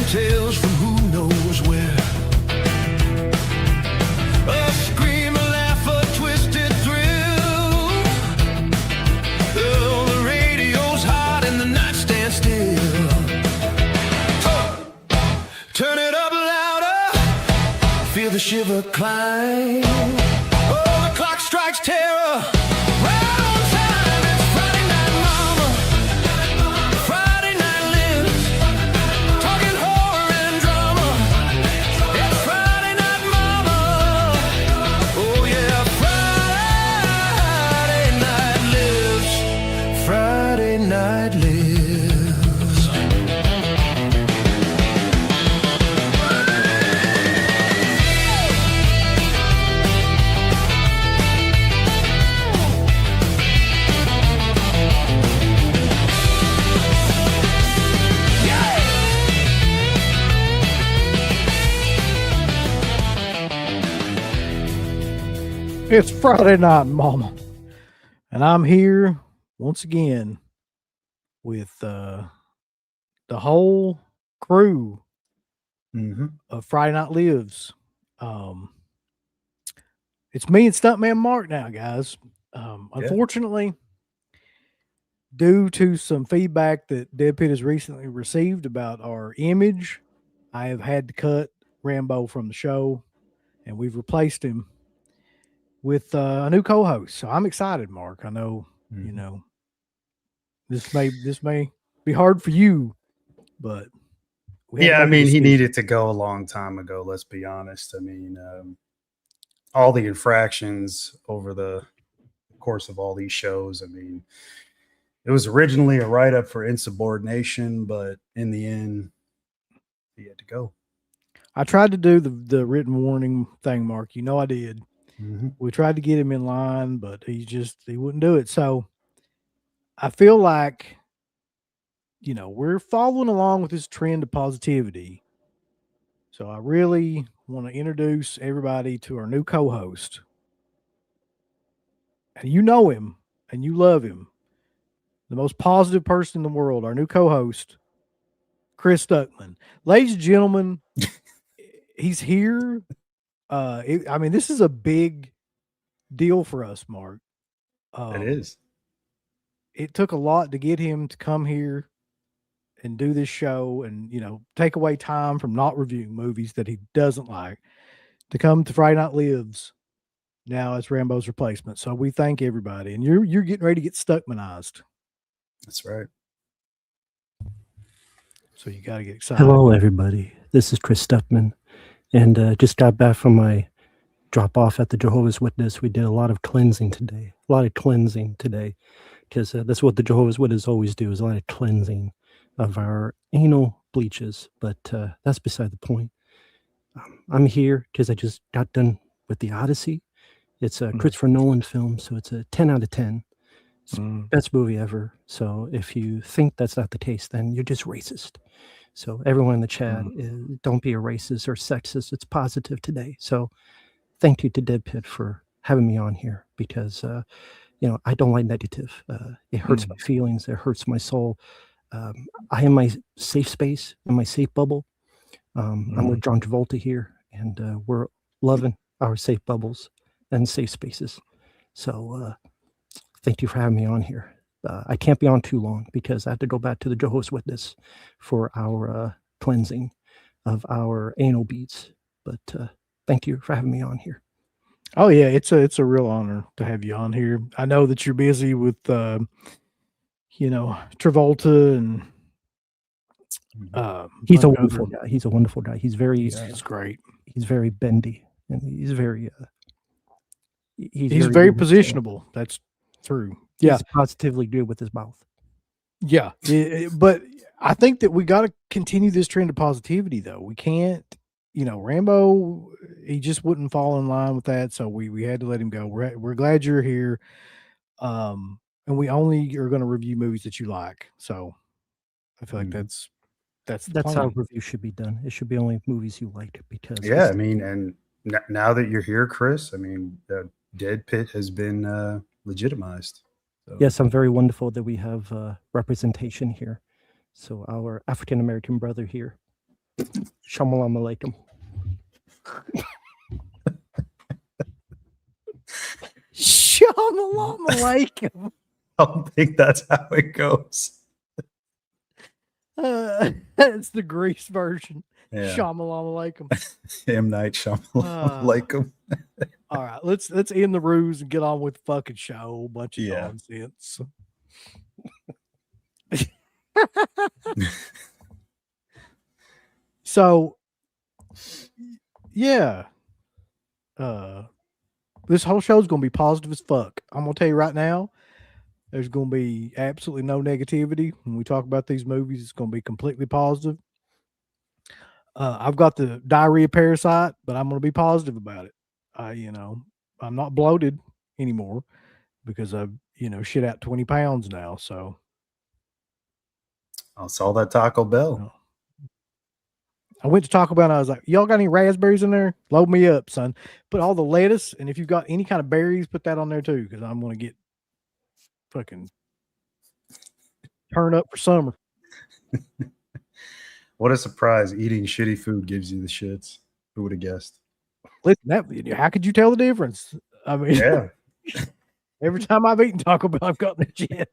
telling tales from who knows where. A scream, a laugh, a twisted thrill. Oh, the radio's hot and the night stands still. Oh, turn it up louder, feel the shiver climb. Oh, the clock strikes terror. It's Friday night, Mama, and I'm here once again with the whole crew of Friday Night Lives. It's me and Stuntman Mark now, guys. Unfortunately, due to some feedback that Dead Pit has recently received about our image, I have had to cut Rambo from the show, and we've replaced him with a new co-host. So I'm excited, Mark. I know, you know, this may be hard for you, but I mean, he needed to go a long time ago. Let's be honest. I mean, all the infractions over the course of all these shows. I mean, it was originally a write-up for insubordination, but in the end, he had to go. I tried to do the written warning thing, Mark. You know I did. We tried to get him in line, but he wouldn't do it. So I feel like, you know, we're following along with this trend of positivity. So I really want to introduce everybody to our new co-host. And you know him and you love him. The most positive person in the world, our new co-host, Chris Stuckman. Ladies and gentlemen, he's here. I mean, this is a big deal for us, Mark. It is. It took a lot to get him to come here and do this show and, you know, take away time from not reviewing movies that he doesn't like to come to Friday Night Lives now as Rambo's replacement. So we thank everybody. And you're getting ready to get Stuckmanized. That's right. So you got to get excited. Hello, everybody. This is Chris Stuckman. And just got back from my drop off at the Jehovah's Witness. We did a lot of cleansing today. Because that's what the Jehovah's Witnesses always do, is a lot of cleansing of our anal bleaches. But that's beside the point. I'm here because I just got done with The Odyssey. It's a Christopher Nolan film, so it's a 10 out of 10. It's the best movie ever. So if you think that's not the case, then you're just racist. So everyone in the chat, don't be a racist or sexist. It's positive today. So thank you to Dead Pit for having me on here because, you know, I don't like negative. It hurts my feelings. It hurts my soul. I am my safe space and my safe bubble. I'm with John Travolta here, and we're loving our safe bubbles and safe spaces. So thank you for having me on here. I can't be on too long because I have to go back to the Jehovah's Witness for our cleansing of our anal beads. But thank you for having me on here. Oh yeah, it's a real honor to have you on here. I know that you're busy with you know, Travolta and he's a wonderful guy. He's a wonderful guy. He's very he's great. He's very bendy and he's very he's very positionable. That's true. Yeah, he's positively good with his mouth. Yeah, but I think that we got to continue this trend of positivity, though. We can't, you know, Rambo, he just wouldn't fall in line with that, so we had to let him go. We're glad you're here, and we only are going to review movies that you like. So I feel like that's how review should be done. It should be only movies you like because I mean, and now that you're here, Chris, I mean, Dead Pit has been legitimized. So. Yes, I'm very wonderful that we have representation here. So our African-American brother here Shamalama alaikum. Shalom alaikum. I don't think that's how it goes. It's the Greece version. Yeah. Shalom alaikum. M. Night Shyamalan. All right, let's end the ruse and get on with the fucking show. Bunch of nonsense. So, yeah, this whole show is going to be positive as fuck. I'm going to tell you right now, there's going to be absolutely no negativity when we talk about these movies. It's going to be completely positive. I've got the diarrhea parasite, but I'm going to be positive about it. I'm not bloated anymore because I've, shit out 20 pounds now. So I saw that Taco Bell. I went to Taco Bell and I was like, y'all got any raspberries in there? Load me up, son. Put all the lettuce, and if you've got any kind of berries, put that on there too, because I'm going to get fucking turn up for summer. What a surprise. Eating shitty food gives you the shits. Who would have guessed? Listen, how could you tell the difference? I mean, Yeah. every time I've eaten Taco Bell, I've gotten the shit.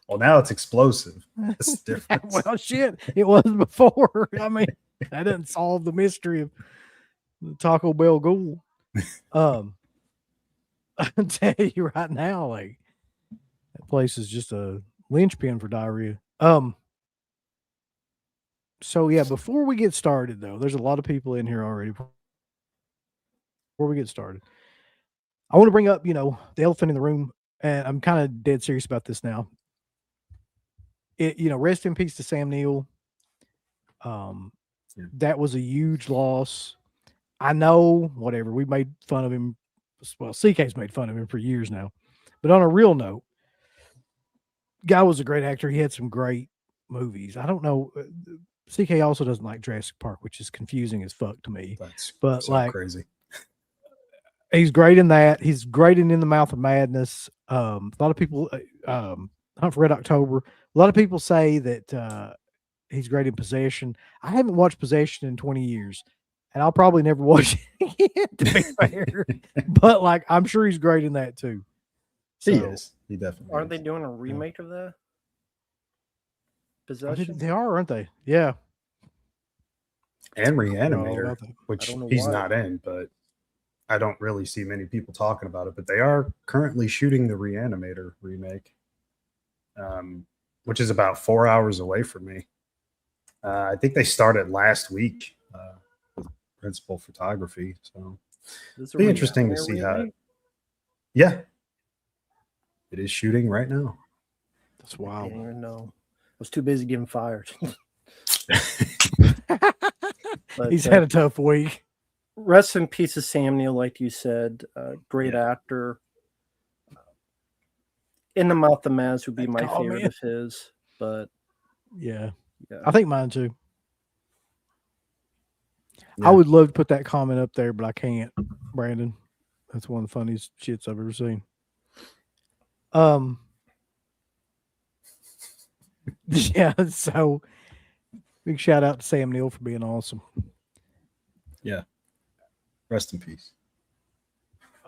Well, now it's explosive. That's the difference. Well, shit, it was before. I mean, that doesn't solve the mystery of the Taco Bell ghoul. I'll tell you right now, like, that place is just a linchpin for diarrhea. So yeah, before we get started though, there's a lot of people in here already. Before we get started, I want to bring up, the elephant in the room, and I'm kind of dead serious about this now. Rest in peace to Sam Neill. That was a huge loss. I know, whatever, we made fun of him. Well, CK's made fun of him for years now. But on a real note, guy was a great actor. He had some great movies. I don't know. CK also doesn't like Jurassic Park, which is confusing as fuck to me. But so crazy. He's great in that. He's great in the Mouth of Madness. A lot of people, Hunt for Red October. A lot of people say that he's great in Possession. I haven't watched Possession in 20 years, and I'll probably never watch it again, to be fair. But like, I'm sure he's great in that too. So, he is. He definitely. Aren't they doing a remake of that? Possession? They are, aren't they? Yeah. And Reanimator, which he's why. not in, but I don't really see many people talking about it. But they are currently shooting the Reanimator remake, which is about 4 hours away from me. I think they started last week with principal photography. So it'll be interesting to see how. Yeah. It is shooting right now. That's wild. I didn't even know. I was too busy getting fired. But, he's had a tough week. Rest in peace of Sam Neill, like you said. Great actor. In the Mouth of Madness would be my favorite of his. But yeah, I think mine too. Yeah. I would love to put that comment up there, but I can't, Brandon. That's one of the funniest shits I've ever seen. Yeah, so big shout out to Sam Neill for being awesome. Yeah. Rest in peace.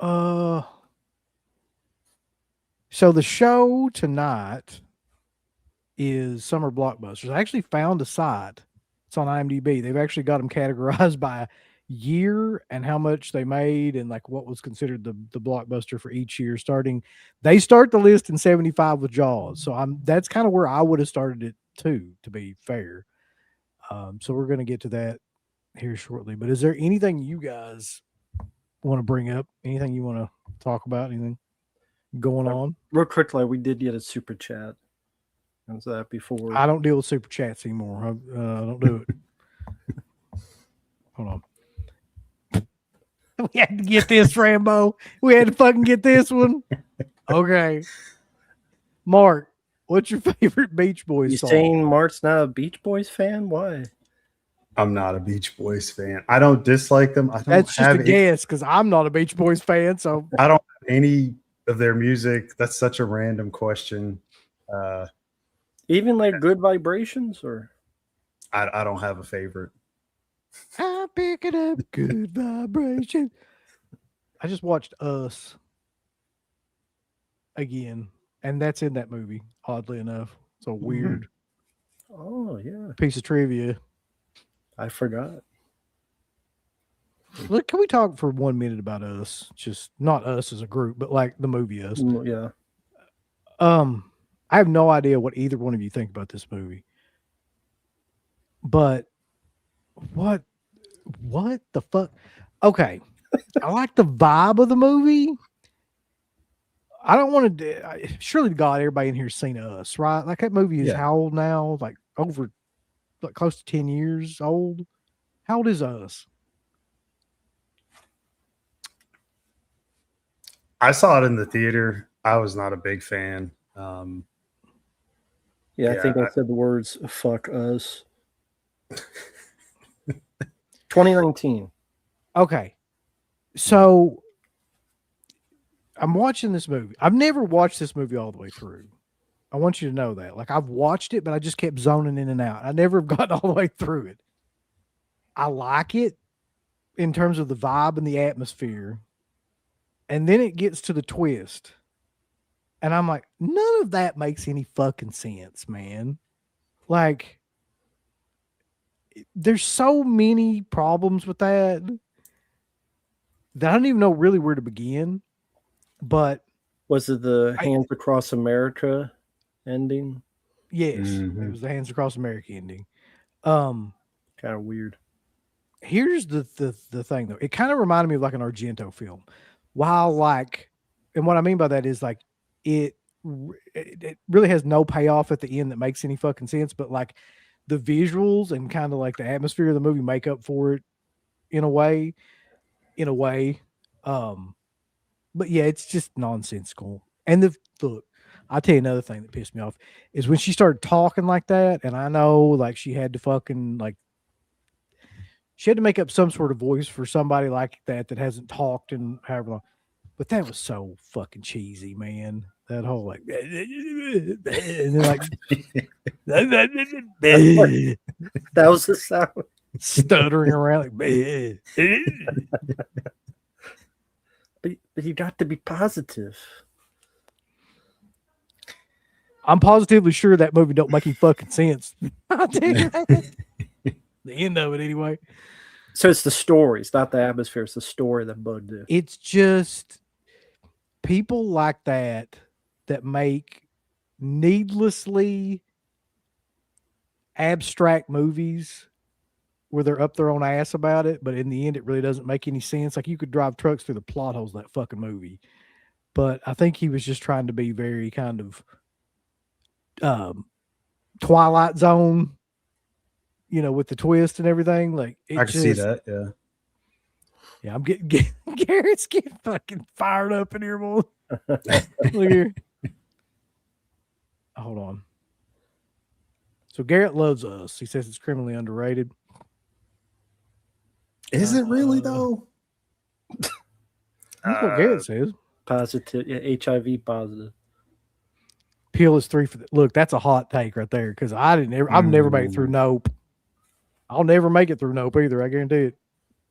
So the show tonight is Summer Blockbusters. I actually found a site. It's on IMDb. They've actually got them categorized by year and how much they made and like what was considered the blockbuster for each year. They start the list in 75 with Jaws. So that's kind of where I would have started it too, to be fair. So we're going to get to that here shortly. But is there anything you guys want to bring up? Anything you want to talk about? Anything going on? Real quickly, we did get a super chat. Was that before? I don't deal with super chats anymore. I don't do it. Hold on. We had to get this, Rambo. We had to fucking get this one. Okay. Mark, what's your favorite Beach Boys song? You saying Mark's not a Beach Boys fan? Why? I'm not a Beach Boys fan. I don't dislike them. That's just a guess because I'm not a Beach Boys fan. So I don't have any of their music. That's such a random question. Even like Good Vibrations, or I don't have a favorite. I'm picking up good vibration. I just watched Us again, and that's in that movie, oddly enough. So weird Oh yeah, piece of trivia. I forgot. Look, can we talk for 1 minute about Us? Just not Us as a group, but like the movie Us. Yeah. I have no idea what either one of you think about this movie. But what the fuck? Okay. I like the vibe of the movie. I don't want to. Surely to God, everybody in here's seen Us, right? Like that movie is Yeah. how old now? Like over, like close to 10 years old. How old is Us? I saw it in the theater. I was not a big fan. Yeah, I think I said the words "fuck us." 2019. Okay, so I'm watching this movie. I've never watched this movie all the way through. I want you to know that. Like I've watched it, but I just kept zoning in and out. I never have gotten all the way through it. I like it in terms of the vibe and the atmosphere. And then it gets to the twist. And I'm like, none of that makes any fucking sense, man. Like, there's so many problems with that I don't even know really where to begin. But was it the Hands Across America ending? Yes, it was the Hands Across America ending. Kind of weird. Here's the thing though. It kind of reminded me of like an Argento film. While like, and what I mean by that is like it really has no payoff at the end that makes any fucking sense, but like the visuals and kind of like the atmosphere of the movie make up for it in a way. But yeah, it's just nonsensical. And look, I'll tell you another thing that pissed me off is when she started talking like that, and I know like she had to fucking like she had to make up some sort of voice for somebody like that hasn't talked in however long. But that was so fucking cheesy, man. That whole like and then like that was the sound. Stuttering around like but you got to be positive. I'm positively sure that movie don't make any fucking sense. I'll tell you that. The end of it anyway. So it's the story. It's not the atmosphere. It's the story that bugged it. It's just people like that make needlessly abstract movies where they're up their own ass about it, but in the end, it really doesn't make any sense. Like you could drive trucks through the plot holes of that fucking movie. But I think he was just trying to be very kind of Twilight Zone, with the twist and everything. Like I can see that. Yeah. Yeah, I'm getting Garrett's getting fucking fired up in here, boy. Look here. Hold on. So Garrett loves Us. He says it's criminally underrated. Is it really though? That's what Garrett says. Positive, yeah, HIV positive. Peel is 3 for the look. That's a hot take right there because I've never made it through Nope. I'll never make it through Nope either. I guarantee it.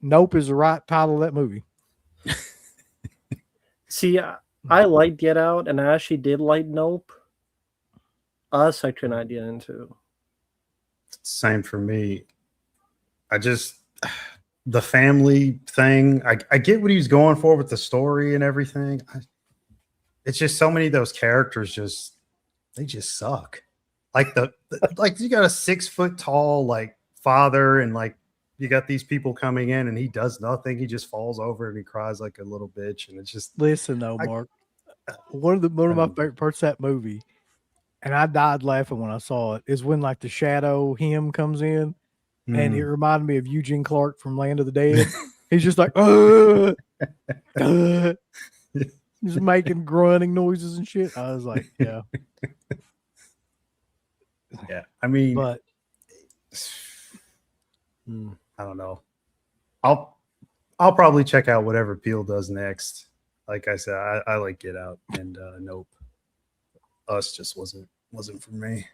Nope is the right title of that movie. See, I like Get Out, and I actually did like Nope. Us, I could not get into. Same for me. The family thing. I get what he was going for with the story and everything. It's just so many of those characters they just suck. Like like you got a 6 foot tall like father and like you got these people coming in and he does nothing. He just falls over and he cries like a little bitch. And it's just listen though, Mark. One of my favorite parts of that movie, and I died laughing when I saw it, is when like the shadow him comes in, and it reminded me of Eugene Clark from Land of the Dead. He's just like, just making grunting noises and shit. I was like, yeah. Yeah. I mean, but I don't know. I'll probably check out whatever Peel does next. Like I said, I like Get Out and Nope. Us just wasn't for me.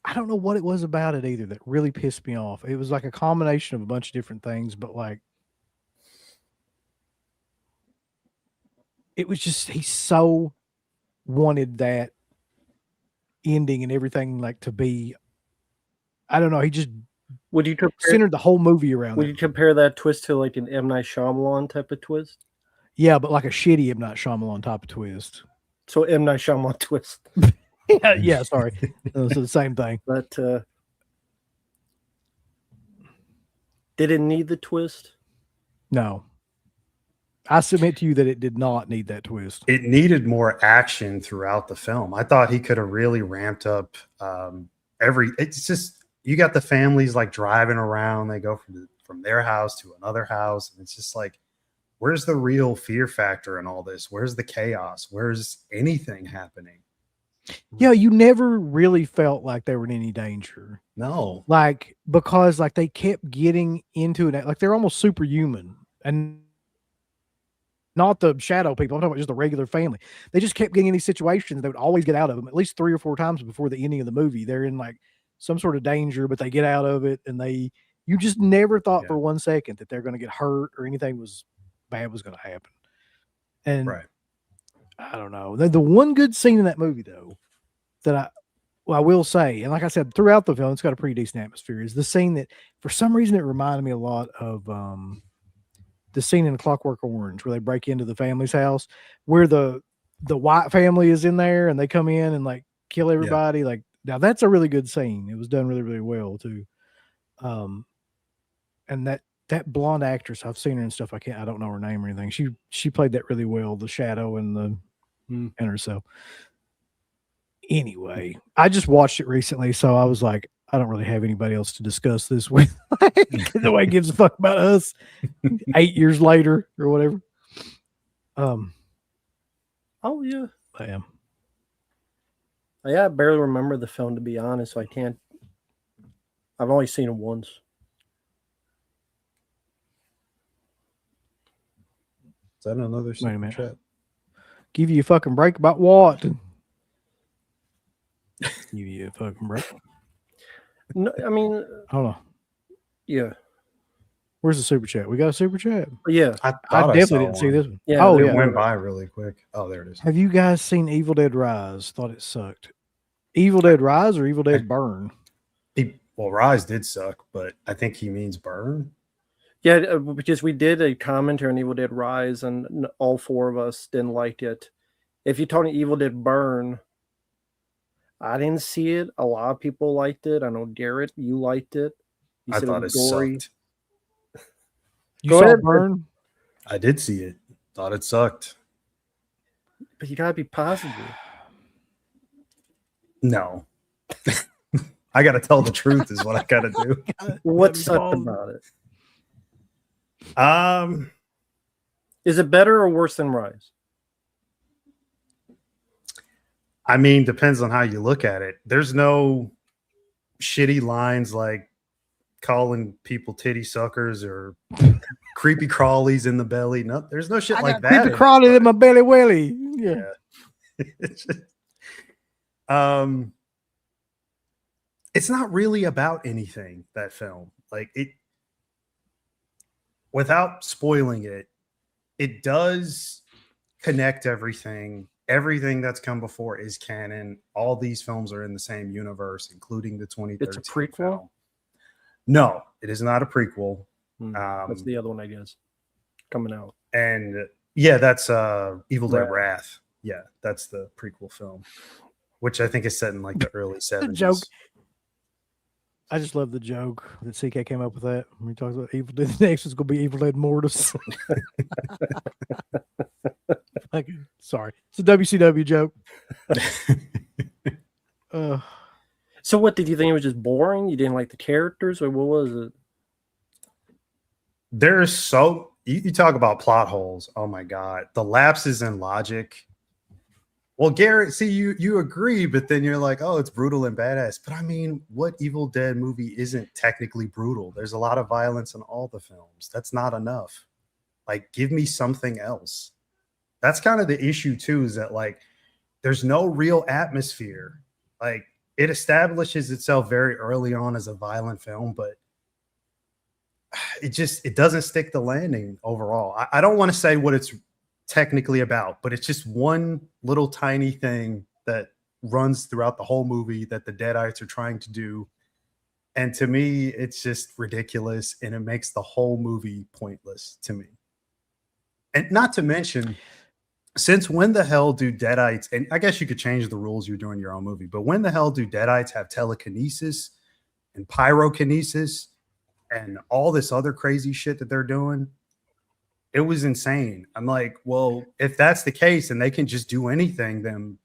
I don't know what it was about it either that really pissed me off. It was like a combination of a bunch of different things, but like it was just he so wanted that ending and everything like to be. I don't know. He just Would you compare, centered the whole movie around would it. you compare that twist to like an M. Night Shyamalan type of twist? Yeah, but like a shitty M. Night Shyamalan type of twist. So M. Night Shyamalan twist. Yeah, sorry. It's the same thing. But did it need the twist? No. I submit to you that it did not need that twist. It needed more action throughout the film. I thought he could have really ramped up it's just, you got the families like driving around. They go from their house to another house. And it's just like, where's the real fear factor in all this? Where's the chaos? Where's anything happening? Yeah, you never really felt like they were in any danger. No. Like, because like they kept getting into it, like they're almost superhuman. And not the shadow people, I'm talking about just the regular family. They just kept getting in these situations. They would always get out of them at least 3 or 4 times before the ending of the movie. They're in like some sort of danger, but they get out of it. And you just never thought for 1 second that they're going to get hurt or anything bad was going to happen. And I don't know. The one good scene in that movie, though, that I will say, and like I said, throughout the film, it's got a pretty decent atmosphere, is the scene that, for some reason, it reminded me a lot of the scene in Clockwork Orange where they break into the family's house, where the white family is in there and they come in and like kill everybody. Yeah. Like, now that's a really good scene. It was done really, really well, too. And that blonde actress, I've seen her and stuff. I don't know her name or anything. She played that really well, the shadow and herself. Anyway, I just watched it recently, so I was like, I don't really have anybody else to discuss this with. Nobody gives a fuck about us 8 years later or whatever. Oh yeah, I am. I barely remember the film, to be honest. So I've only seen it once. Is that another super chat? Give you a fucking break about what? Give you a fucking break. No, I mean, hold on. Yeah. Where's the super chat? We got a super chat. Yeah. I definitely didn't see this one. Yeah. Oh, it went by really quick. Oh, there it is. Have you guys seen Evil Dead Rise? Thought it sucked. Evil Dead Rise or Evil Dead Burn? Well, Rise did suck, but I think he means Burn. Yeah, because we did a commentary on Evil Dead Rise, and all 4 of us didn't like it. If you're talking Evil Dead Burn, I didn't see it. A lot of people liked it. I know, Garrett, you liked it. You I thought it sucked. You saw Burn? I did see it. Thought it sucked. But you gotta be positive. No. I gotta tell the truth is what I gotta do. What sucked about it? Is it better or worse than Rise? I mean, depends on how you look at it. There's no shitty lines like calling people titty suckers or creepy crawlies in the belly. No, there's no shit like that. Creepy crawly in my belly welly. Yeah. It's just, it's not really about anything, that film. Like, it, without spoiling it, it does connect everything. Everything that's come before is canon. All these films are in the same universe, including the 2013 It's a prequel? film. No, it is not a prequel. That's the other one, I guess, coming out. And yeah, that's Evil Dead Wrath. Yeah, that's the prequel film, which I think is set in like the early 70s. Joke. I just love the joke that CK came up with that when he talks about Evil Dead. The next is going to be Evil Dead Mortis. Sorry, it's a WCW joke. So what, did you think it was just boring? You didn't like the characters, or what was it? There's so you talk about plot holes. Oh my god, the lapses in logic. Well, Garrett, see, you agree, but then you're like, oh, it's brutal and badass. But I mean, what Evil Dead movie isn't technically brutal? There's a lot of violence in all the films. That's not enough. Like, give me something else. That's kind of the issue too, is that like there's no real atmosphere. Like, it establishes itself very early on as a violent film, but it doesn't stick the landing overall. I don't want to say what it's technically about, but it's just one little tiny thing that runs throughout the whole movie that the Deadites are trying to do. And to me, it's just ridiculous, and it makes the whole movie pointless to me. And not to mention, since when the hell do Deadites, and I guess you could change the rules you're doing your own movie, but when the hell do Deadites have telekinesis and pyrokinesis and all this other crazy shit that they're doing? It was insane. I'm like, well, if that's the case and they can just do anything, then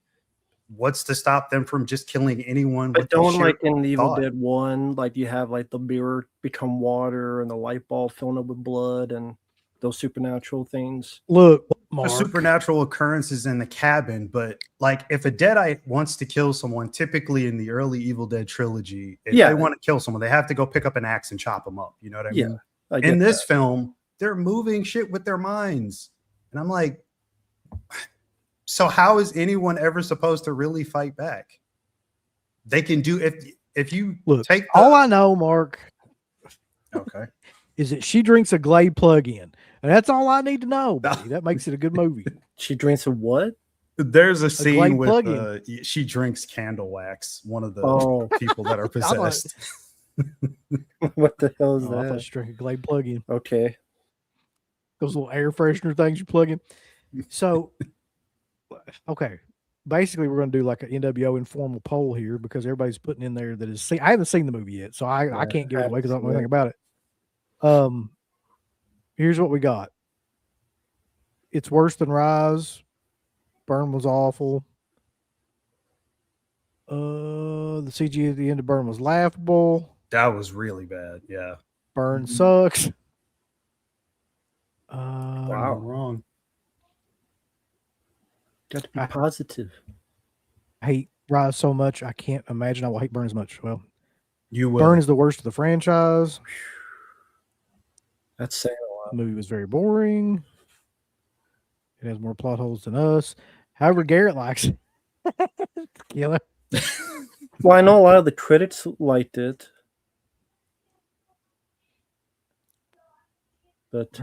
what's to stop them from just killing anyone? But don't, like in Evil Dead 1, like you have like the mirror become water and the light bulb filling up with blood and those supernatural things. Look, Mark, supernatural occurrences in the cabin, but like if a Deadite wants to kill someone, typically in the early Evil Dead trilogy, if they want to kill someone, they have to go pick up an axe and chop them up. You know what I mean? In this film, they're moving shit with their minds. And I'm like, so how is anyone ever supposed to really fight back? They can do if you look, take all I know, Mark, okay, is that she drinks a Glade plug-in. And that's all I need to know, buddy. That makes it a good movie. She drinks a what? There's a scene with she drinks candle wax, one of the people that are possessed. What the hell is that? I thought she drank a Glade plug-in. Okay. Those little air freshener things you plug in. So, okay. Basically, we're going to do like an NWO informal poll here because everybody's putting in there that is. I haven't seen the movie yet, so I can't give it away because I don't know anything about it. Here's what we got. It's worse than Rise. Burn was awful. The CG at the end of Burn was laughable. That was really bad. Yeah. Burn sucks. Wow, wrong. Got to be positive. I hate Rise so much. I can't imagine I will hate Burn as much. Well, you will. Burn is the worst of the franchise. That's saying a lot. The movie was very boring. It has more plot holes than us. However, Garrett likes it. Killer. Well, I know a lot of the critics liked it. But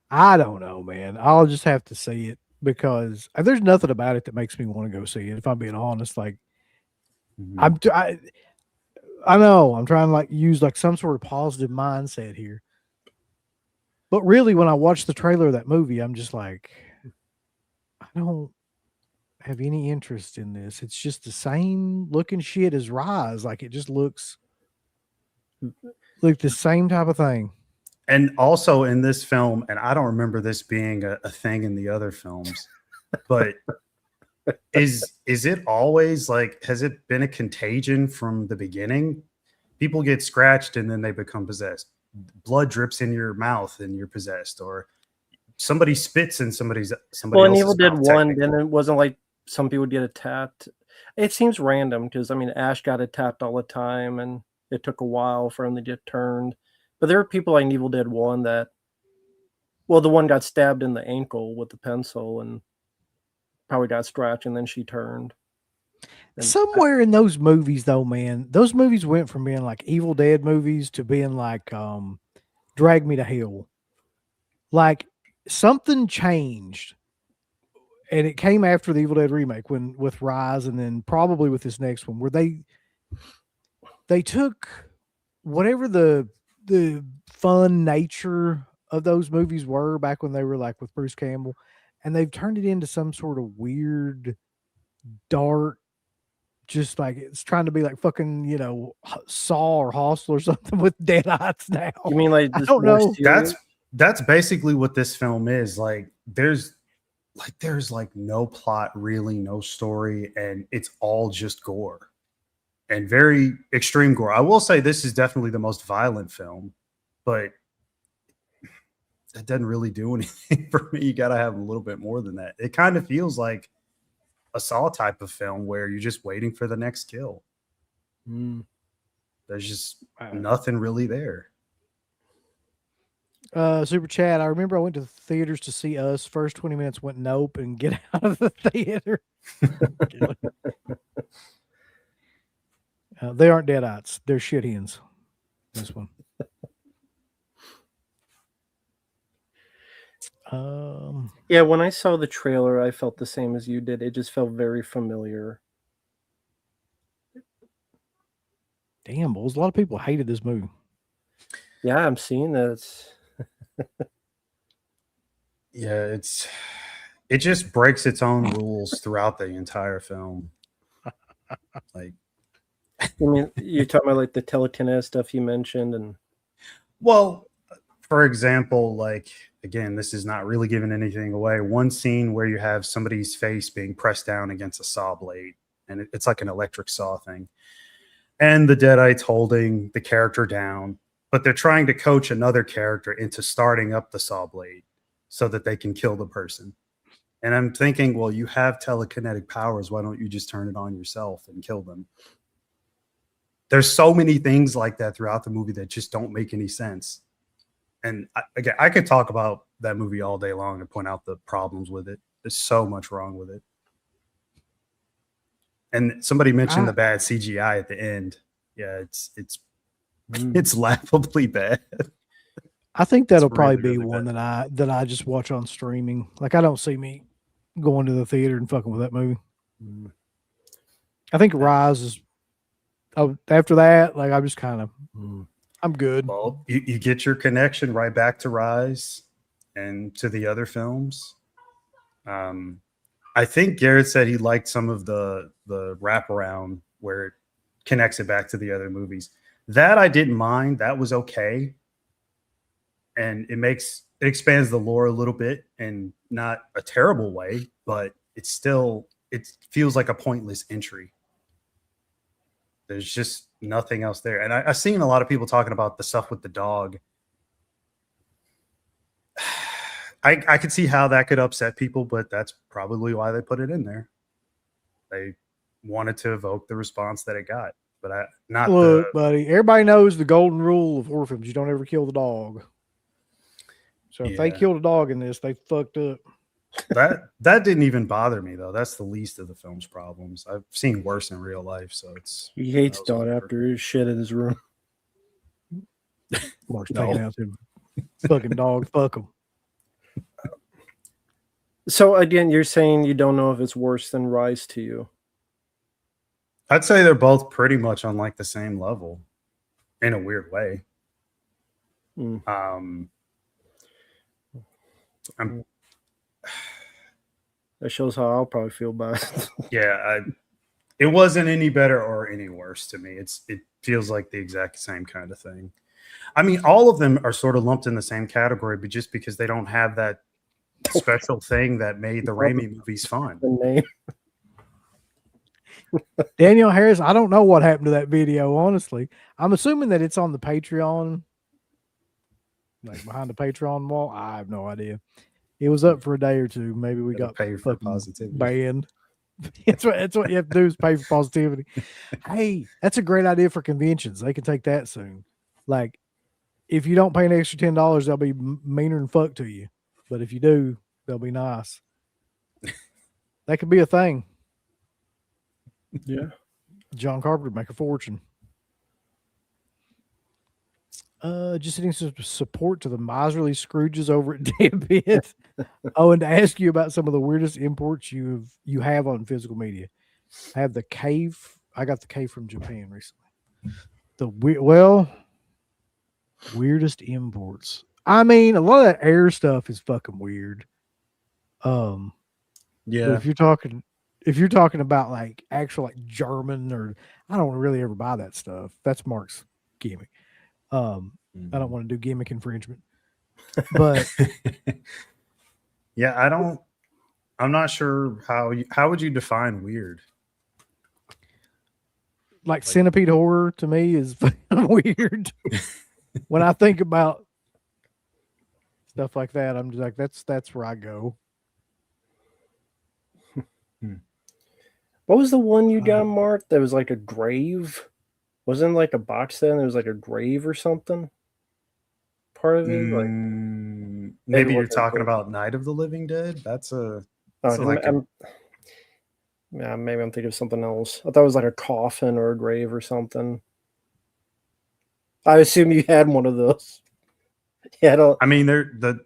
I don't know, man. I'll just have to see it because there's nothing about it that makes me want to go see it. If I'm being honest, like I know I'm trying to like use like some sort of positive mindset here. But really, when I watch the trailer of that movie, I'm just like, I don't have any interest in this. It's just the same looking shit as Rise. Like it just looks like the same type of thing. And also in this film, and I don't remember this being a thing in the other films, but is it always like, has it been a contagion from the beginning? People get scratched and then they become possessed. Blood drips in your mouth and you're possessed, or somebody spits in somebody well, in else's Evil Dead mouth, 1, then it wasn't like some people would get attacked. It seems random because, I mean, Ash got attacked all the time and it took a while for him to get turned. But there are people like in Evil Dead 1 that, well, the one got stabbed in the ankle with the pencil and probably got scratched and then she turned. And somewhere in those movies, though, man, those movies went from being like Evil Dead movies to being like Drag Me to Hell. Like something changed, and it came after the Evil Dead remake with Rise, and then probably with this next one, where they took whatever the fun nature of those movies were back when they were like with Bruce Campbell, and they've turned it into some sort of weird, dark. Just like it's trying to be like fucking, you know, Saw or Hostel or something with Deadites now. You mean like I don't know. That's basically what this film is. Like there's no plot, really, no story, and it's all just gore and very extreme gore. I will say this is definitely the most violent film, but that doesn't really do anything for me. You got to have a little bit more than that. It kind of feels like a Saw type of film where you're just waiting for the next kill. There's just nothing really there. Super chat. I remember I went to the theaters to see Us. First 20 minutes went nope and get out of the theater. They aren't deadites. They're shit hens. This one. Yeah, when I saw the trailer, I felt the same as you did. It just felt very familiar. Damn, boys. A lot of people hated this movie. Yeah, I'm seeing that. Yeah, it just breaks its own rules throughout the entire film. Like, I mean, you're talking about like the telekinesis stuff you mentioned, and well, for example, like again, this is not really giving anything away. One scene where you have somebody's face being pressed down against a saw blade, and it's like an electric saw thing, and the Deadites holding the character down, but they're trying to coach another character into starting up the saw blade so that they can kill the person. And I'm thinking, well, you have telekinetic powers. Why don't you just turn it on yourself and kill them? There's so many things like that throughout the movie that just don't make any sense. And again, I could talk about that movie all day long and point out the problems with it. There's so much wrong with it. And somebody mentioned the bad CGI at the end. Yeah, it's laughably bad. I think that'll It's probably really, be really one bad. that I just watch on streaming. Like I don't see me going to the theater and fucking with that movie. I think Rise is. Oh, after that, like I'm just kind of, I'm good. Well, you get your connection right back to Rise and to the other films. I think Garrett said he liked some of the wraparound where it connects it back to the other movies. That I didn't mind. That was okay. And it expands the lore a little bit and not a terrible way, but it feels like a pointless entry. There's just nothing else there. And I've seen a lot of people talking about the stuff with the dog. I could see how that could upset people, but that's probably why they put it in there. They wanted to evoke the response that it got. But Look, buddy, everybody knows the golden rule of horror films: you don't ever kill the dog. So if they killed a dog in this, they fucked up. That didn't even bother me though. That's the least of the film's problems. I've seen worse in real life, so he hates Don after his shit in his room. Mark's taking out him fucking dog. Fuck him. So again, you're saying you don't know if it's worse than Rise to you? I'd say they're both pretty much on like the same level, in a weird way. That shows how I'll probably feel about it. Yeah, it wasn't any better or any worse to me. It feels like the exact same kind of thing. I mean, all of them are sort of lumped in the same category, but just because they don't have that special thing that made the Raimi movies fun. The name. Daniel Harris, I don't know what happened to that video, honestly. I'm assuming that it's on the Patreon, like behind the Patreon wall. I have no idea. It was up for a day or two. Maybe we got pay for positivity. Banned. That's what you have to do is pay for positivity. Hey, that's a great idea for conventions. They can take that soon. Like, if you don't pay an extra $10, they'll be meaner than fuck to you. But if you do, they'll be nice. That could be a thing. Yeah. John Carpenter make a fortune. Just sending some support to the miserly Scrooges over at Deadpit. Oh, and to ask you about some of the weirdest imports you have on physical media. I have the cave. I got the cave from Japan recently. Weirdest imports. I mean, a lot of that air stuff is fucking weird. Yeah. If you're talking about like actual like German or I don't really ever buy that stuff. That's Mark's gimmick. I don't want to do gimmick infringement. But yeah, I'm not sure how would you define weird? Like centipede horror to me is weird. When I think about stuff like that, I'm just like, that's where I go. What was the one you got, Mark? That was like a grave? Wasn't it like a box set and there was like a grave or something? Part of it? Like maybe you're talking about Night of the Living Dead? That's Yeah, maybe I'm thinking of something else. I thought it was like a coffin or a grave or something. I assume you had one of those. Yeah, I mean,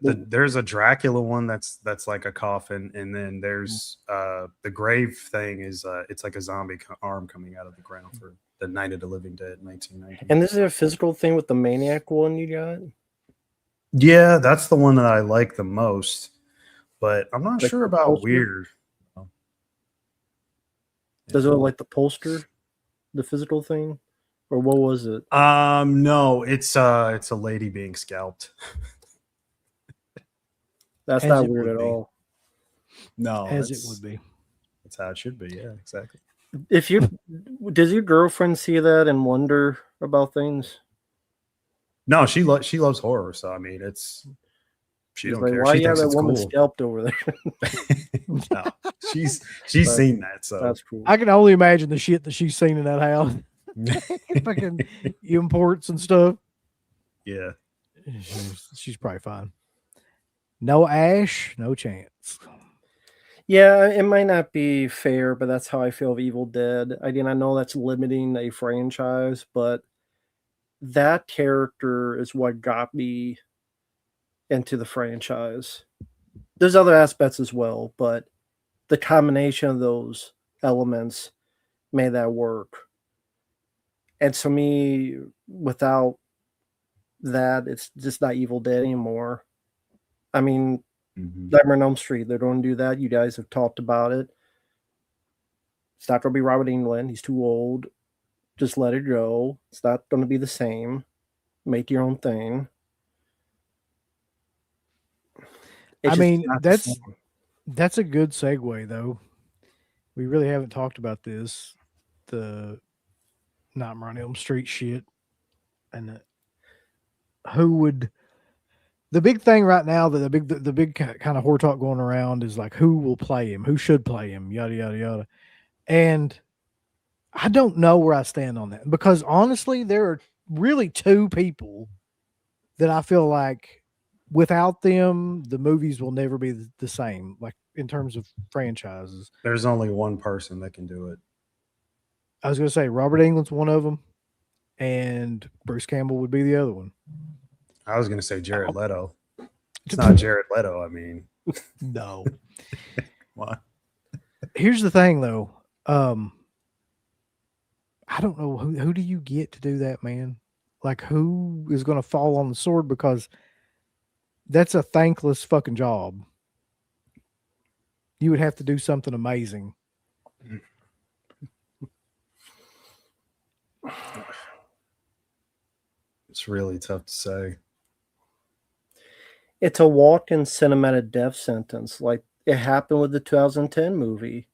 there's a Dracula one that's like a coffin, and then there's the grave thing is it's like a zombie arm coming out of the ground for the Night of the Living Dead, 1990. And this is a physical thing with the Maniac one you got. Yeah, that's the one that I like the most, but I'm not Like sure the about poster? Weird. Does it look like the poster, the physical thing, or what was it? No, it's a lady being scalped. That's As not it weird would at be. all. No, As it would be. That's how it should be. Yeah, exactly. If you does your girlfriend see that and wonder about things? No, she loves horror, so I mean, she She's don't like, care. why She you have thinks that it's woman cool. scalped over there? No, she's But seen that, so That's cool. I can only imagine the shit that she's seen in that house. Fucking imports and stuff. yeah. She's probably fine. No Ash, no chance. Yeah, it might not be fair, but that's how I feel of Evil Dead. I mean, I know that's limiting a franchise, but that character is what got me into the franchise. There's other aspects as well, but the combination of those elements made that work. And to me, without that, it's just not Evil Dead anymore. I mean, Nightmare on Elm Street, they're going to do that. You guys have talked about it. It's not going to be Robert Englund. He's too old. Just let it go. It's not going to be the same. Make your own thing. I mean, that's a good segue, though. We really haven't talked about this, the Nightmare on Elm Street shit, and who would. The big thing right now, the big kind of horror talk going around is like who will play him, who should play him, yada yada yada, and I don't know where I stand on that because honestly, there are really two people that I feel like without them, the movies will never be the same. Like in terms of franchises, There's only one person that can do it. I was going to say Robert Englund's one of them, and Bruce Campbell would be the other one. I was going to say Jared Leto. It's not Jared Leto. I mean, No. why? Here's the thing, though. I don't know who do you get to do that, man. Like who is going to fall on the sword because that's a thankless fucking job. You would have to do something amazing. It's really tough to say. It's a walk-in cinematic death sentence. Like it happened with the 2010 movie.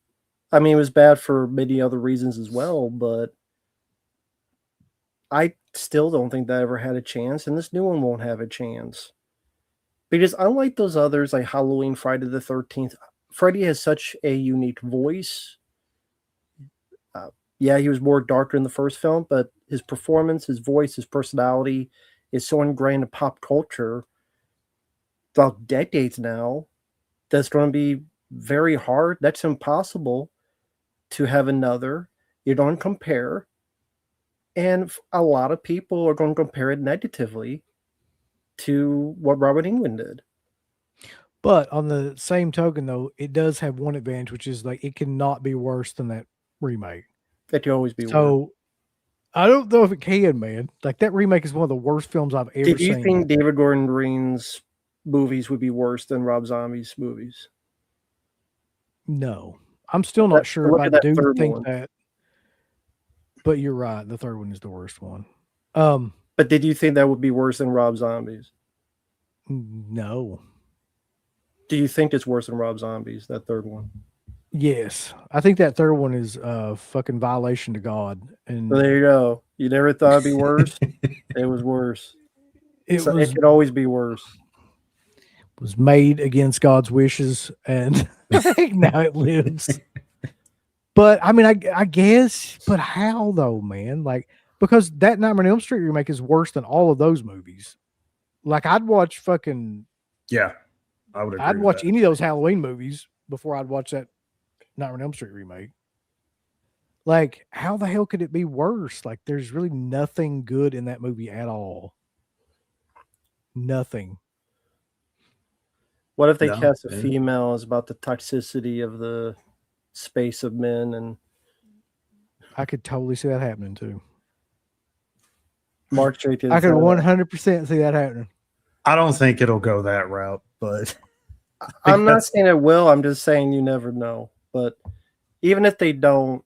I mean, it was bad for many other reasons as well, but I still don't think that ever had a chance, and this new one won't have a chance. Because unlike those others, like Halloween, Friday the 13th, Freddy has such a unique voice. Yeah, he was more darker in the first film, but his performance, his voice, his personality is so ingrained in pop culture throughout decades now that's going to be very hard. That's impossible to have another. You don't compare. And a lot of people are going to compare it negatively to what Robert Englund did. But on the same token, though, it does have one advantage, which is like it cannot be worse than that remake. That can always be worse. So I don't know if it can, man. Like that remake is one of the worst films I've ever seen. Did you think David Gordon Green's movies would be worse than Rob Zombie's movies? No. I'm still not sure look if at I that do third think one. that. But you're right. The third one is the worst one. But did you think that would be worse than Rob Zombie's? No. Do you think it's worse than Rob Zombie's, that third one? Yes. I think that third one is a fucking violation to God. And So there you go. You never thought it'd be worse? It was worse. it It could always be worse. was made against God's wishes, and now it lives. But I mean, I guess, but how though, man? Like, because that Nightmare on Elm Street remake is worse than all of those movies. Like, I'd watch fucking, Yeah, I would agree. I'd with watch that. any of those Halloween movies before I'd watch that Nightmare on Elm Street remake. Like, how the hell could it be worse? Like, there's really nothing good in that movie at all. Nothing. What if they No, cast a yeah. female as about the toxicity of the space of men, and I could totally see that happening too. Mark straight to I his could head? 100% see that happening. I don't think it'll go that route, but I'm not that's- saying it will. I'm just saying you never know. But even if they don't,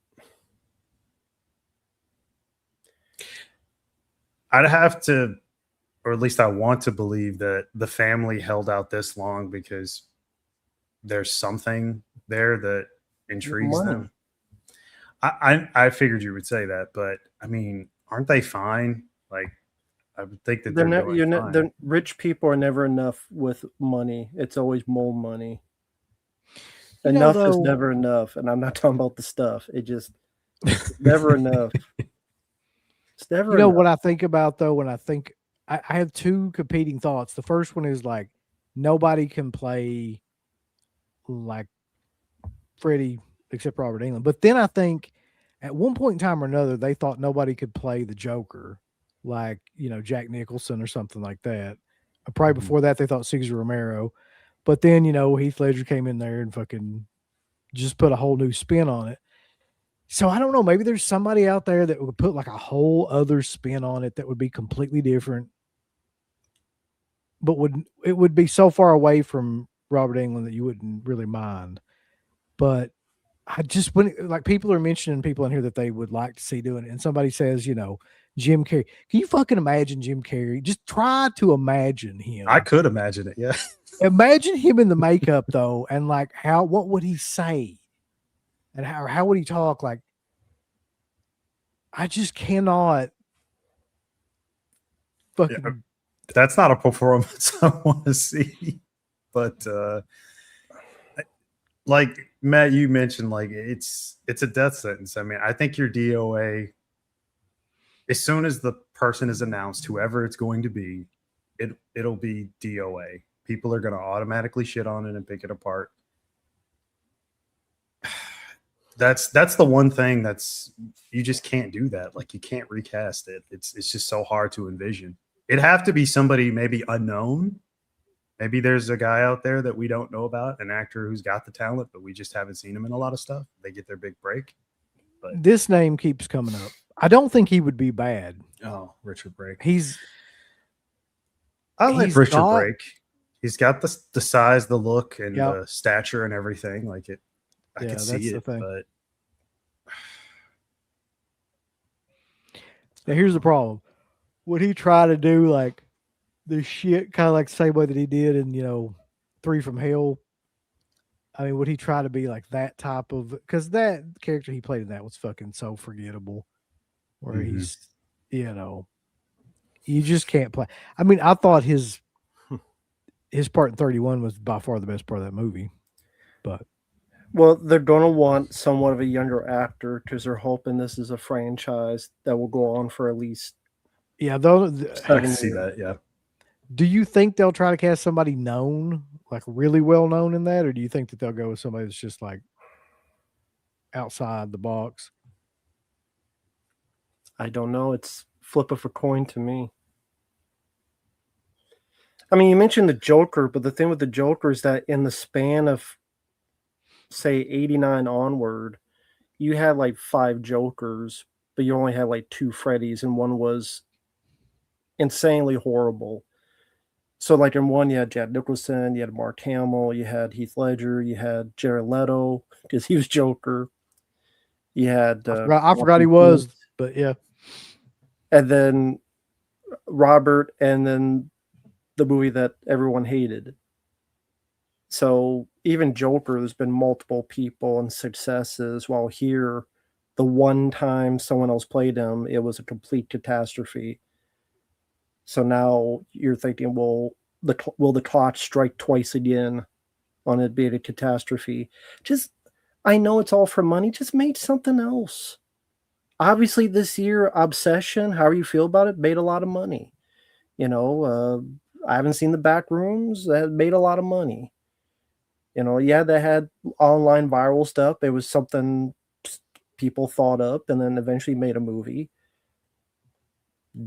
I'd have to, or at least I want to believe that the family held out this long because there's something there that intrigues money. them. I figured you would say that, but I mean, aren't they fine? Like, I would think that They're they're not. doing You're fine. not. They're, rich people are never enough with money. It's always more money. You know, Enough is though- never enough, and I'm not talking about the stuff. It just it's never enough. It's never. You know enough. what I think about though when I think I have two competing thoughts. The first one is like nobody can play like Freddie except Robert Englund. But then I think at one point in time or another they thought nobody could play the Joker, like Jack Nicholson or something like that. Probably Mhm. before that they thought Cesar Romero, but then Heath Ledger came in there and fucking just put a whole new spin on it. So I don't know. Maybe there's somebody out there that would put like a whole other spin on it that would be completely different, but it would be so far away from Robert Englund that you wouldn't really mind. But I just like people are mentioning people in here that they would like to see doing it, and somebody says Jim Carrey. Can you fucking imagine Jim Carrey? Just try to imagine him. I could imagine it. Yeah. Imagine him in the makeup though, and like what would he say? And how would he talk? Like, I just cannot fucking. Yeah, that's not a performance I want to see. But like Matt, you mentioned, like it's a death sentence. I mean, I think your DOA, as soon as the person is announced, whoever it's going to be, it'll be DOA. People are going to automatically shit on it and pick it apart. That's the one thing that's you just can't do that. Like you can't recast it. It's just so hard to envision. It'd have to be somebody maybe unknown. Maybe there's a guy out there that we don't know about, an actor who's got the talent, but we just haven't seen him in a lot of stuff. They get their big break. But this name keeps coming up. I don't think he would be bad. oh, Richard Brake. I like he's Richard got- Brake. He's got the size, the look, and Yep. the stature and everything. Like it, I Yeah, could that's see the it, thing. but Now here's the problem. Would he try to do like the shit kind of like the same way that he did in Three from Hell? I mean, would he try to be like that type of? Because that character he played in that was fucking so forgettable. Where Mhm. he's, you just can't play. I mean, I thought his part in 31 was by far the best part of that movie. But Well, they're going to want somewhat of a younger actor because they're hoping this is a franchise that will go on for at least yeah, though, I can see that. Yeah. do you think they'll try to cast somebody known, like really well known in that, or do you think that they'll go with somebody that's just like outside the box? I don't know. It's flip of a coin to me. I mean, you mentioned the Joker, but the thing with the Joker is that in the span of, say, 89 onward, you had like 5 Jokers, but you only had like 2 Freddys, and one was insanely horrible. So, like in one, you had Jack Nicholson, you had Mark Hamill, you had Heath Ledger, you had Jared Leto because he was Joker. You had I forgot he was, but yeah. and then Robert, and then the movie that everyone hated. So even Joker, there's been multiple people and successes, while here, the one time someone else played him, it was a complete catastrophe. So now you're thinking, well, will the clock strike twice again on it being a catastrophe? Just, I know it's all for money. Just make something else. Obviously, this year, Obsession, however you feel about it, made a lot of money. I haven't seen the Back Rooms. That made a lot of money. Yeah, they had online viral stuff. It was something people thought up and then eventually made a movie.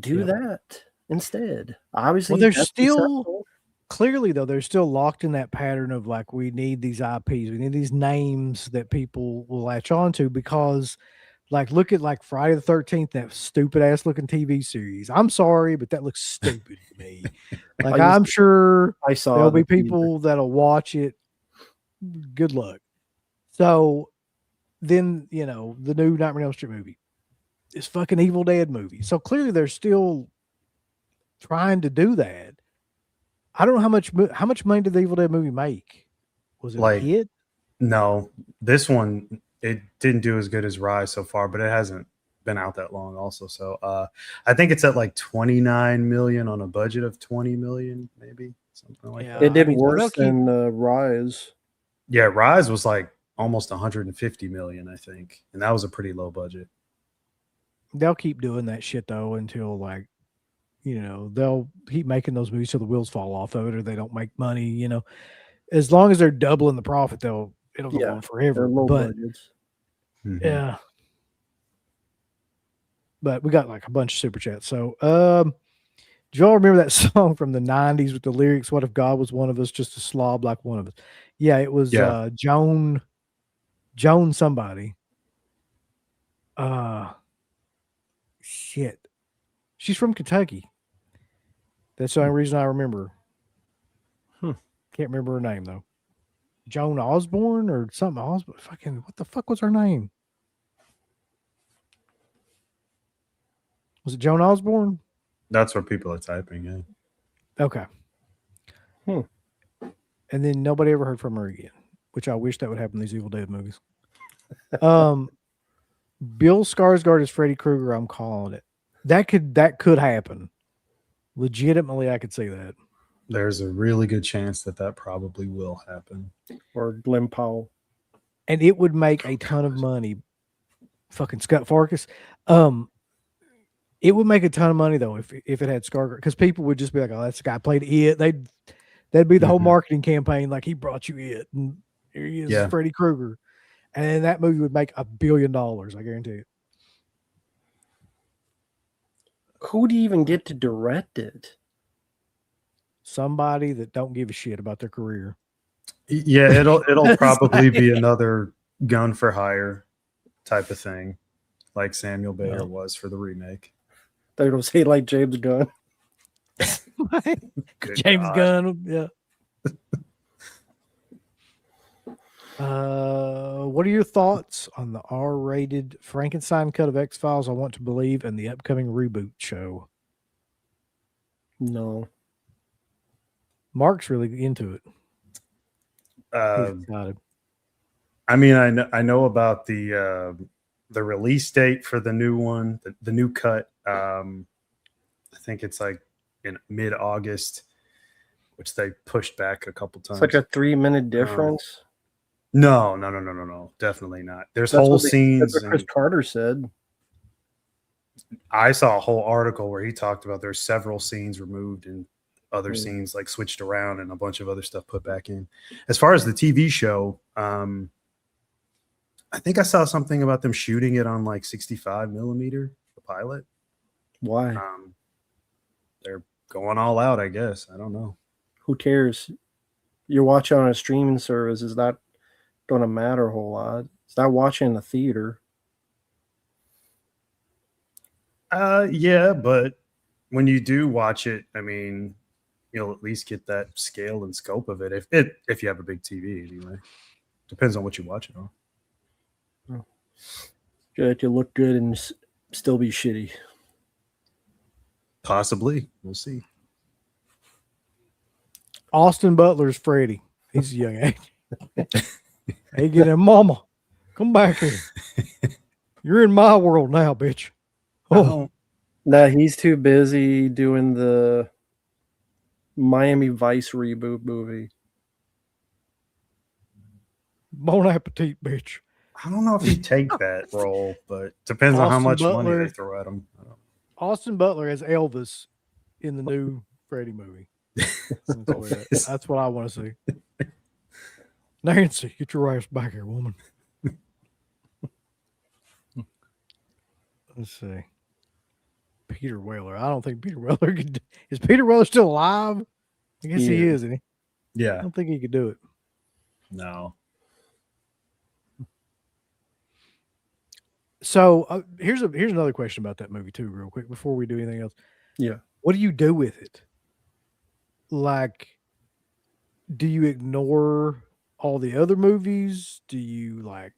Do Yep. that instead. Obviously, Well, they're that's still successful. clearly though they're still locked in that pattern of like we need these IPs, we need these names that people will latch on to because, like, look at like Friday the 13th, that stupid ass looking TV series. I'm sorry, but that looks stupid to me. Like, I'm sure I saw there'll be the teaser. people that'll watch it. Good luck. So then, you know, the new Nightmare on Elm Street movie, this fucking Evil Dead movie. So clearly they're still trying to do that. I don't know how much money did the Evil Dead movie make? Was it Like, a hit? No, this one, it didn't do as good as Rise so far, but it hasn't been out that long also. So I think it's at like 29 million on a budget of 20 million, maybe something like Yeah. that. It did I mean, so they'll worse than Rise. Yeah, Rise was like almost 150 million, I think. And that was a pretty low budget. They'll keep doing that shit though until, like, you know, they'll keep making those movies till the wheels fall off of it or they don't make money, you know. As long as they're doubling the profit, it'll go Yeah, on forever. They're low But budgets. Mhm. yeah. But we got like a bunch of super chats. So do y'all remember that song from the 90s with the lyrics, "What if God was one of us, just a slob like one of us"? Yeah, it was Yeah. Joan somebody. Shit. She's from Kentucky. That's the only reason I remember. Can't remember her name though. Joan Osborne or something. Osborne. Fucking what the fuck was her name? Was it Joan Osborne? That's what people are typing. Yeah. Okay. And then nobody ever heard from her again, which I wish that would happen in these Evil Dead movies. Bill Skarsgård as Freddy Krueger. I'm calling it. That could happen. Legitimately, I could see that. There's a really good chance that probably will happen. Or Glenn Powell. And it would make a ton of money. Fucking Scott Farkas. It would make a ton of money though if it had Skarsgård, because people would just be like, "Oh, that's the guy played it." That'd be the whole marketing campaign. Like, he brought you it, and here he is, Freddy Krueger, and that movie would make $1 billion. I guarantee it. Who do you even get to direct it? Somebody that don't give a shit about their career. Yeah, it'll probably be another gun for hire type of thing, like Samuel Bayer was for the remake. They don't say like James Gunn. James Gunn, yeah. What are your thoughts on the R-rated Frankenstein cut of X-Files? I Want to Believe, and the upcoming reboot show? No. Mark's really into it. He's excited. I mean, I know about the release date for the new one, the new cut. I think it's like in mid-August, which they pushed back a couple times. It's like a 3-minute difference. No, definitely not. There's whole scenes. That's what Chris Carter said. I saw a whole article where he talked about there's several scenes removed and other scenes like switched around and a bunch of other stuff put back in. As far as the TV show, I think I saw something about them shooting it on like 65 millimeter, the pilot. Why? They're going all out, I guess. I don't know. Who cares? You're watching on a streaming service. Is that going to matter a whole lot? It's not watching in the theater. Yeah, but when you do watch it, I mean, you'll at least get that scale and scope of it if you have a big TV anyway. Depends on what you watch it on. It look good and still be shitty. Possibly. We'll see. Austin Butler's Freddy. He's a young age. Hey, get him, mama. Come back here. You're in my world now, bitch. Oh, Nah, he's too busy doing the Miami Vice reboot movie. Bon appetit, bitch. I don't know if he'd take that role, but depends on how much money they throw at him. Austin Butler as Elvis in the new Freddy movie. That's what I want to see. Nancy, get your ass back here, woman. Let's see. Peter Weller. I don't think Peter Weller could. Is Peter Weller still alive? I guess he is, isn't he? I Yeah. don't think he could do it. No. So here's another question about that movie too, real quick, before we do anything else. Yeah. What do you do with it? Like, do you ignore all the other movies? Do you like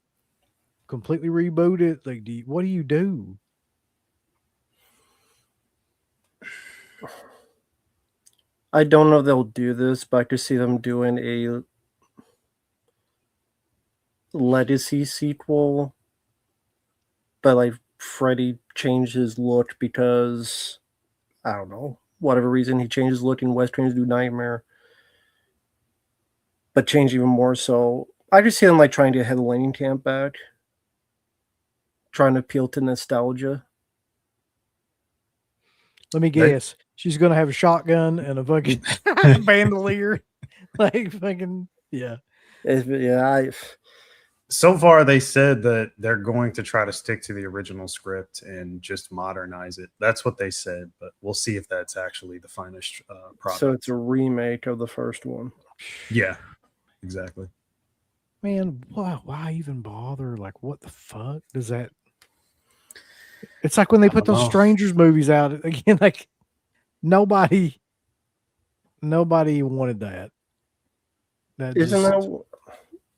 completely reboot it? Like, what do you do? I don't know if they'll do this, but I could see them doing a legacy sequel, but like Freddy changed his look because I don't know, whatever reason he changed his look in West Trains to Nightmare, but change even more so. I just see them like trying to get Headlining Camp back, trying to appeal to nostalgia. Let me guess. She's gonna have a shotgun and a fucking bandolier, like fucking yeah. So far, they said that they're going to try to stick to the original script and just modernize it. That's what they said, but we'll see if that's actually the finished product. So it's a remake of the first one. Yeah, exactly. Man, why even bother? Like, what the fuck does that? It's like when they put those Strangers movies out again. Like, nobody wanted that. Isn't that?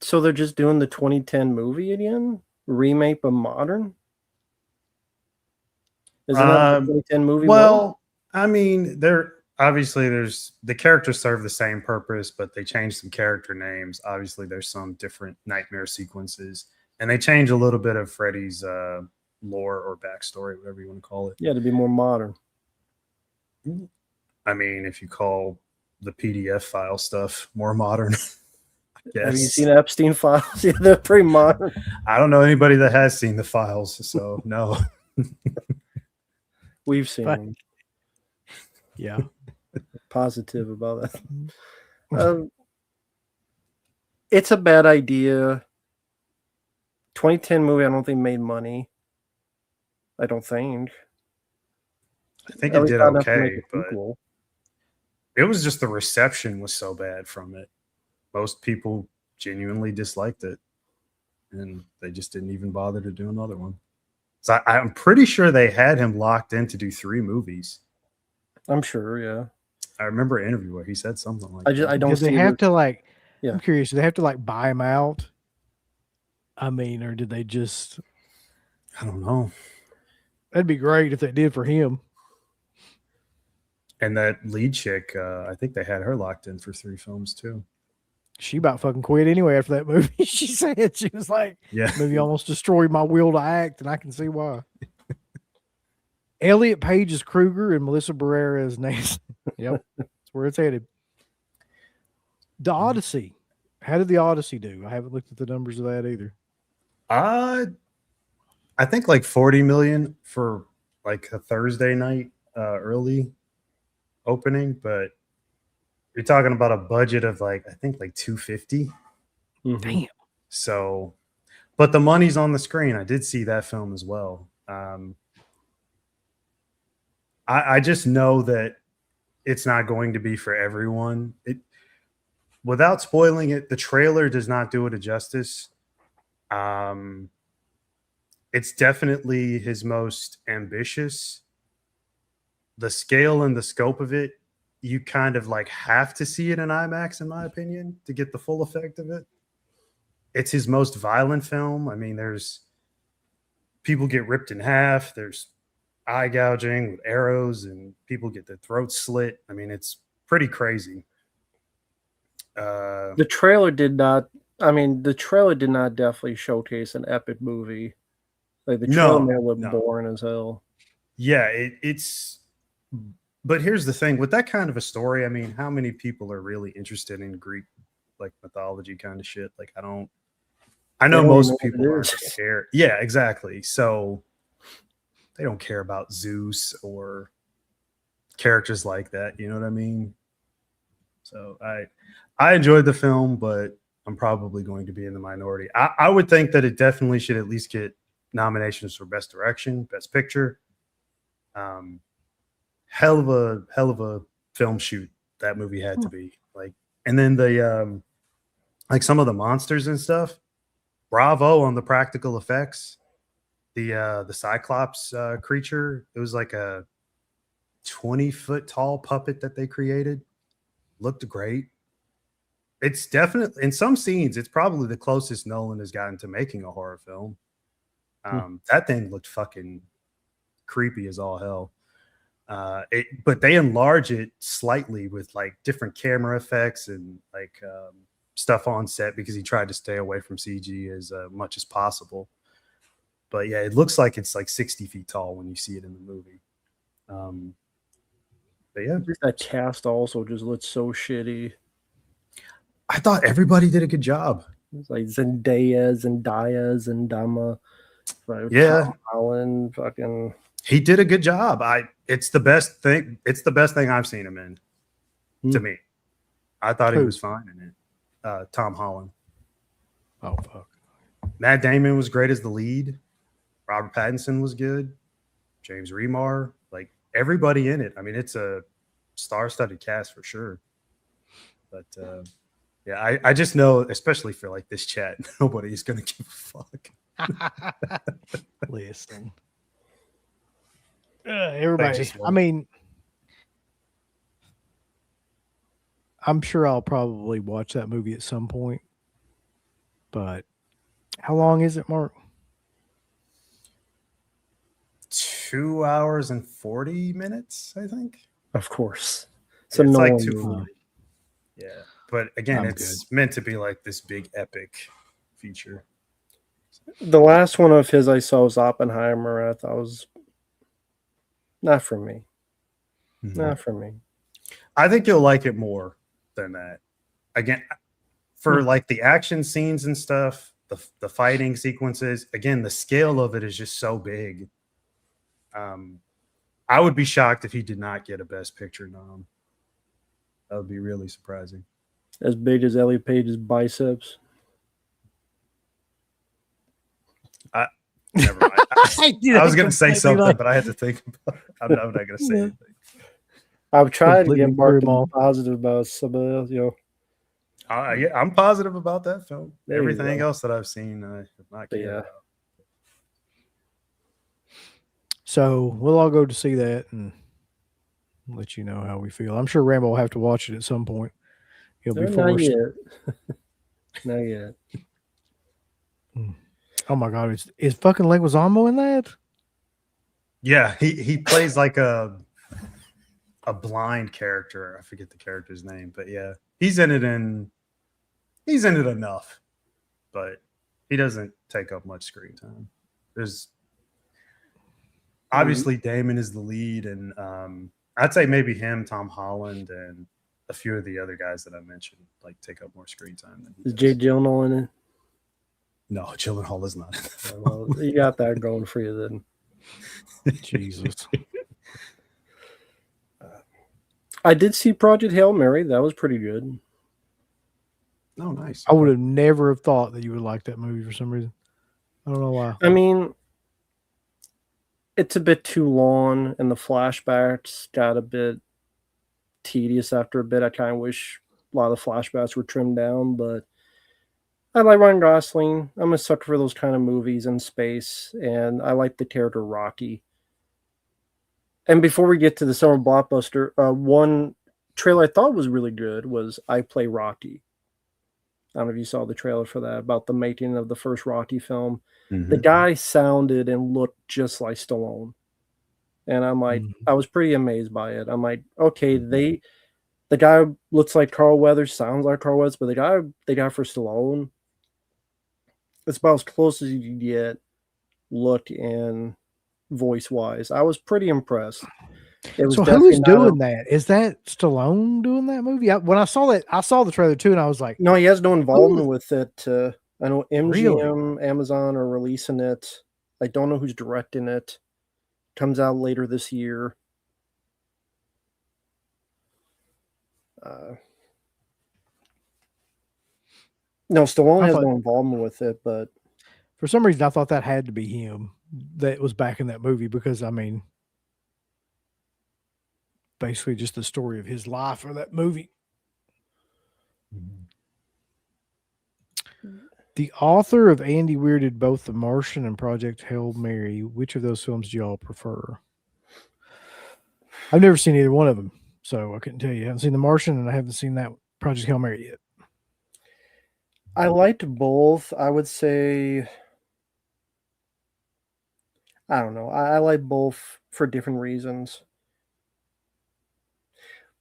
So they're just doing the 2010 movie again, remake but modern. Isn't that the 2010 movie? Well, I mean, there's the characters serve the same purpose, but they change some character names. Obviously, there's some different nightmare sequences, and they change a little bit of Freddy's lore or backstory, whatever you want to call it. Yeah, to be more modern. I mean, if you call the PDF file stuff more modern. Yes. Have you seen Epstein files? Yeah, they're pretty modern. I don't know anybody that has seen the files, so no. We've seen them. Yeah. Positive about that. It's a bad idea. 2010 movie, I don't think made money. I don't think. I think it did okay, but it was just the reception was so bad from it. Most people genuinely disliked it, and they just didn't even bother to do another one. So I'm pretty sure they had him locked in to do 3 movies. I'm sure, yeah. I remember an interview where he said something like that. I don't. Did they have to like? Yeah. I'm curious. Do they have to like buy him out? I mean, or did they just? I don't know. That'd be great if they did for him. And that lead chick, I think they had her locked in for 3 films too. She about fucking quit anyway after that movie. She said she was like, "Yeah, movie almost destroyed my will to act," and I can see why. Elliot Page is Krueger and Melissa Barrera is Nancy. Yep, that's where it's headed. The Odyssey. How did the Odyssey do? I haven't looked at the numbers of that either. I think like 40 million for like a Thursday night early opening, but you're talking about a budget of like I think like 250. Damn. So, but the money's on the screen. I did see that film as well. I just know that it's not going to be for everyone. Without spoiling it, the trailer does not do it a justice. It's definitely his most ambitious. The scale and the scope of it, you kind of like have to see it in IMAX, in my opinion, to get the full effect of it. It's his most violent film. I mean, there's people get ripped in half. There's eye gouging with arrows and people get their throats slit. I mean, it's pretty crazy. The trailer did not definitely showcase an epic movie. Like the trailer may look boring as hell. Yeah, it's. But here's the thing with that kind of a story. I mean, how many people are really interested in Greek like mythology kind of shit? Like, I know most people aren't care. Yeah, exactly. So they don't care about Zeus or characters like that. You know what I mean? So I enjoyed the film, but I'm probably going to be in the minority. I would think that it definitely should at least get nominations for Best Direction, Best Picture. Hell of a film shoot that movie had to be. Like, and then the like some of the monsters and stuff. Bravo on the practical effects. The Cyclops creature. It was like a 20-foot tall puppet that they created. Looked great. It's definitely, in some scenes, it's probably the closest Nolan has gotten to making a horror film. That thing looked fucking creepy as all hell. But they enlarge it slightly with like different camera effects and like stuff on set because he tried to stay away from CG as much as possible. But yeah, it looks like it's like 60 feet tall when you see it in the movie. But yeah, that cast also just looks so shitty. I thought everybody did a good job. It's like Zendaya, Zendama, like Yeah. Tom Holland, fucking. He did a good job. It's the best thing. It's the best thing I've seen him in. To me, I thought he was fine in it. Tom Holland. Oh fuck. Matt Damon was great as the lead. Robert Pattinson was good. James Remar, like everybody in it. I mean, it's a star-studded cast for sure. But yeah, I just know, especially for like this chat, nobody's gonna give a fuck. Listen. Everybody. I mean, I'm sure I'll probably watch that movie at some point. But how long is it, Mark? 2 hours and 40 minutes, I think. Of course. So It's no like one 240. Yeah. But again, I'm it's meant to be like this big epic feature. The last one of his I saw was Oppenheimer. I thought was not for me. Not for me. I think you'll like it more than that. Again, for like the action scenes and stuff, the fighting sequences, again, the scale of it is just so big. I would be shocked if he did not get a Best Picture nom. That would be really surprising. As big as Ellie Page's biceps. Never mind. I was going to say something, but I had to think about it. I'm not going to say anything. I've tried to Completely get Mark threw him positive about some of else, Yeah, I'm positive about that film. There you Everything go. else that I've seen, I have not cared about. So we'll all go to see that and let you know how we feel. I'm sure Rambo will have to watch it at some point. He'll be Not forced. yet. Not yet. Oh my god, is fucking Leguizamo in that? Yeah, he plays like a blind character. I forget the character's name, but yeah, he's in it enough, but he doesn't take up much screen time. There's obviously Damon is the lead, and I'd say maybe him, Tom Holland, and a few of the other guys that I mentioned like take up more screen time than he Is does. Jake Gyllenhaal in it? No, Gyllenhaal is not in the film. Well, you got that going for you then. Jesus. I did see Project Hail Mary. That was pretty good. Oh, nice. I would have never have thought that you would like that movie for some reason. I don't know why. I mean, it's a bit too long, and the flashbacks got a bit tedious after a bit. I kind of wish a lot of the flashbacks were trimmed down, but I like Ryan Gosling. I'm a sucker for those kind of movies in space, and I like the character Rocky. And before we get to the summer blockbuster, one trailer I thought was really good was I Play Rocky. I don't know if you saw the trailer for that, about the making of the first Rocky film. Mm-hmm. The guy sounded and looked just like Stallone. And I'm like, I was pretty amazed by it. I'm like, okay, the guy looks like Carl Weathers, sounds like Carl Weathers, but the guy for Stallone, it's about as close as you can get look and voice wise. I was pretty impressed. It was so who is doing that? Is that Stallone doing that movie? When I saw that, I saw the trailer too, and I was like, no, he has no involvement with it. I know MGM, Really? Amazon are releasing it. I don't know who's directing it. Comes out later this year. No, Stallone has no involvement with it, but For some reason, I thought that had to be him that was back in that movie because, I mean, basically just the story of his life or that movie. The author of Andy Weir did both The Martian and Project Hail Mary. Which of those films do y'all prefer? I've never seen either one of them, so I couldn't tell you. I haven't seen The Martian and I haven't seen that Project Hail Mary yet. I liked both. I would say, I don't know. I like both for different reasons.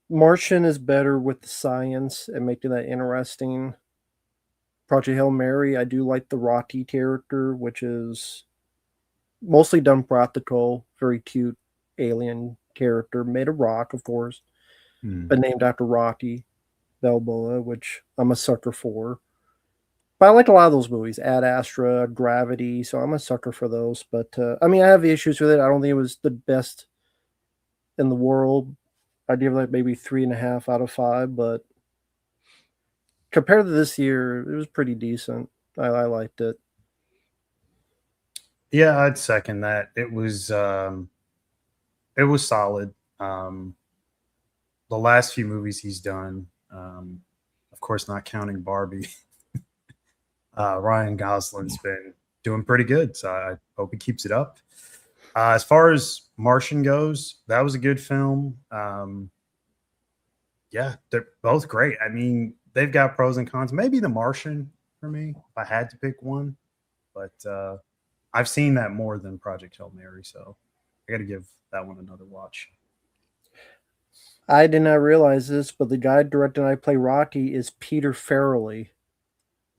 Martian is better with the science and making that interesting. Project Hail Mary, I do like the Rocky character, which is mostly done practical, very cute alien character, made of rock, of course, but named after Rocky Balboa, which I'm a sucker for. But I like a lot of those movies, Ad Astra, Gravity, so I'm a sucker for those. But, I mean, I have issues with it. I don't think it was the best in the world. I'd give like maybe 3.5 out of 5, but compared to this year, it was pretty decent. I liked it. Yeah, I'd second that. It was solid. The last few movies he's done, of course, not counting Barbie, Ryan Gosling's been doing pretty good. So I hope he keeps it up. As far as Martian goes, that was a good film. Yeah, they're both great. I mean, they've got pros and cons. Maybe The Martian for me, if I had to pick one. But I've seen that more than Project Hail Mary, so I got to give that one another watch. I did not realize this, but the guy directing I Play Rocky is Peter Farrelly.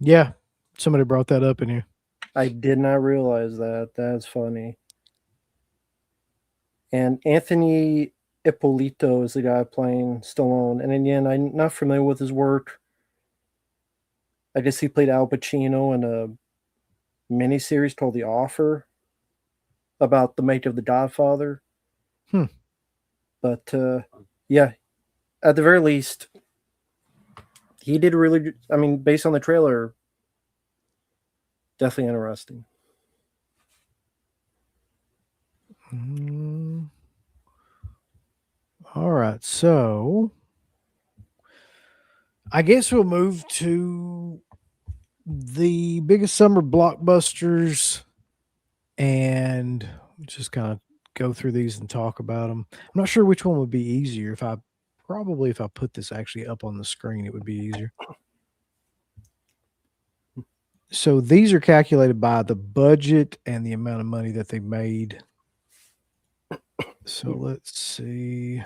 Yeah, somebody brought that up in here. I did not realize that. That's funny. And Anthony Ippolito is the guy playing Stallone. And again, I'm not familiar with his work. I guess he played Al Pacino in a miniseries called The Offer about the make of The Godfather. But yeah, at the very least, he did really. I mean, based on the trailer, definitely interesting. All right, so I guess we'll move to the biggest summer blockbusters and just kind of go through these and talk about them. I'm not sure which one would be easier. If I put this actually up on the screen, it would be easier. So these are calculated by the budget and the amount of money that they made. So let's see.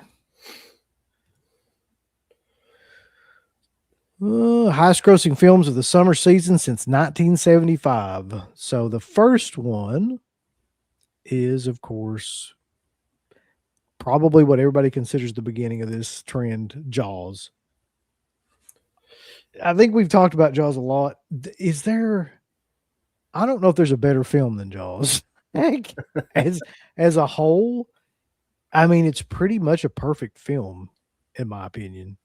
Highest grossing films of the summer season since 1975. So the first one is, of course, probably what everybody considers the beginning of this trend, Jaws. I think we've talked about Jaws a lot. Is there, I don't know if there's a better film than Jaws. as a whole, I mean, it's pretty much a perfect film, in my opinion.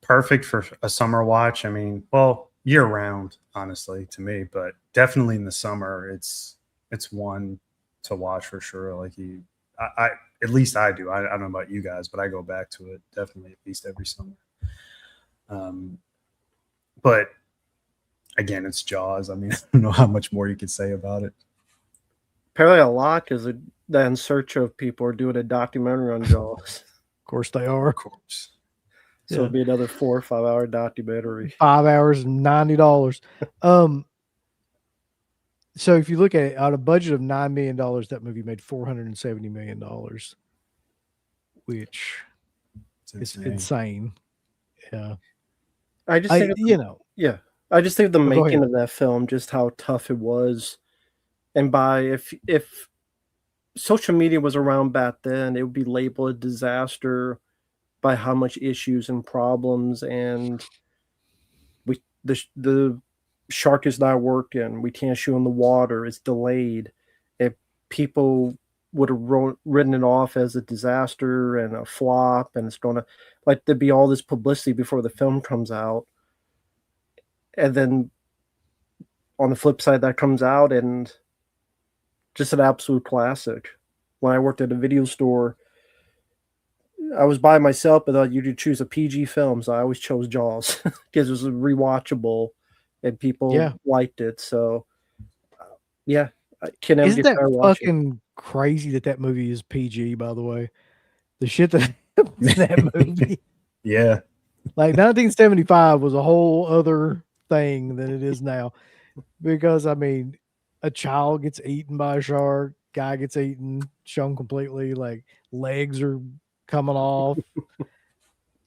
Perfect for a summer watch. I mean, well, year round, honestly, to me, but definitely in the summer, it's one to watch for sure. Like I at least I do. I don't know about you guys, but I go back to it definitely at least every summer. But again, it's Jaws. I mean, I don't know how much more you could say about it. Apparently, a lot because the In Search of people are doing a documentary on Jaws. Of course they are. Of course. So it'll be another 4 or 5 hour documentary. 5 hours and $90. So if you look at it, out of a budget of $9 million, that movie made $470 million, which is insane. Yeah. I just think I just think the making of that film, just how tough it was. And if social media was around back then, it would be labeled a disaster by how much issues and problems, and the shark is not working, we can't shoot in the water, it's delayed. If people would have written it off as a disaster and a flop, and it's gonna, like, there'd be all this publicity before the film comes out, and then on the flip side, that comes out and just an absolute classic. When I worked at a video store, I was by myself, but you could choose a PG film, so I always chose Jaws because it was rewatchable and people liked it. So, yeah, I can never Isn't get that tired watching. fucking crazy that movie is PG? By the way, the shit that happens in that movie. Yeah. Like 1975 was a whole other thing than it is now, because I mean, a child gets eaten by a shark, guy gets eaten, shown completely, like legs are coming off.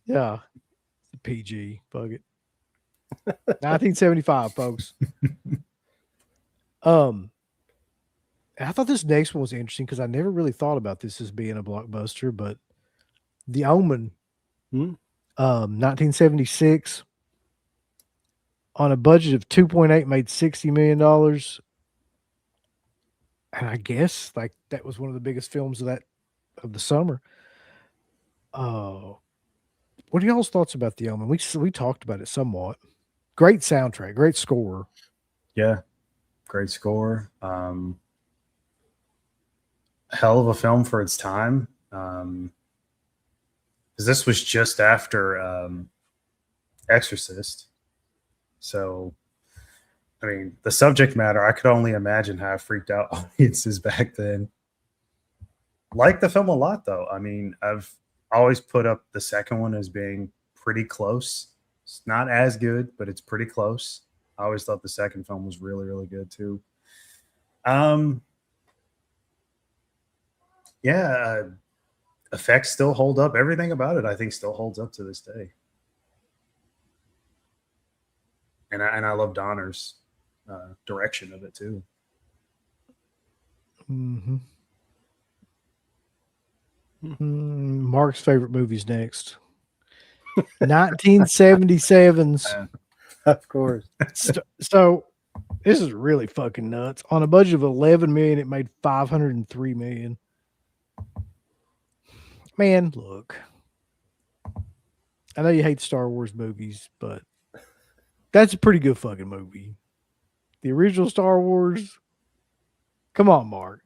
Yeah, it's a PG. Fuck it. 1975, folks. I thought this next one was interesting because I never really thought about this as being a blockbuster, but The Omen, 1976, on a budget of 2.8, made $60 million. And I guess like that was one of the biggest films of the summer. What are y'all's thoughts about The Omen? We talked about it somewhat. Great soundtrack, great score. Yeah. Great score. Hell of a film for its time. Because this was just after Exorcist. So, I mean, the subject matter, I could only imagine how it freaked out audiences back then. Like the film a lot, though. I mean, I've always put up the second one as being pretty close. It's not as good, but it's pretty close. I always thought the second film was really, really good, too. Yeah, effects still hold up. Everything about it, I think, still holds up to this day. And I love Donner's direction of it too. Mm-hmm. Mark's favorite movies next. 1977's. Of course. So this is really fucking nuts. On a budget of 11 million, it made 503 million. Man, look. I know you hate Star Wars movies, but that's a pretty good fucking movie. The original Star Wars. Come on, Mark.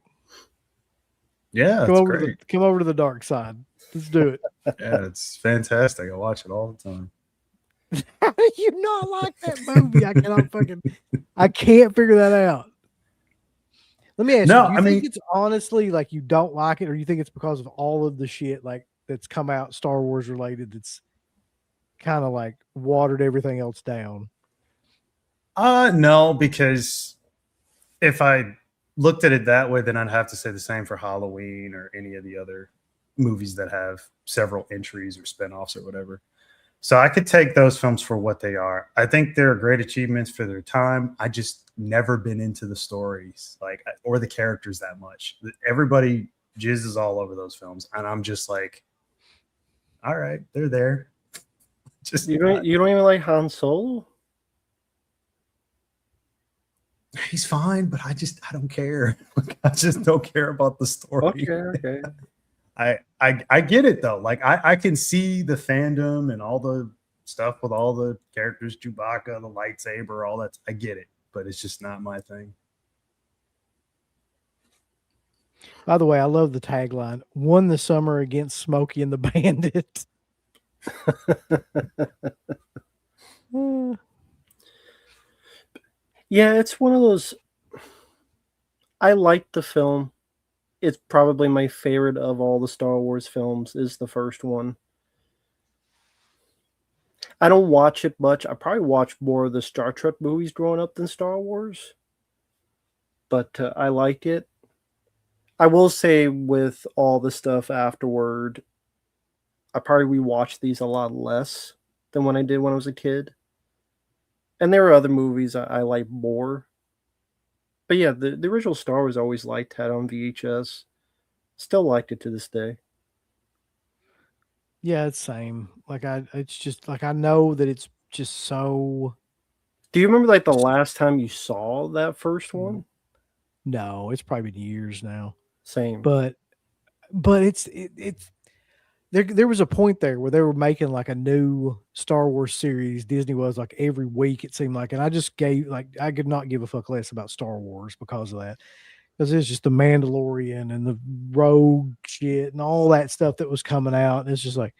Yeah, come over great. Come over to the dark side. Let's do it. Yeah, it's fantastic. I watch it all the time. How do you not like that movie? I can't figure that out. Let me ask you. Do you think it's honestly like you don't like it, or you think it's because of all of the shit like that's come out Star Wars related that's kind of like watered everything else down? No, because if I looked at it that way, then I'd have to say the same for Halloween or any of the other movies that have several entries or spinoffs or whatever. So I could take those films for what they are. I think they're great achievements for their time. I just never been into the stories or the characters that much. Everybody jizzes all over those films, and I'm just like, all right, they're there. Just you don't even like Han Solo? He's fine, but I don't care. I just don't care about the story. Okay. I get it though. Like I can see the fandom and all the stuff with all the characters, Chewbacca, the lightsaber, all that. I get it, but it's just not my thing. By the way, I love the tagline: "Won the summer against Smokey and the Bandit." Yeah, it's one of those. I like the film. It's probably my favorite of all the Star Wars films is the first one. I don't watch it much. I probably watched more of the Star Trek movies growing up than Star Wars. But I like it. I will say with all the stuff afterward, I probably rewatched these a lot less than when I did when I was a kid. And there are other movies I like more. But yeah, the original Star Wars I always liked, had on VHS. Still liked it to this day. Yeah, it's same. It's just like I know that it's just so. Do you remember like the last time you saw that first one? No, it's probably been years now. Same. But it's there was a point there where they were making like a new Star Wars series. Disney was like every week it seemed like, and I just I could not give a fuck less about Star Wars because of that. Because it's just the Mandalorian and the Rogue shit and all that stuff that was coming out. And it's just like,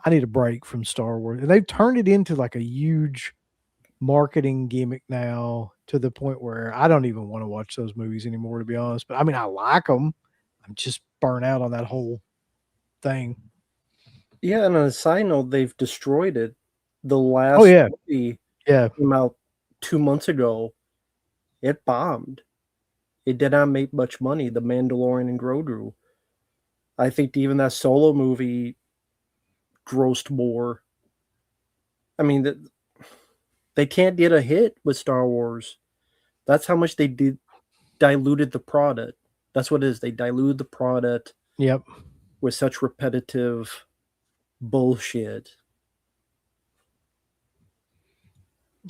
I need a break from Star Wars. And they've turned it into like a huge marketing gimmick now to the point where I don't even want to watch those movies anymore, to be honest. But I mean, I like them. I'm just burnt out on that whole thing. Yeah, and on a side note, they've destroyed it. The Oh last yeah, movie yeah. came out 2 months ago. It bombed. It did not make much money. The Mandalorian and Grogu. I think even that Solo movie grossed more. I mean, they can't get a hit with Star Wars. That's how much they diluted the product. That's what it is. They diluted the product Yep. with such repetitive bullshit.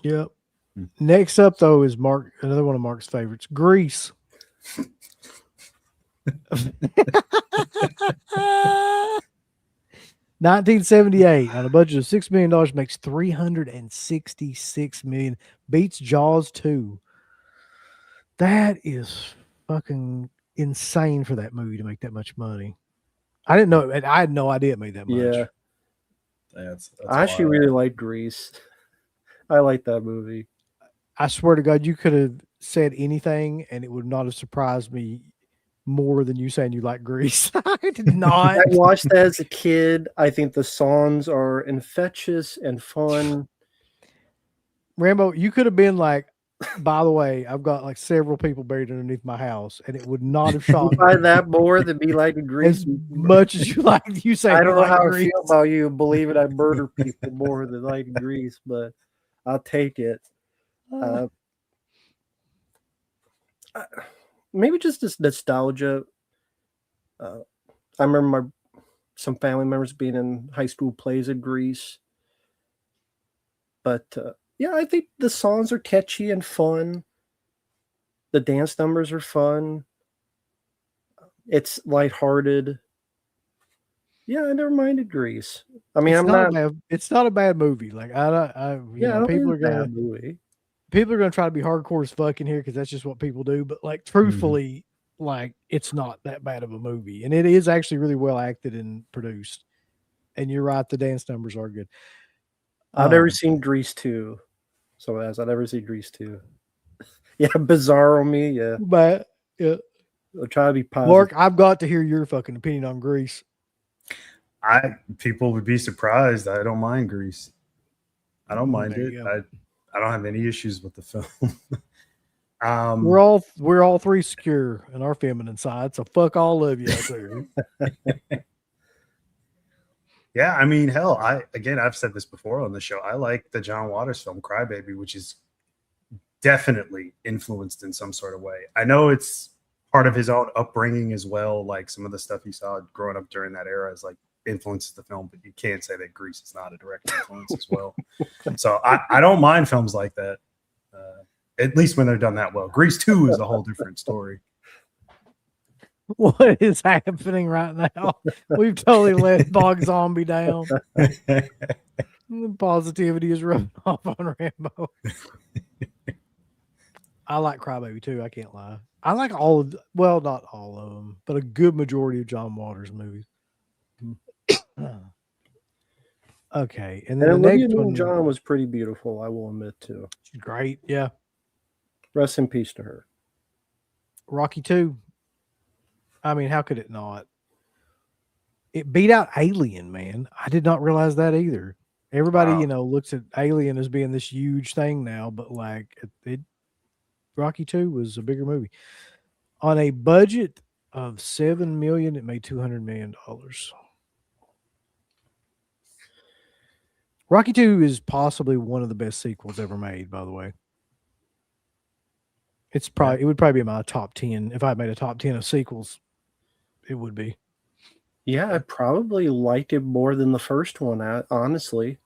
Yep. Next up, though, is another one of Mark's favorites, Grease. 1978 on a budget of $6 million makes $366 million, beats Jaws 2. That is fucking insane for that movie to make that much money. I didn't know. I had no idea it made that much. Yeah. That's I actually wild. really like Grease. I like that movie. I swear to God, you could have said anything and it would not have surprised me more than you saying you like Grease. I did not. I watched that as a kid. I think the songs are infectious and fun. Rambo, you could have been like, by the way, I've got like several people buried underneath my house, and it would not have shocked By me that more than be like Grease. as much as you like. You say I don't know like how Grease. I feel about you believing I murder people more than like Grease, but I'll take it. Maybe just this nostalgia. I remember some family members being in high school plays of Grease. But yeah, I think the songs are catchy and fun. The dance numbers are fun. It's lighthearted. Yeah, I never minded Grease. I mean, it's not a bad movie. Like people are gonna try to be hardcore as fuck in here because that's just what people do. But like, truthfully, like it's not that bad of a movie, and it is actually really well acted and produced. And you're right, the dance numbers are good. I've never seen Grease 2. So I've never seen Grease 2. Yeah, Bizarro me. Yeah, but yeah. I'll try to be positive. Mark, I've got to hear your fucking opinion on Grease. People would be surprised. I don't mind Grease. I don't mind it. I don't have any issues with the film. We're all three secure in our feminine side, so fuck all of you out there. Yeah, I mean, hell, I've said this before on the show. I like the John Waters film Crybaby, which is definitely influenced in some sort of way. I know it's part of his own upbringing as well. Like some of the stuff he saw growing up during that era is like influences the film, but you can't say that Grease is not a direct influence as well. So I don't mind films like that, at least when they're done that well. Grease 2 is a whole different story. What is happening right now? We've totally let Bog Zombie down. The positivity is rubbing off on Rambo. I like Crybaby too. I can't lie. I like not all of them, but a good majority of John Waters movies. Okay, and then the next one, John was pretty beautiful. I will admit too. She's great. Yeah. Rest in peace to her. Rocky 2. I mean, how could it not? It beat out Alien, man. I did not realize that either. Everybody, looks at Alien as being this huge thing now, but like Rocky 2 was a bigger movie. On a budget of $7 million, it made $200 million. Rocky 2 is possibly one of the best sequels ever made, by the way. It would probably be in my top 10. If I made a top 10 of sequels, it would be. Yeah, I probably liked it more than the first one, honestly.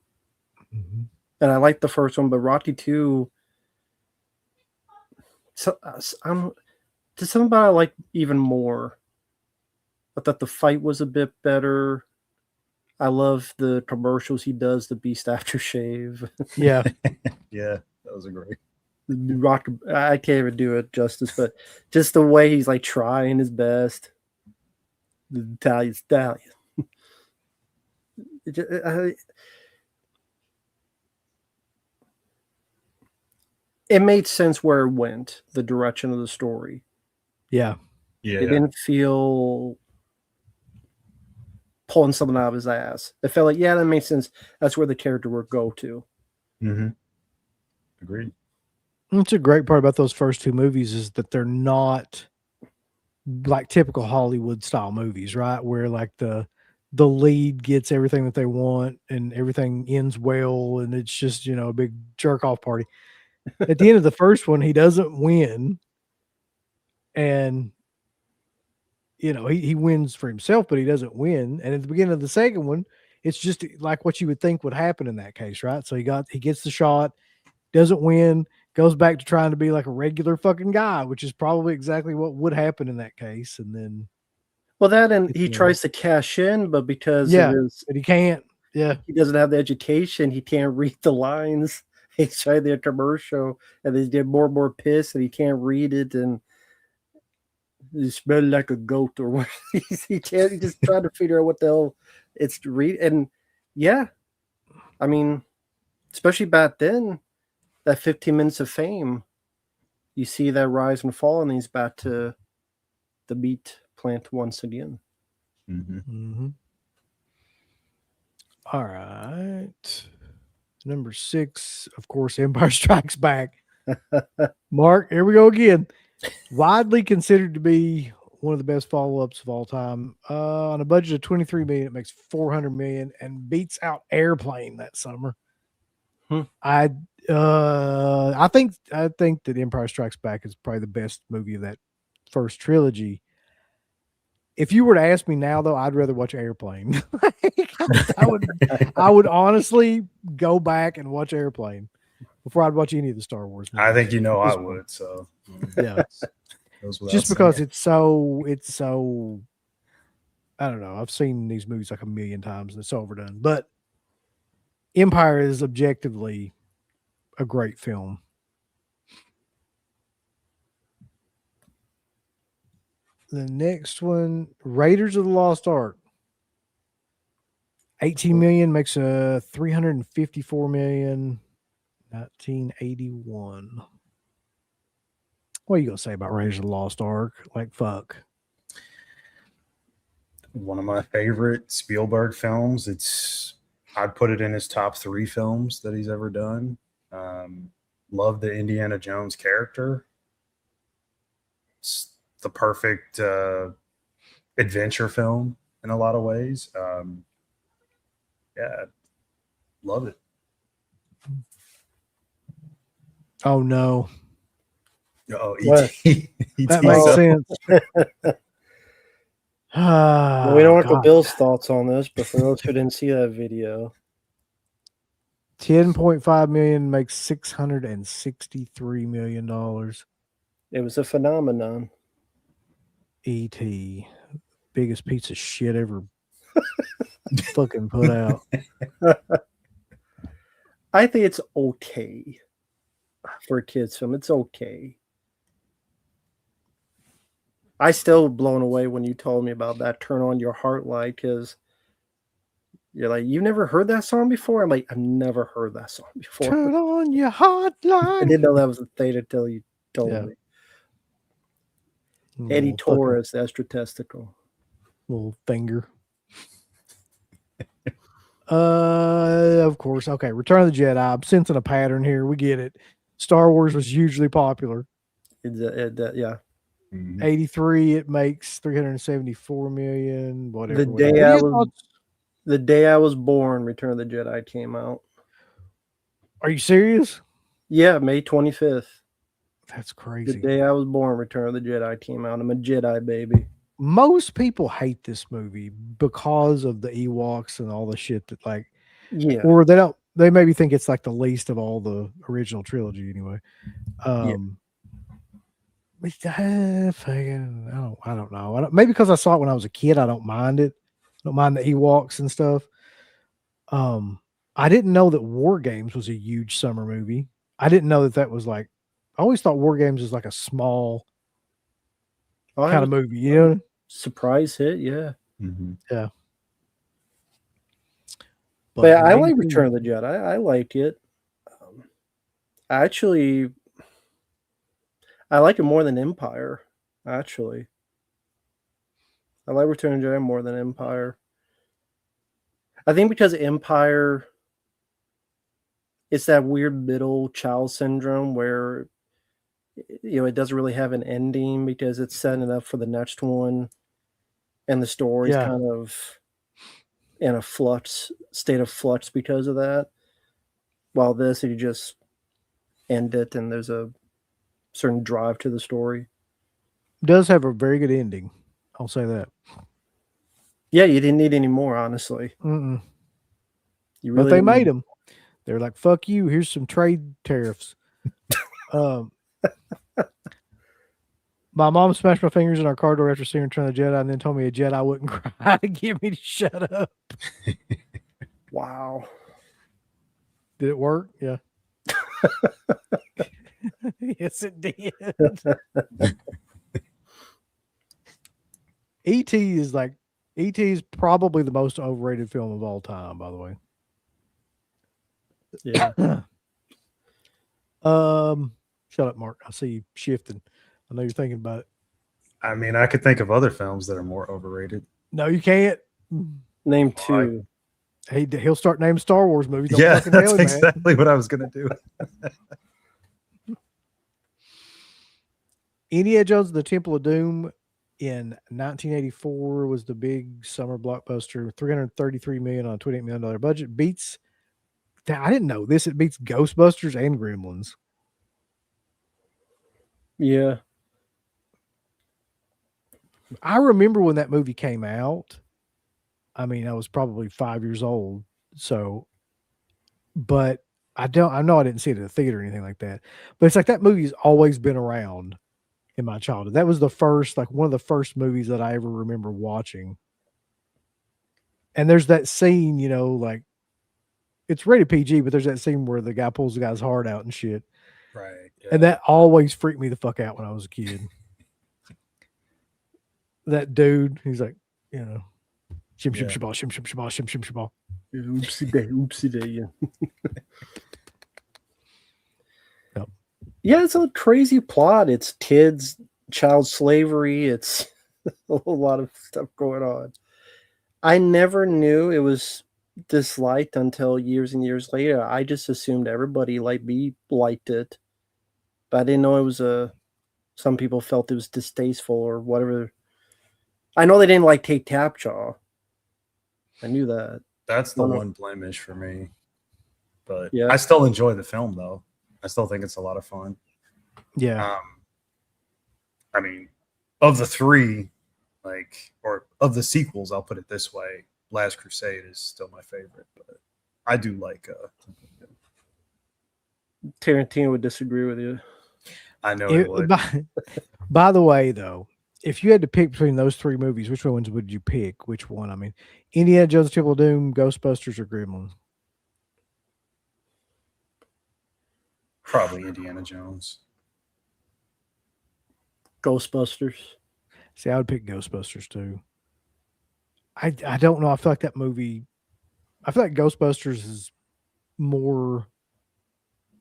Mm-hmm. And I liked the first one, but Rocky 2, there's something about it I like even more. I thought the fight was a bit better. I love the commercials he does, the Beast Aftershave. Yeah. Yeah, that was a great. Rock, I can't even do it justice, but just the way he's like trying his best. The Italian stallion. It made sense where it went, the direction of the story. Yeah. Yeah, It didn't feel pulling something out of his ass. It felt like, yeah, that makes sense. That's where the character would go to. Mm-hmm. Agreed. It's a great part about those first two movies is that they're not like typical Hollywood style movies, right? Where like the lead gets everything that they want and everything ends well, and it's just, you know, a big jerk off party. At the end of the first one, he doesn't win, and you know, he wins for himself, but he doesn't win. And at the beginning of the second one, it's just like what you would think would happen in that case, right? So he gets the shot, doesn't win, goes back to trying to be like a regular fucking guy, which is probably exactly what would happen in that case. And then, well, that and he tries to cash in, but because of his, but he can't. Yeah, he doesn't have the education, he can't read the lines. He's trying the commercial, and they get more and more pissed, and he can't read it, and you smell like a goat or what. He can't. He just trying to figure out what the hell it's to read. And yeah, I mean, especially back then, that 15 minutes of fame, you see that rise and fall, and he's back to the meat plant once again. Mm-hmm. Mm-hmm. All right. Number 6, of course, Empire Strikes Back. Mark, here we go again. Widely considered to be one of the best follow-ups of all time. On a budget of $23 million, it makes $400 million and beats out Airplane that summer. I think that Empire Strikes Back is probably the best movie of that first trilogy. If you were to ask me now, though, I'd rather watch Airplane. I would honestly go back and watch Airplane before I'd watch any of the Star Wars movies. I think I would. So yeah, just because it's so. I don't know. I've seen these movies like a million times and it's overdone. But Empire is objectively a great film. The next one, Raiders of the Lost Ark. 18 million makes a 354 million. 1981. What are you gonna say about Raiders of the Lost Ark? Like, fuck. One of my favorite Spielberg films. I'd put it in his top 3 films that he's ever done. Love the Indiana Jones character. It's the perfect adventure film in a lot of ways. Yeah, love it. Oh no. Oh, E.T. That makes sense. Well, we know Uncle Bill's thoughts on this, but for those who didn't see that video, 10.5 million makes $663 million. it was a phenomenon. E.T. biggest piece of shit ever fucking put out. I think it's okay for a kid's film. It's okay. I still blown away when you told me about that Turn On Your Heart Light, because you're like, you've never heard that song before? I'm like, I've never heard that song before. Turn on your heart light. I didn't know that was a thing until you told me. Eddie Torres, the extra testicle. Little finger. Of course. Okay, Return of the Jedi. I'm sensing a pattern here. We get it. Star Wars was hugely popular. Yeah. 83, it makes 374 million. Whatever. The day I was born, Return of the Jedi came out. Are you serious? Yeah, May 25th. That's crazy. The day I was born, Return of the Jedi came out. I'm a Jedi baby. Most people hate this movie because of the Ewoks and all the shit that, like, yeah, or they maybe think it's like the least of all the original trilogy anyway. I don't know. Maybe because I saw it when I was a kid, I don't mind it. I don't mind the Ewoks and stuff. I didn't know that War Games was a huge summer movie. I didn't know that was like. I always thought War Games was like a small kind of movie. You know? Surprise hit, yeah. Mm-hmm. Yeah. But yeah, I like Return of the Jedi. I liked it. Actually, I like it more than Empire. Actually, I like Return of the Jedi more than Empire. I think because Empire, it's that weird middle child syndrome where it doesn't really have an ending because it's setting up for the next one, and the story's kind of in a state of flux because of that. While this, you just end it, and there's a certain drive to the story. It does have a very good ending. I'll say that. Yeah, you didn't need any more, honestly. Mm-mm. You really but they made them. They're like, "Fuck you! Here's some trade tariffs." My mom smashed my fingers in our car door after seeing Return of the Jedi, and then told me a Jedi wouldn't cry to get me to shut up. Wow. Did it work? Yeah. Yes, it did. E.T. is probably the most overrated film of all time, by the way. Yeah. Shut up, Mark. I see you shifting. I know you're thinking about it. I mean, I could think of other films that are more overrated. No, you can't. Name two. He'll start naming Star Wars movies. Don't Yeah, fucking that's tell him, exactly what I was going to do. Indiana Jones and the Temple of Doom in 1984 was the big summer blockbuster. $333 million on a $28 million budget. Beats. I didn't know this. It beats Ghostbusters and Gremlins. Yeah. I remember when that movie came out. I mean, I was probably 5 years old. So, but I know I didn't see it at a theater or anything like that. But it's like that movie's always been around in my childhood. That was one of the first movies that I ever remember watching. And there's that scene, like it's rated PG, but there's that scene where the guy pulls the guy's heart out and shit. Right. Yeah. And that always freaked me the fuck out when I was a kid. That dude, he's like, shim shim shabal, shim shim shabal, shim shim shabal. Oopsie day, yeah. Yep. Yeah, it's a crazy plot. It's kids, child slavery. It's a whole lot of stuff going on. I never knew it was disliked until years and years later. I just assumed everybody like me liked it, but I didn't know it was some people felt it was distasteful or whatever. I know they didn't like Tate Tapjaw. I knew that. That's the one blemish for me. But yeah. I still enjoy the film, though. I still think it's a lot of fun. Yeah. I mean, of the three, or of the sequels, I'll put it this way: Last Crusade is still my favorite, but I do like. Tarantino would disagree with you. I know he would. By the way, though, if you had to pick between those three movies, which ones would you pick? Which one? I mean, Indiana Jones, Temple of Doom, Ghostbusters, or Gremlins? Probably Indiana Jones. Ghostbusters. See, I would pick Ghostbusters too. I don't know. I feel like that movie. I feel like Ghostbusters is more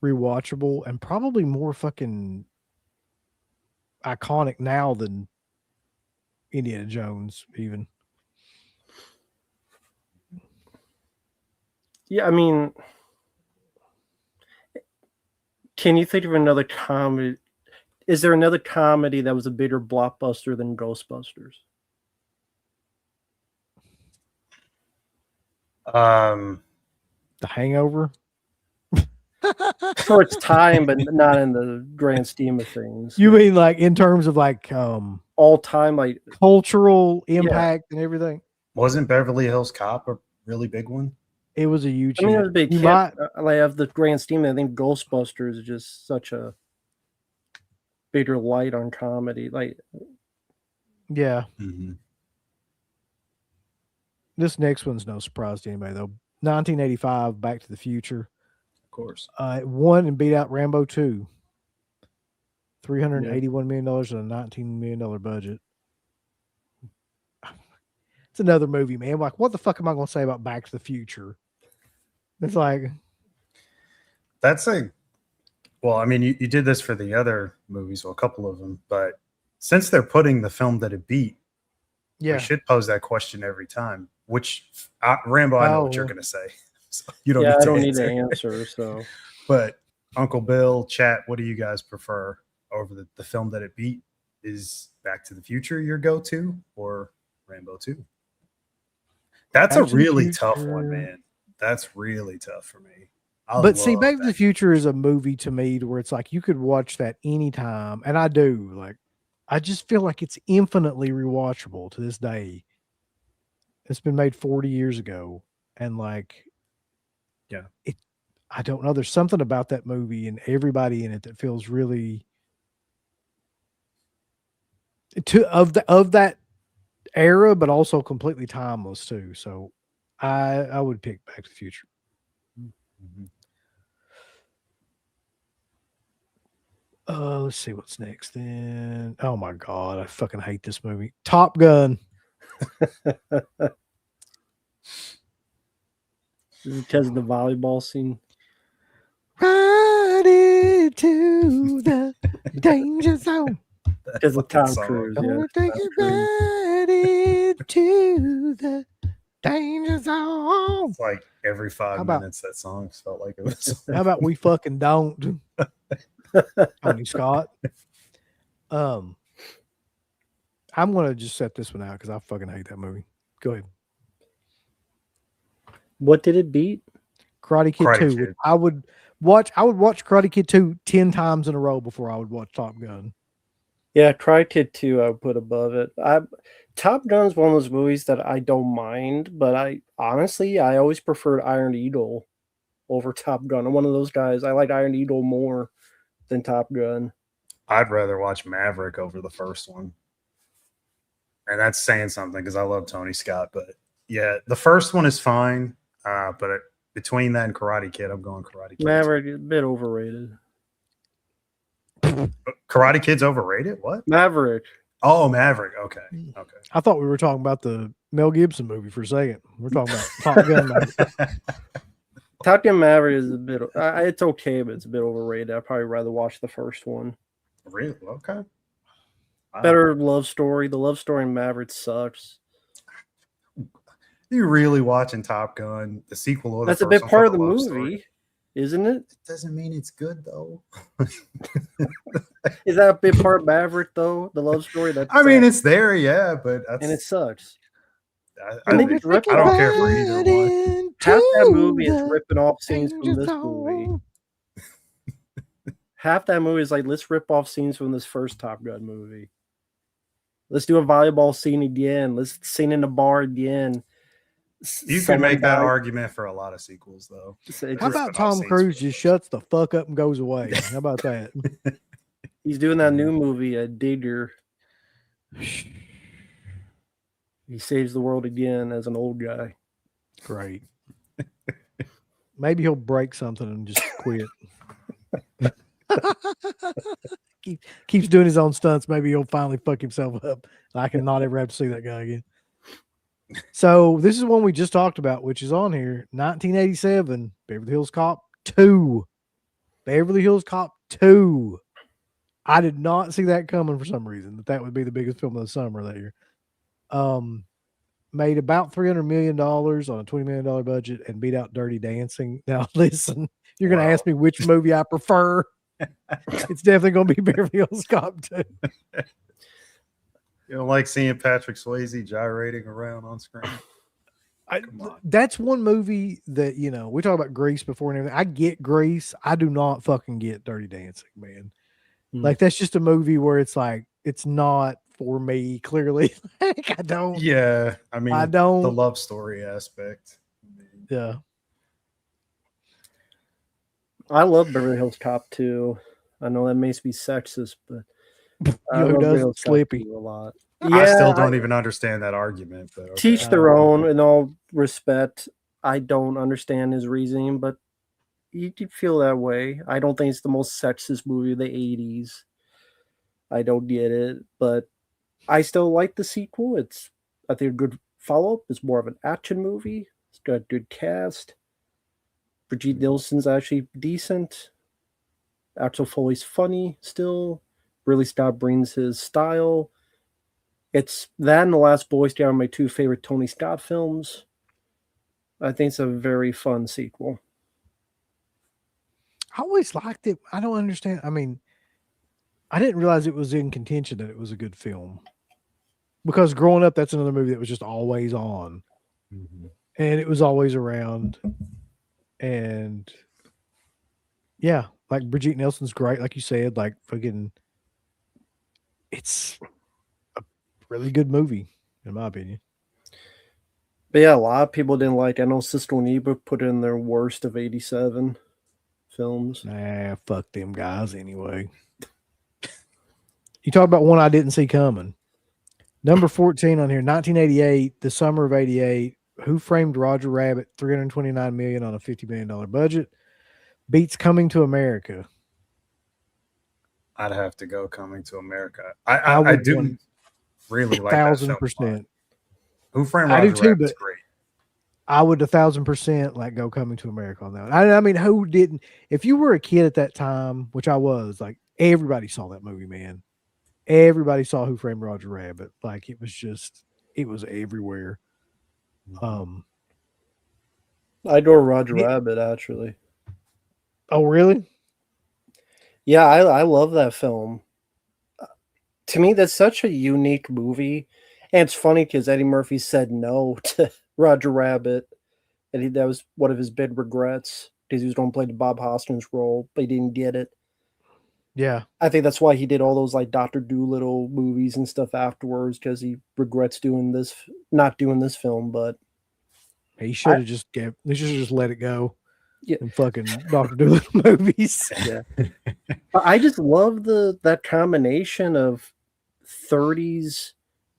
rewatchable and probably more fucking iconic now than Indiana Jones, even. Yeah, I mean, can you think of another comedy? Is there another comedy that was a bigger blockbuster than Ghostbusters? The Hangover. For its time, but not in the grand scheme of things. You mean like in terms of like all time, like cultural impact and everything? Wasn't Beverly Hills Cop a really big one? It was a huge. I mean, it was a big hit. Like of the grand scheme, I think Ghostbusters is just such a bigger light on comedy. Like, yeah. Mm-hmm. This next one's no surprise to anybody, though. 1985, Back to the Future. Of course. It won and beat out Rambo 2. $381 million on a $19 million budget. It's another movie, man. Like, what the fuck am I going to say about Back to the Future? It's like, well, I mean, you did this for the other movies, well, a couple of them, but since they're putting the film that it beat, yeah, we should pose that question every time. Which Rambo, I know what you're going to say. So you don't. Yeah, need I to don't need answer. to answer. So, But Uncle Bill, chat, what do you guys prefer over the film that it beat? Is Back to the Future your go-to or Rambo 2? That's a really tough one, man. That's really tough for me. But see, Back to the Future is a movie to me to where it's like you could watch that anytime, and I do. Like, I just feel like it's infinitely rewatchable to this day. It's been made 40 years ago, and like, yeah, I don't know. There's something about that movie and everybody in it that feels really of that era, but also completely timeless too. So, I would pick Back to the Future. Mm-hmm. Let's see what's next then. Oh my God, I fucking hate this movie. Top Gun. because of the volleyball scene. Ride it to the danger zone. Because of Tom Cruise. Yeah. Gonna take it right into the danger zone. It's like every 5 minutes that song felt like it was. How about we fucking don't? Tony Scott. I'm gonna just set this one out because I fucking hate that movie. Go ahead. What did it beat? Karate Kid 2. Which I would watch Karate Kid 2 10 times in a row before I would watch Top Gun. Yeah, Karate Kid 2 I would put above it. Top Gun's one of those movies that I don't mind, but I always preferred Iron Eagle over Top Gun. I'm one of those guys. I like Iron Eagle more than Top Gun. I'd rather watch Maverick over the first one. And that's saying something because I love Tony Scott. But yeah, the first one is fine. But between that and Karate Kid, I'm going Karate Kid. Maverick is a bit overrated. Karate Kid's overrated? What? Maverick. Oh, Maverick. Okay. I thought we were talking about the Mel Gibson movie for a second. We're talking about Top Gun. Top Gun Maverick is a bit. It's okay, but it's a bit overrated. I'd probably rather watch the first one. Really? Okay. Better love story. The love story in Maverick sucks. You really watching Top Gun? The sequel or the That's a first bit part of one the for movie, story? Isn't it? It doesn't mean it's good though. Is that a big part of Maverick though? The love story. I mean, it's there, yeah, but and it sucks. I don't care for either one. Half that movie is ripping off scenes from this movie. Half that movie is like, let's rip off scenes from this first Top Gun movie. Let's do a volleyball scene again. Let's scene in the bar again. You can make that argument for a lot of sequels, though. How about Tom Cruise just shuts the fuck up and goes away? How about that? He's doing that new movie, Digger. He saves the world again as an old guy. Great. Maybe he'll break something and just quit. Keeps doing his own stunts. Maybe he'll finally fuck himself up. I can not ever have to see that guy again. So this is one we just talked about, which is on here. 1987, Beverly Hills Cop 2. Beverly Hills Cop 2. I did not see that coming for some reason, that would be the biggest film of the summer that year. Made about $300 million on a $20 million budget and beat out Dirty Dancing. Now, listen, you're going to ask me which movie I prefer. It's definitely going to be Beverly Hills Cop 2. You don't like seeing Patrick Swayze gyrating around on screen? That's one movie that, we talk about Grease before and everything. I get Grease. I do not fucking get Dirty Dancing, man. Like, that's just a movie where it's like, it's not for me, clearly. Like, I don't. Yeah. I mean, the love story aspect. Yeah. I love Beverly Hills Cop 2. I know that makes me sexist, but I love Beverly Hills Sleepy a lot. Yeah, I still don't even understand that argument. But teach their own in all respect. I don't understand his reasoning, but you feel that way. I don't think it's the most sexist movie of the 80s. I don't get it, but I still like the sequel. I think, a good follow up. It's more of an action movie. It's got a good cast. Brigitte Nielsen's actually decent. Axel Foley's funny still. Ridley Scott brings his style. It's that and The Last Boy Scout are my two favorite Tony Scott films. I think it's a very fun sequel. I always liked it. I don't understand. I mean, I didn't realize it was in contention that it was a good film. Because growing up, that's another movie that was just always on. Mhm. And it was always around. And yeah, like Brigitte Nielsen's great, like you said, like fucking it's a really good movie, in my opinion. But yeah, a lot of people didn't like it. I know Siskel and Ebert put it in their worst of 87 films. Nah, fuck them guys anyway. You talk about one I didn't see coming. Number 14 on here, 1988, the summer of 88. Who Framed Roger Rabbit? $329 million on a $50 million budget. Beats Coming to America. I'd have to go Coming to America. I do really like that film. 1,000%. Who Framed I do Roger too, Rabbit's but great. I would 1,000% like go Coming to America on that one. I mean, who didn't? If you were a kid at that time, which I was, like everybody saw that movie, man. Everybody saw Who Framed Roger Rabbit. Like it was everywhere. I adore Roger Rabbit, actually. Oh, really? Yeah, I love that film. To me, that's such a unique movie. And it's funny because Eddie Murphy said no to Roger Rabbit. And that was one of his big regrets because he was going to play the Bob Hoskins role, but he didn't get it. Yeah. I think that's why he did all those like Dr. Dolittle movies and stuff afterwards because he regrets not doing this film. But he should have just let it go. Yeah. And fucking Dr. Dolittle movies. Yeah. But I just love that combination of 30s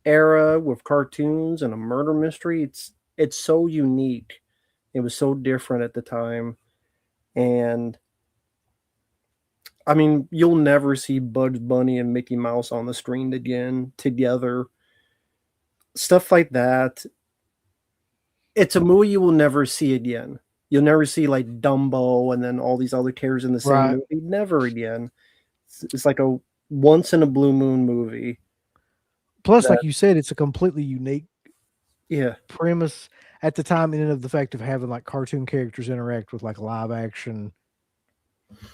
era with cartoons and a murder mystery. It's so unique. It was so different at the time. And I mean, you'll never see Bugs Bunny and Mickey Mouse on the screen again together. Stuff like that. It's a movie you will never see again. You'll never see like Dumbo and then all these other characters in the same movie. Never again. It's like a once in a blue moon movie. Plus, like you said, it's a completely unique premise at the time, in and of the fact of having like cartoon characters interact with like live action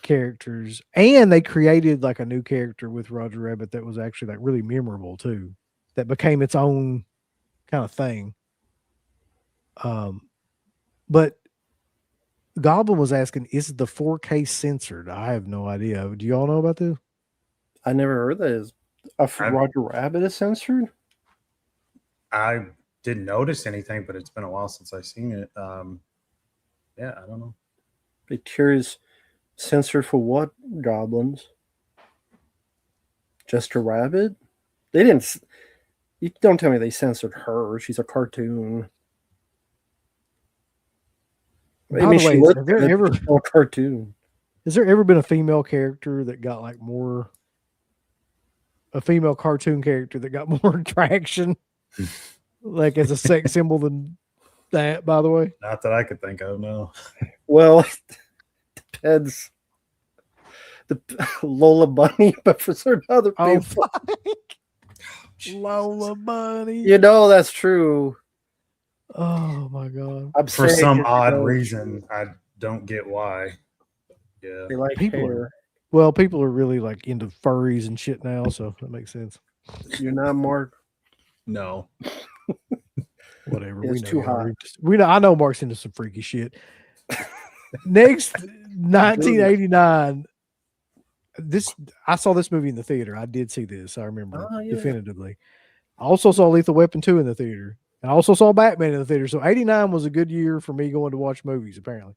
characters. And they created like a new character with Roger Rabbit that was actually like really memorable too. That became its own kind of thing. But Goblin was asking, is the 4K censored? I have no idea. Do y'all know about this? I never heard that. Roger Rabbit is censored? I didn't notice anything, but it's been a while since I've seen it. Yeah, I don't know. Be curious, censored for what, Goblins? Just a rabbit? They didn't. You don't tell me they censored her. She's a cartoon. By the way, cartoon. Has there ever been a female character that got like a female cartoon character that got more traction, like as a sex symbol than that? By the way, not that I could think of. No. Well, it depends. The Lola Bunny, but for certain other people, Lola Bunny. You know that's true. Oh my god! For some odd reason, I don't get why. Yeah, they like hair. People are really like into furries and shit now, so that makes sense. You're not, Mark. No. Whatever. It's too hot. I know Mark's into some freaky shit. Next, 1989. I saw this movie in the theater. I did see this. I remember definitively. I also saw Lethal Weapon 2 in the theater. I also saw Batman in the theater. So 89 was a good year for me going to watch movies, apparently.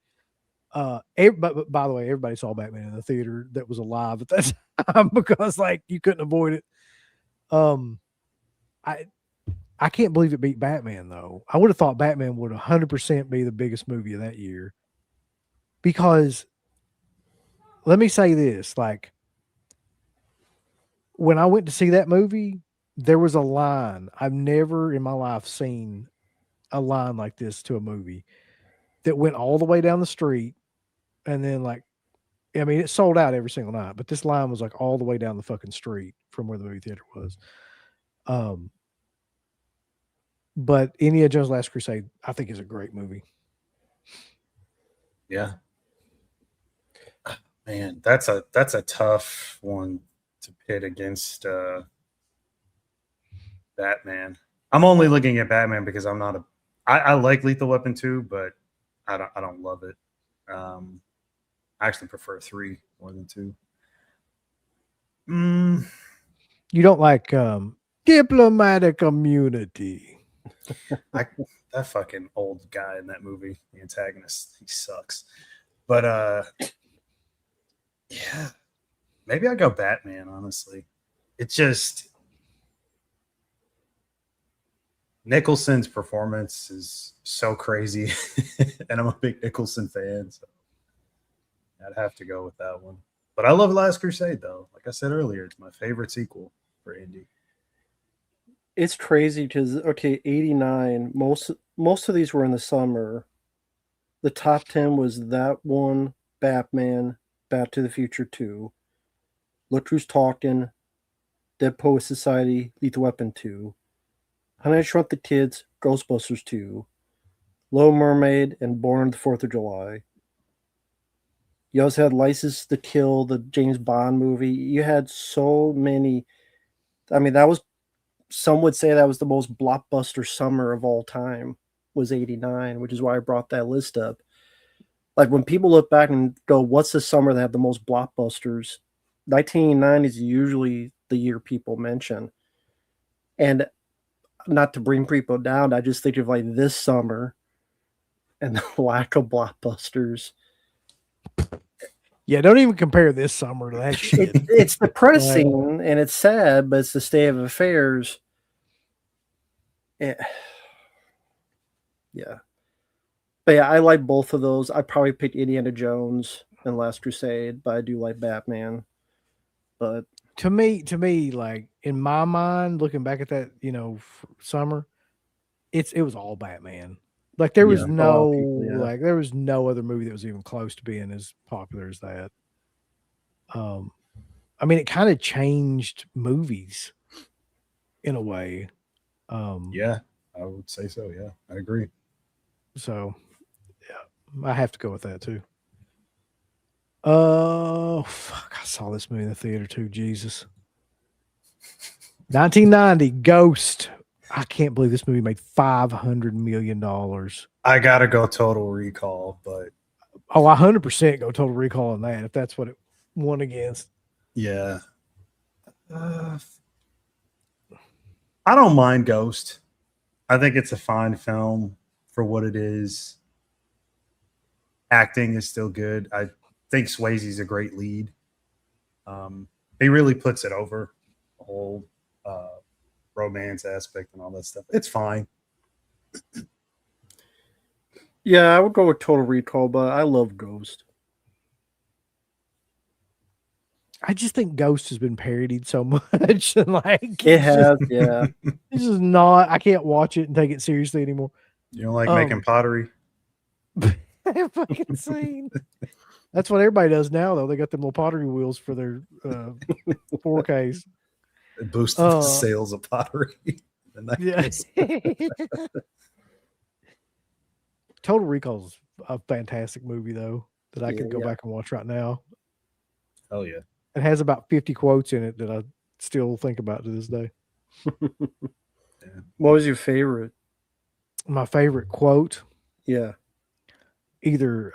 But by the way, everybody saw Batman in the theater that was alive at that time because like you couldn't avoid it. I I can't believe it beat Batman though. I would have thought Batman would 100% be the biggest movie of that year. Because let me say this, like when I went to see that movie, there was a line. I've never in my life seen a line like this to a movie that went all the way down the street and then like I mean, it sold out every single night, but this line was like all the way down the fucking street from where the movie theater was. But Indiana Jones Last Crusade, I think, is a great movie. Yeah. Man, that's a tough one to pit against Batman. I'm only looking at Batman because I'm not I like Lethal Weapon 2, but I don't love it. I actually prefer 3 more than 2. You don't like diplomatic immunity. That fucking old guy in that movie, the antagonist, he sucks. But yeah, maybe I go Batman, honestly. It's just Nicholson's performance is so crazy, and I'm a big Nicholson fan, so I'd have to go with that one. But I love Last Crusade, though. Like I said earlier, it's my favorite sequel for Indy. It's crazy because 89. Most of these were in the summer. The top 10 was that one, Batman, Back to the Future 2, Look Who's Talking, Dead Poets Society, Lethal Weapon 2, Honey, I Shrunk the Kids, Ghostbusters 2, Little Mermaid, and Born on the 4th of July. You also had License to Kill, the James Bond movie. You had so many. I mean, that was, some would say that was the most blockbuster summer of all time, was 89, which is why I brought that list up. Like when people look back and go, what's the summer that had the most blockbusters? 1989 is usually the year people mention. And not to bring people down, I just think of like this summer and the lack of blockbusters. Yeah, don't even compare this summer to that shit. It's depressing and it's sad, but it's the state of affairs. Yeah. But yeah, I like both of those. I probably picked Indiana Jones and Last Crusade, but I do like Batman. But to me, like in my mind, looking back at that, summer, it was all Batman. Like there was there was no other movie that was even close to being as popular as that. I mean, it kind of changed movies in a way. Yeah, I would say so. Yeah, I agree. So, yeah, I have to go with that too. Oh, fuck. I saw this movie in the theater too. Jesus. 1990, Ghost. I can't believe this movie made $500 million. I got to go Total Recall, but. Oh, 100% go Total Recall on that if that's what it won against. Yeah. I don't mind Ghost. I think it's a fine film for what it is. Acting is still good. I think Swayze's a great lead. He really puts it over the whole romance aspect and all that stuff. It's fine. Yeah, I would go with Total Recall, but I love Ghost. I just think Ghost has been parodied so much. Like it has, yeah. This is not, I can't watch it and take it seriously anymore. You don't like making pottery? Fucking insane. That's what everybody does now, though. They got them little pottery wheels for their 4Ks. It boosts the sales of pottery. Yes. Total Recall's a fantastic movie, though, that I could go back and watch right now. Oh, yeah. It has about 50 quotes in it that I still think about to this day. What was your favorite? My favorite quote? Yeah. Either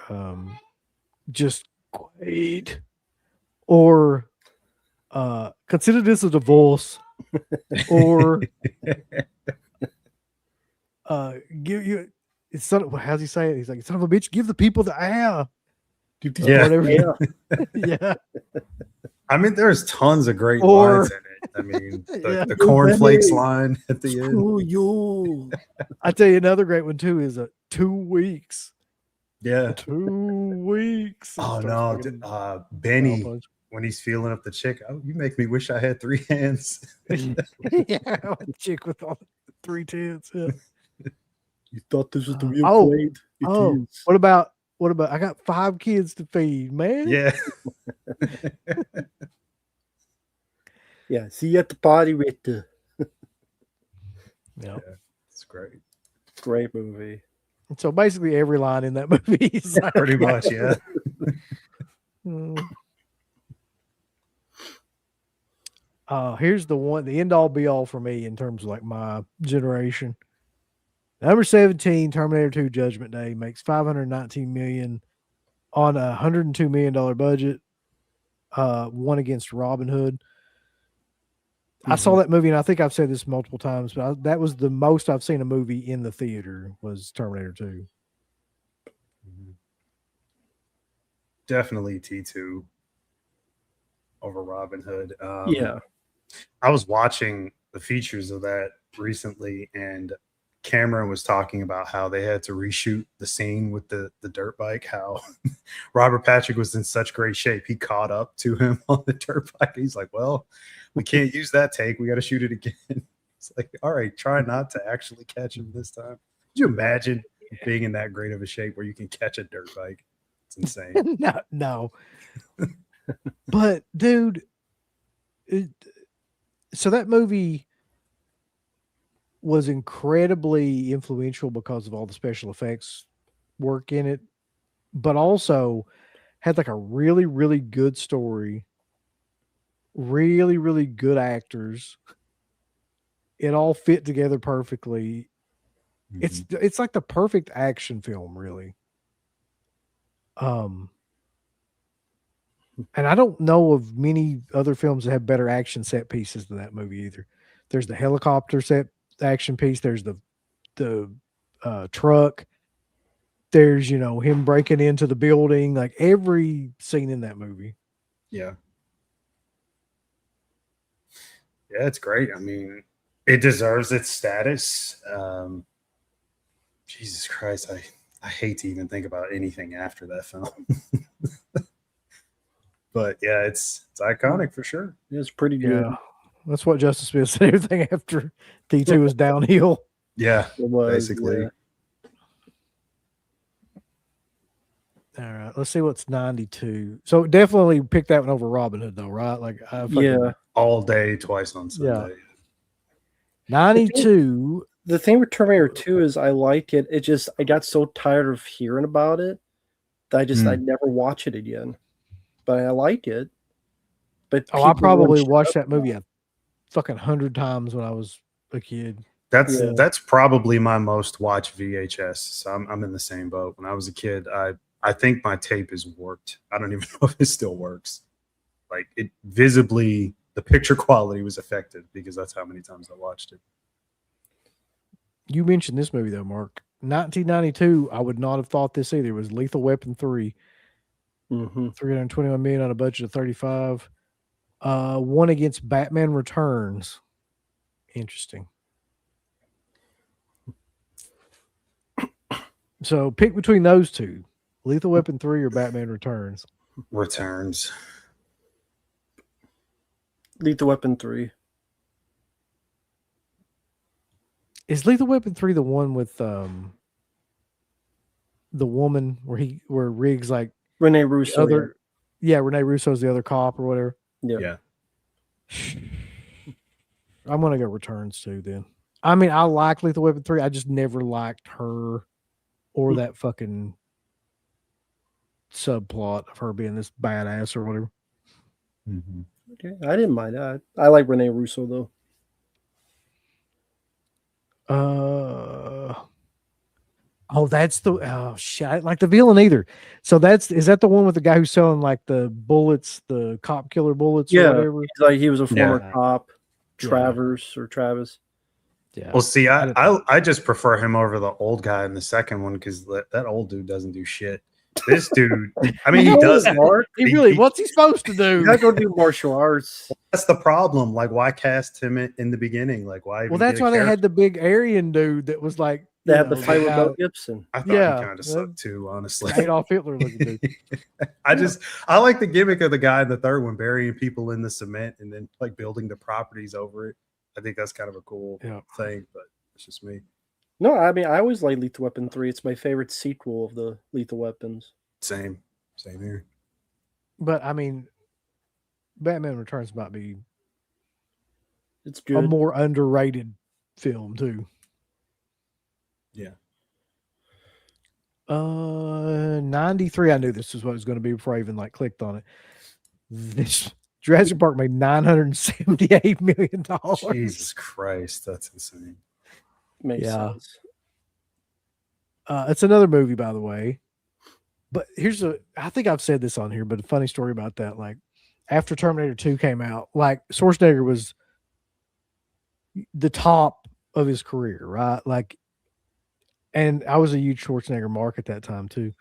just great or consider this a divorce or give you it's son, how's he say it? He's like, son of a bitch, give the people the air. Yeah. Whatever. Yeah. I mean, there's tons of great lines in it. I mean, Yeah. the cornflakes Hey, line at the end. Screw you. I tell you another great one too is 2 weeks. Yeah. 2 weeks. And Oh starts no, fucking foul Benny, punch. when he's feeling up the chick, oh, you make me wish I had 3 hands. Yeah, a chick with all 3 tits. Yeah. You thought this was the real Oh, Quaid? It Oh, is. what about I got 5 kids to feed, man. Yeah. Yeah, see you at the party with the Yeah. It's great. Great movie. So basically every line in that movie is like, Pretty much, yeah. Here's the end all be all for me in terms of like my generation. Number 17, Terminator 2 Judgment Day makes $519 million on a $102 million budget. One against Robin Hood. I saw that movie, and I think I've said this multiple times, but that was the most I've seen a movie in the theater was Terminator 2. Definitely T2 over Robin Hood. Yeah. I was watching the features of that recently, and Cameron was talking about how they had to reshoot the scene with the dirt bike, how Robert Patrick was in such great shape. He caught up to him on the dirt bike. He's like, well, we can't use that take. We got to shoot it again. It's like, all right, try not to actually catch him this time. Could you imagine being in that great of a shape where you can catch a dirt bike? It's insane. No. But dude, so that movie was incredibly influential because of all the special effects work in it, but also had like a really, really good story, really, really good actors. It all fit together perfectly. It's like the perfect action film, really. And I don't know of many other films that have better action set pieces than that movie either. There's the helicopter set action piece. There's the truck. There's, him breaking into the building, like every scene in that movie. Yeah. Yeah, it's great. I mean, it deserves its status. Jesus Christ, I hate to even think about anything after that film. But yeah, it's iconic for sure. It's pretty good. Yeah. That's what Justice Smith said. Everything after T2 was downhill. Yeah, It was, basically. yeah. All right, let's see what's 92. So definitely pick that one over Robin Hood, though, right? Like, Yeah. All day, twice on Sunday. 92. The thing with Terminator 2 is I like it. It just I got so tired of hearing about it that I'd never watch it again. But I like it. But I people probably wouldn't shut watched up that about movie it. a fucking 100 times when I was a kid. That's probably my most watched VHS. So I'm in the same boat. When I was a kid, I think my tape is warped. I don't even know if it still works. Like it visibly, the picture quality was affected because that's how many times I watched it. You mentioned this movie though, Mark. 1992. I would not have thought this either. It was Lethal Weapon 3. 321 million on a budget of 35. One against Batman Returns. Interesting. So pick between those two. Lethal Weapon 3 or Batman Returns. Returns. Lethal Weapon 3. Is Lethal Weapon 3 the one with the woman where Riggs like Rene Russo. Rene Russo's the other cop or whatever? Yeah. I'm gonna go Returns too then. I mean, I like Lethal Weapon 3. I just never liked her or that fucking subplot of her being this badass or whatever. Okay. I didn't mind that. I like Rene Russo though. That's the shit. I didn't like the villain either. So is that the one with the guy who's selling like the bullets, the cop killer bullets or whatever? He's like he was a former Yeah. cop, Yeah. Travis. Yeah. Well, see, I just prefer him over the old guy in the second one because that old dude doesn't do shit. This dude, I mean, he does it. Mark. He really, what's he supposed to do? He's not going to do martial arts. That's the problem. Like, why cast him in the beginning? Like, why? Well, that's why they had the big Aryan dude that was like, They had the fight with Mel Gibson. I thought he kind of sucked too, honestly. Adolf Hitler looking dude. I like the gimmick of the guy in the third one burying people in the cement and then like building the properties over it. I think that's kind of a cool thing, but it's just me. No, I mean, I always like Lethal Weapon 3. It's my favorite sequel of the Lethal Weapons. Same here. But I mean, Batman Returns might be it's good. A more underrated film too. Yeah. 93. I knew this was what it was going to be before I even like clicked on it. This Jurassic Park made $978 million. Jesus Christ, that's insane. Makes sense. It's another movie, by the way. But I think I've said this on here, but a funny story about that. Like after Terminator 2 came out, like Schwarzenegger was the top of his career, right? Like, and I was a huge Schwarzenegger mark at that time too.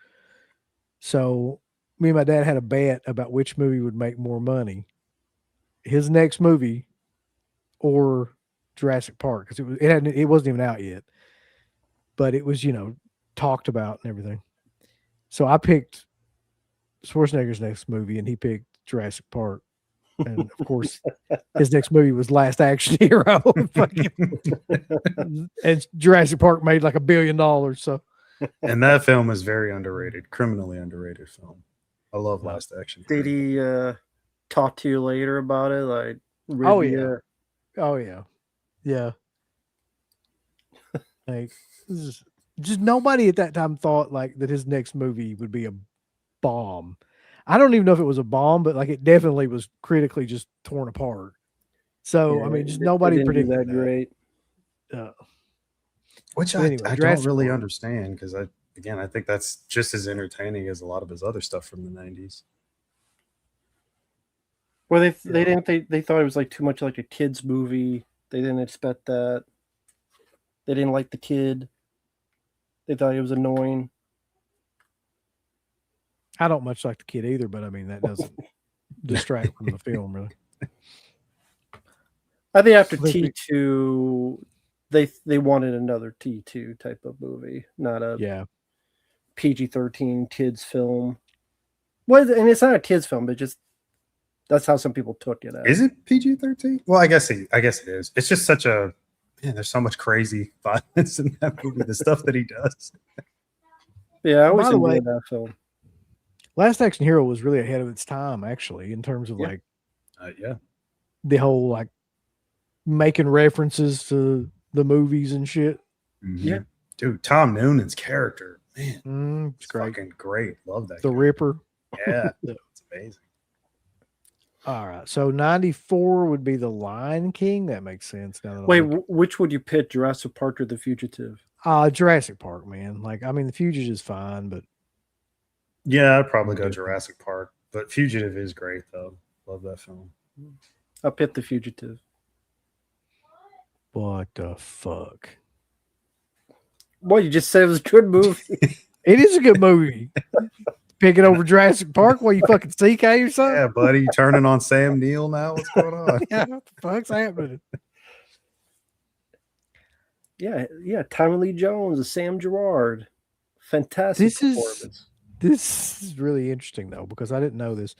So me and my dad had a bet about which movie would make more money, his next movie or Jurassic Park, because it wasn't even out yet, but it was talked about and everything. So I picked Schwarzenegger's next movie, and he picked Jurassic Park. And of course, his next movie was Last Action Hero. And Jurassic Park made like $1 billion. So, and that film is very underrated, criminally underrated film. I love Last Action Hero. Did he talk to you later about it? Like, oh yeah. Like, just nobody at that time thought like that his next movie would be a bomb. I don't even know if it was a bomb, but like it definitely was critically just torn apart. So I mean, just nobody predicted that. Great. Which I don't really understand, because I think that's just as entertaining as a lot of his other stuff from the 90s. Well, they thought it was like too much like a kid's movie. They didn't expect that. They didn't like the kid. They thought he was annoying. I don't much like the kid either, but I mean that doesn't distract from the film, really. I think after T2, they wanted another T2 type of movie, not a PG-13 kids film. Well, and it's not a kids film, but just that's how some people took it. Is it PG-13? Well, I guess it is. It's just such a there's so much crazy violence in that movie. The stuff that he does. Yeah, I always enjoyed that film. Last Action Hero was really ahead of its time, actually, in terms of the whole like making references to the movies and shit. Mm-hmm. Yeah, dude, Tom Noonan's character, man, it's great. Fucking great. Love that. The Ripper. Yeah, it's amazing. All right, so 94 would be The Lion King. That makes sense. Wait, which would you pick, Jurassic Park or The Fugitive? Jurassic Park, man. Like, I mean, The Fugitive is fine, but yeah, I'd probably go Jurassic Park. But Fugitive is great, though. Love that film. I'll pick The Fugitive. What the fuck? Well, you just said it was a good movie. It is a good movie. Picking over Jurassic Park? What, you fucking CK or something? Yeah, buddy. You turning on Sam Neill now? What's going on? Yeah, what the fuck's happening? Yeah. Tommy Lee Jones, Sam Gerard. Fantastic performance. This is really interesting, though, because I didn't know this.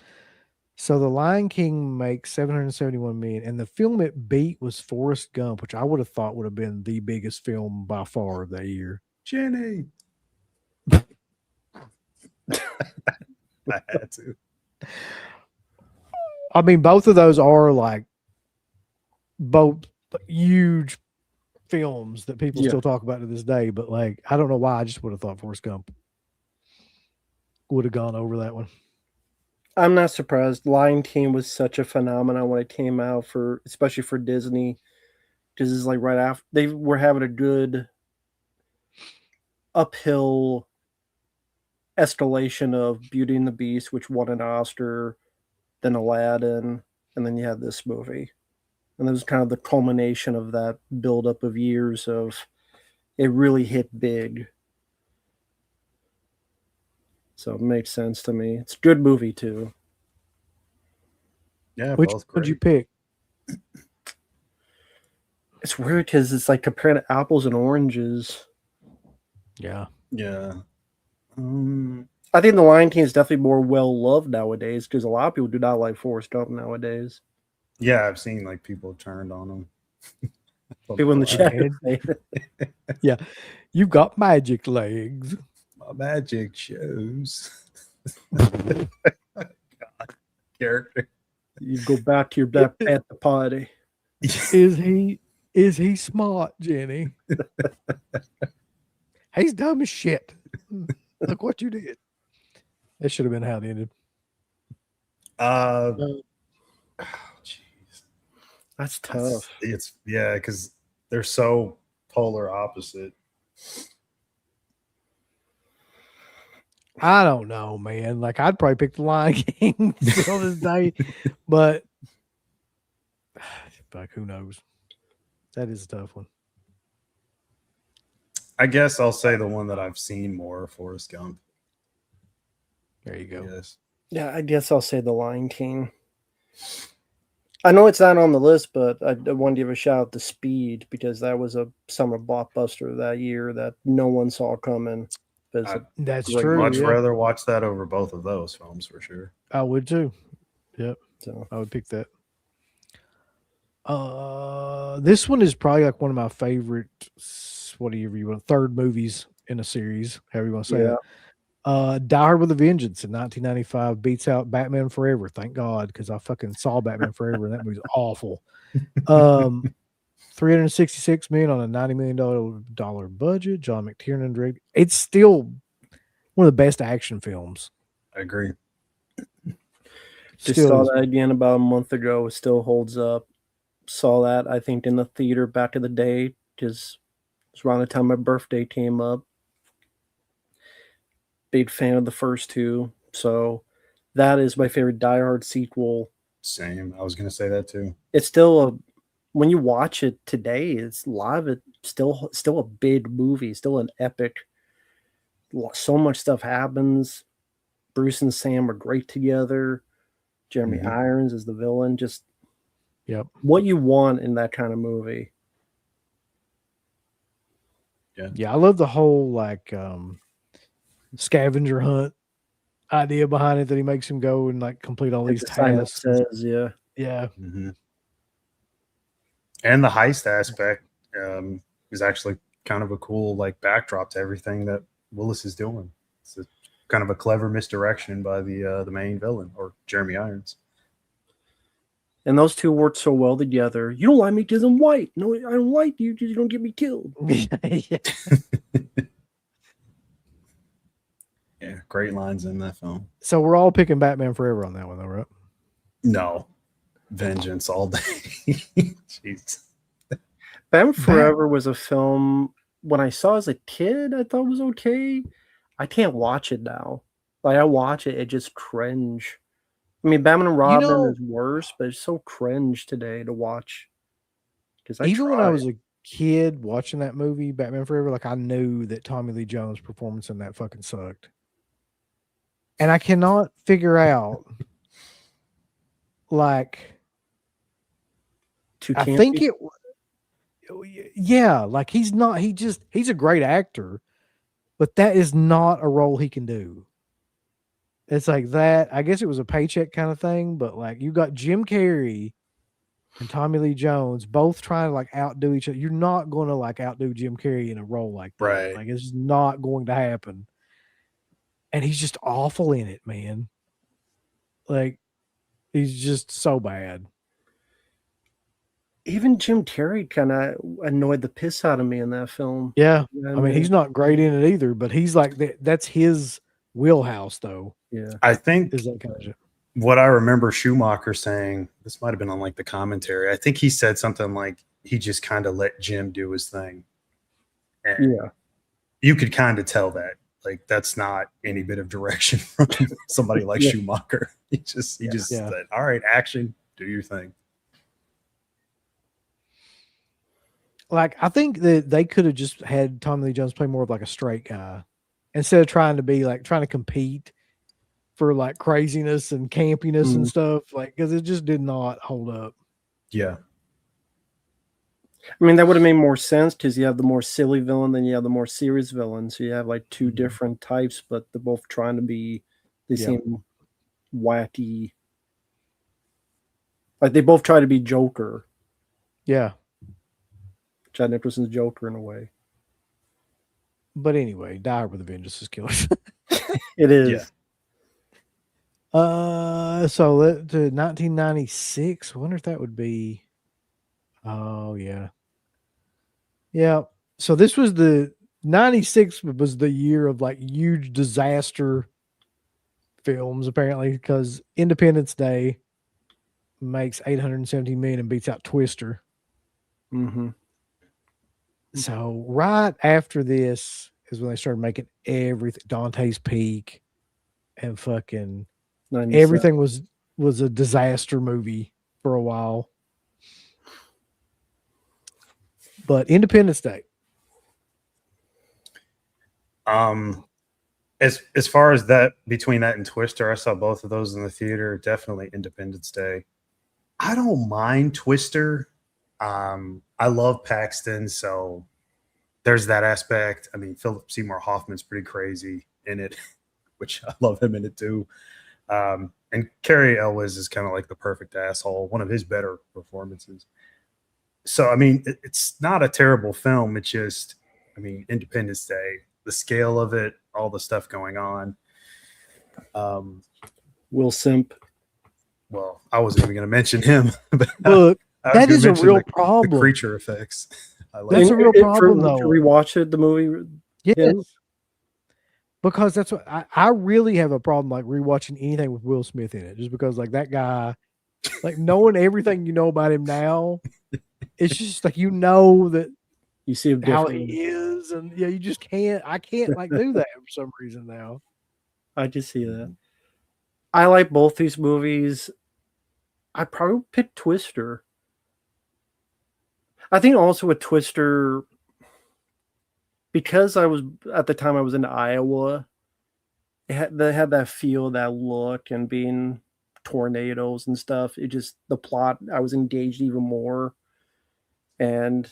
So The Lion King makes $771 million, and the film it beat was Forrest Gump, which I would have thought would have been the biggest film by far of that year. Jenny. I had to. I mean, both of those are like both huge films that people still talk about to this day, but like, I don't know why. I just would have thought Forrest Gump would have gone over that one. I'm not surprised. Lion King was such a phenomenon when it came out, especially for Disney, because it's like right after they were having a good uphill escalation of Beauty and the Beast, which won an Oscar, then Aladdin, and then you have this movie. And it was kind of the culmination of that buildup of years of it really hit big. So it makes sense to me. It's a good movie too. Yeah, Which both would you great. pick? It's weird because it's like comparing apples and oranges. Yeah. Yeah. I think The Lion King is definitely more well loved nowadays because a lot of people do not like Forrest Gump nowadays. Yeah, I've seen like people turned on him. People in the chat. Yeah. You've got magic legs. My magic shows. God, character. You go back to your black at the party. Is he smart, Jenny? He's dumb as shit. Look what you did. That should have been how it ended. Jeez. That's tough. It's yeah, because they're so polar opposite. I don't know, man. Like I'd probably pick the Lion King till this day, but like who knows? That is a tough one. I guess I'll say the one that I've seen more, Forrest Gump. There you go. Yes. Yeah, I guess I'll say The Lion King. I know it's not on the list, but I want to give a shout out to Speed because that was a summer blockbuster that year that no one saw coming. That's great true. Much Yeah. rather watch that over both of those films for sure. I would too. Yep. So I would pick that. This one is probably like one of my favorite, whatever you want, third movies in a series, however you want to say that. Die Hard with a Vengeance in 1995 beats out Batman Forever. Thank God, because I fucking saw Batman Forever and that movie's awful. 366 million on a $90 million budget. John McTiernan directed. It's still one of the best action films. I agree. just saw that again about a month ago. It still holds up. Saw that, I think, in the theater back in the day because it was around the time my birthday came up. Big fan of the first two. So that is my favorite Die Hard sequel. Same. I was going to say that too. It's still when you watch it today, it's a lot of it still a big movie, still an epic. So much stuff happens. Bruce and Sam are great together. Jeremy Irons is the villain. Just what you want in that kind of movie. Yeah, I love the whole like scavenger hunt idea behind it that he makes him go and like complete all these tasks. Says, yeah. Mm-hmm. And the heist aspect is actually kind of a cool like backdrop to everything that Willis is doing. It's kind of a clever misdirection by the main villain, or Jeremy Irons. And those two work so well together. You don't like me because I'm white. No, I don't like you because you don't get me killed. Yeah, great lines in that film. So we're all picking Batman Forever on that one, though, right? No, Vengeance all day. Jeez. Batman Forever was a film when I saw as a kid, I thought it was okay. I can't watch it now. Like I watch it, it just cringe. I mean, Batman and Robin is worse, but it's so cringe today to watch. Because even when I was a kid watching that movie, Batman Forever, like I knew that Tommy Lee Jones' performance in that fucking sucked. And I cannot figure out, like, I think like he's a great actor, but that is not a role he can do. It's like that. I guess it was a paycheck kind of thing, but like you got Jim Carrey and Tommy Lee Jones both trying to like outdo each other. You're not going to like outdo Jim Carrey in a role like that. Right. Like it's not going to happen. And he's just awful in it, man. Like he's just so bad. Even Jim Carrey kind of annoyed the piss out of me in that film. Yeah. I mean, he's not great in it either, but he's like that's his wheelhouse though. Yeah. I think is that kind of shit. What I remember Schumacher saying, this might have been on like the commentary. I think he said something like he just kind of let Jim do his thing. And you could kind of tell that. Like that's not any bit of direction from somebody like Schumacher. He just said, all right, action, do your thing. Like I think that they could have just had Tommy Lee Jones play more of like a straight guy instead of trying to compete for like craziness and campiness and stuff, like because it just did not hold up. Yeah. I mean, that would have made more sense because you have the more silly villain, then you have the more serious villain. So you have like two different types, but they're both trying to be. They seem wacky. Like they both try to be Joker. Yeah. Jack Nicholson's Joker in a way. But anyway, Die with a Vengeance is killer. It is. Yeah. So to 1996. I wonder if that would be. Oh yeah. Yeah. So this was the 96 was the year of like huge disaster films, apparently, because Independence Day makes 870 million and beats out Twister. Mm-hmm. So right after this is when they started making everything. Dante's Peak and fucking 97. everything was a disaster movie for a while. But Independence Day. As far as that, between that and Twister, I saw both of those in the theater. Definitely Independence Day. I don't mind Twister. I love Paxton, so there's that aspect. I mean, Philip Seymour Hoffman's pretty crazy in it, which I love him in it too. And Cary Elwes is kind of like the perfect asshole, one of his better performances. So, I mean, it's not a terrible film. It's just, I mean, Independence Day, the scale of it, all the stuff going on. Will Simp. Well, I wasn't even going to mention him. But Look, I was that gonna is a mention real problem. The creature effects. I love That's it. a real problem, though. To rewatch it, the movie. Yes. him? Because that's what I really have a problem like rewatching anything with Will Smith in it, just because like that guy, like knowing everything you know about him now, it's just like that You see him how differently. he is, and yeah, you just can't. I can't like do that for some reason now. I just see that. I like both these movies. I probably pick Twister. I think also with Twister, because I was at the time I was in Iowa, they had that feel, that look, and being tornadoes and stuff. It just the plot. I was engaged even more, and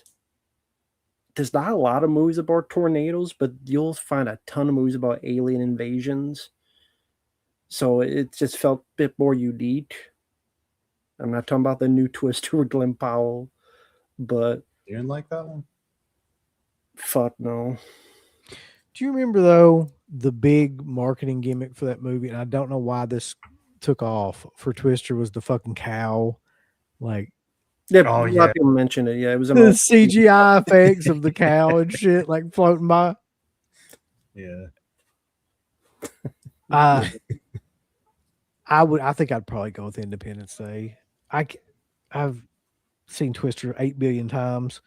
there's not a lot of movies about tornadoes, but you'll find a ton of movies about alien invasions. So it just felt a bit more unique. I'm not talking about the new Twister with Glenn Powell, but You didn't like that one? fuck no. Do you remember though the big marketing gimmick for that movie? And I don't know why this took off for Twister was the fucking cow, like Yeah, Oh, a lot yeah. of people mentioned it. Yeah, it was an the old CGI effects of the cow and shit, like floating by. Yeah. I think I'd probably go with Independence Day. I've seen Twister 8 billion times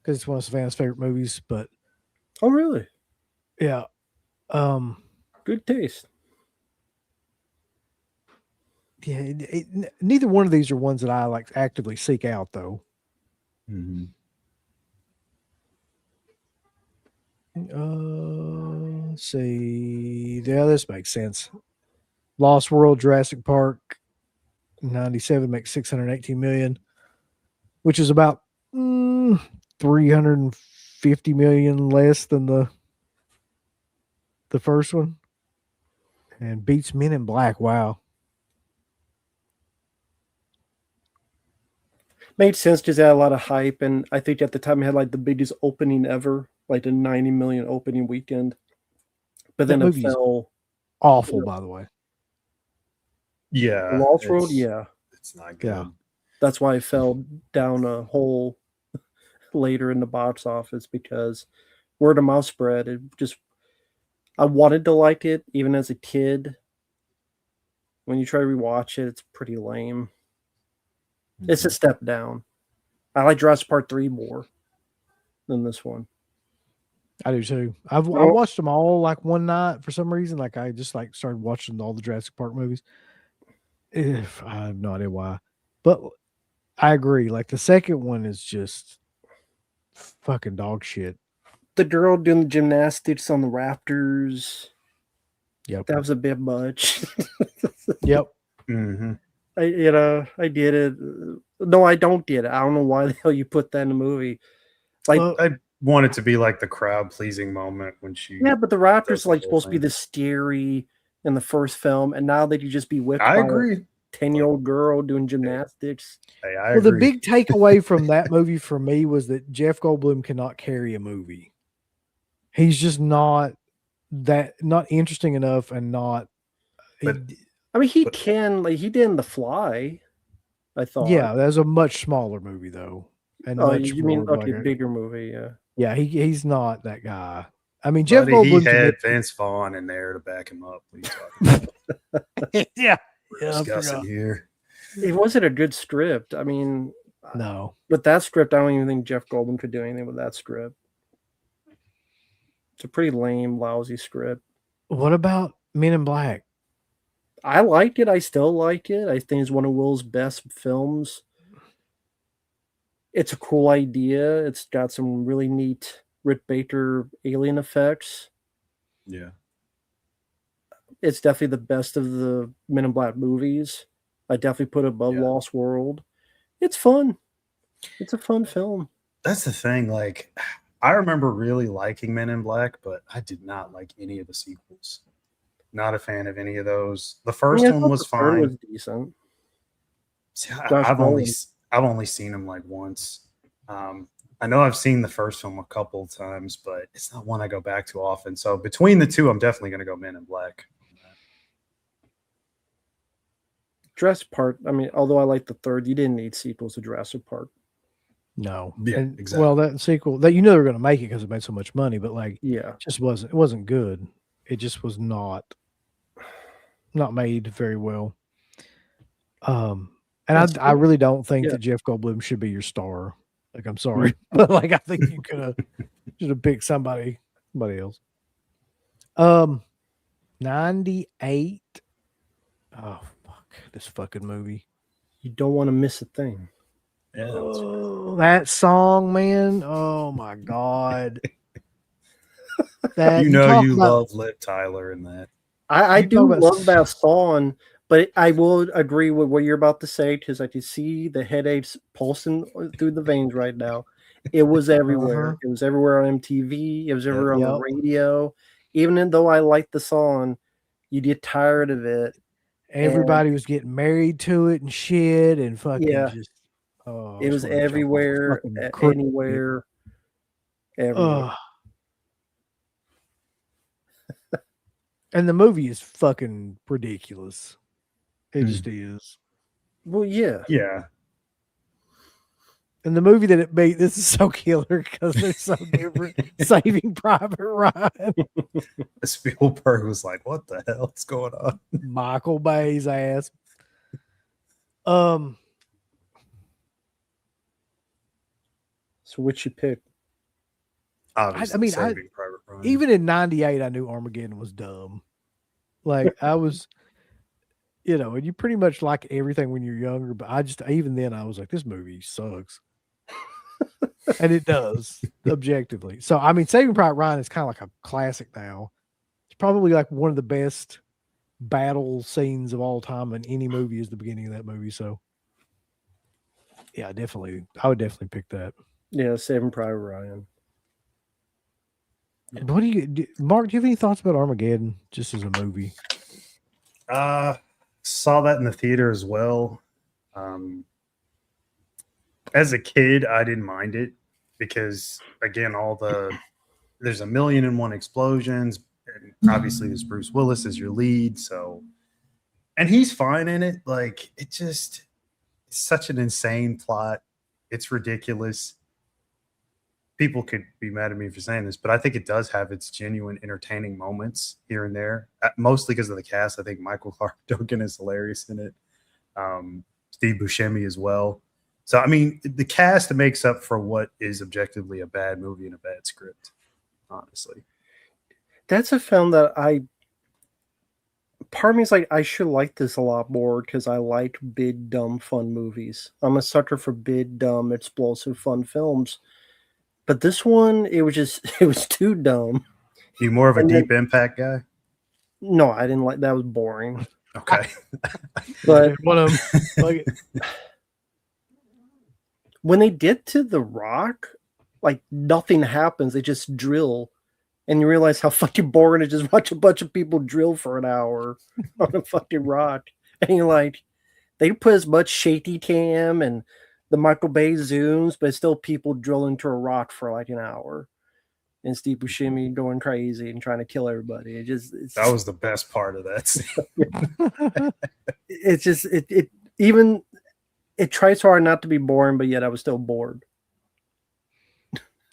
because it's one of Savannah's favorite movies. But Oh, really? yeah, Good taste. yeah. Neither one of these are ones that I like actively seek out, though. Mm-hmm. Let's see. Yeah, this makes sense. Lost World, Jurassic Park, 97 makes 618 million, which is about 350 million less than the first one, and beats Men in Black. Wow. Made sense because it had a lot of hype, and I think at the time it had like the biggest opening ever, like the 90 million opening weekend. But That then it movie's fell. Awful, by the way. Yeah. Lost Road, it's- yeah. It's not good. Yeah. That's why it fell down a hole later in the box office, because word of mouth spread. It just, I wanted to like it even as a kid. When you try to rewatch it, it's pretty lame. It's a step down. I like Jurassic Park 3 more than this one. I do too. I watched them all like one night for some reason. Like I just like started watching all the Jurassic Park movies. I have no idea why, but I agree. Like the second one is just fucking dog shit. The girl doing the gymnastics on the rafters. Yep. That was a bit much. Yep. Mm-hmm. I did it. No, I don't get it. I don't know why the hell you put that in the movie. Like, I want it to be like the crowd pleasing moment when she. yeah, but the Raptors does the like whole supposed to be thing. the scary in the first film, and now they could just be whipped I by agree. a 10-year-old girl doing gymnastics. Hey, I Well, the agree. big takeaway from that movie for me was that Jeff Goldblum cannot carry a movie. He's just not interesting enough, and not. But- I mean, he But- can, like, he did in The Fly, I thought. Yeah, that was a much smaller movie though, and Oh, much you mean more okay, like bigger movie, yeah. yeah. He's not that guy. I mean, Jeff Buddy, he Goldblum's had amazing. Vince Vaughn in there to back him up. What are you talking about? yeah, We're discussing here. It wasn't a good script. I mean, no. with that script, I don't even think Jeff Goldblum could do anything with that script. It's a pretty lame, lousy script. What about Men in Black? I liked it. I still like it. I think it's one of Will's best films. It's a cool idea. It's got some really neat Rick Baker alien effects. Yeah. It's definitely the best of the Men in Black movies. I definitely put it above Yeah. Lost World. It's fun. It's a fun film. That's the thing. Like, I remember really liking Men in Black, but I did not like any of the sequels. Not a fan of any of those. The first I one thought was the third fine. was decent. See, Josh I've only Brolin. I've only seen them like once. I know I've seen the first film a couple of times, but it's not one I go back to often. So between the two, I'm definitely going to go Men in Black. Jurassic Park. I mean, although I like the third, you didn't need sequels to Jurassic Park. No. Yeah, And, exactly. Well, that sequel that they were going to make it because it made so much money, but like, Yeah. it wasn't good. It just was not made very well. And I really don't think Yeah. that Jeff Goldblum should be your star. Like, I'm sorry, but like, I think you should have picked somebody else. 98. Oh fuck, this fucking movie. You don't want to miss a thing. Yeah, that's right. Oh, that song, man. Oh my god. That You know talk you about- love Liv Tyler in that. I You do talk about love that song, but I will agree with what you're about to say because I can see the headaches pulsing through the veins right now. It was everywhere. Uh-huh. It was everywhere on MTV. It was everywhere on the Yep. radio. Even though I liked the song, you get tired of it. Everybody was getting married to it and shit, and fucking Yeah. just. Oh, It was swear to God, everywhere, fucking crazy. anywhere, everywhere. Ugh. And the movie is fucking ridiculous. It just is. Well, yeah. Yeah. And the movie that it made, this is so killer because they're so different. Saving Private Ryan. Spielberg was like, what the hell is going on? Michael Bay's ass. So which you pick? Obviously, mean, Saving Private Ryan. even in 98, I knew Armageddon was dumb. Like, I was, and you pretty much like everything when you're younger, but even then, I was like, this movie sucks. And it does, objectively. So, I mean, Saving Private Ryan is kind of like a classic now. It's probably like one of the best battle scenes of all time in any movie is the beginning of that movie. So, yeah, I would definitely pick that. Yeah, Saving Private Ryan. What Mark, do you have any thoughts about Armageddon just as a movie? Saw that in the theater as well. As a kid, I didn't mind it because, again, there's 1,000,001 explosions, and obviously there's Bruce Willis as your lead, and he's fine in it. Like, it's such an insane plot. It's ridiculous. People could be mad at me for saying this, but I think it does have its genuine entertaining moments here and there, mostly because of the cast. I think Michael Clark Duncan is hilarious in it. Steve Buscemi as well. So, I mean, the cast makes up for what is objectively a bad movie and a bad script, honestly. That's a film that part of me is like, I should like this a lot more because I like big, dumb, fun movies. I'm a sucker for big, dumb, explosive, fun films. But this one, it was too dumb. You more of a And then- Deep Impact guy? No, I didn't like that. Was boring. Okay. But one of them, like, when they get to the rock, like nothing happens. They just drill, and you realize how fucking boring it is just watch a bunch of people drill for an hour on a fucking rock. And you're like, they put as much shaky cam and the Michael Bay zooms, but it's still people drilling to a rock for like an hour. And Steve Buscemi going crazy and trying to kill everybody. That was the best part of that scene. It's just it tries hard not to be boring, but yet I was still bored.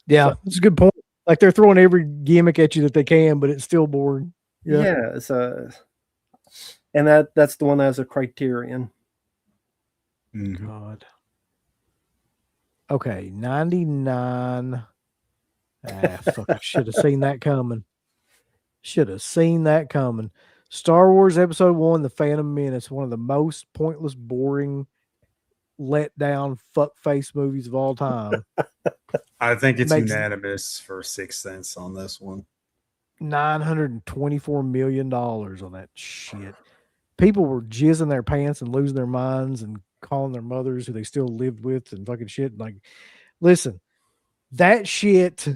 yeah, that's a good point. Like they're throwing every gimmick at you that they can, but it's still boring. Yeah, it's and that's the one that has a criterion. Mhm. God. Okay, 99. Fuck, I should have seen that coming. Should have seen that coming. Star Wars Episode 1, The Phantom Menace, one of the most pointless, boring, let down, fuck face movies of all time. I think it's Makes- unanimous for Sixth Sense on this one. $924 million on that shit. People were jizzing their pants and losing their minds and calling their mothers who they still lived with and fucking shit. Like, listen, that shit,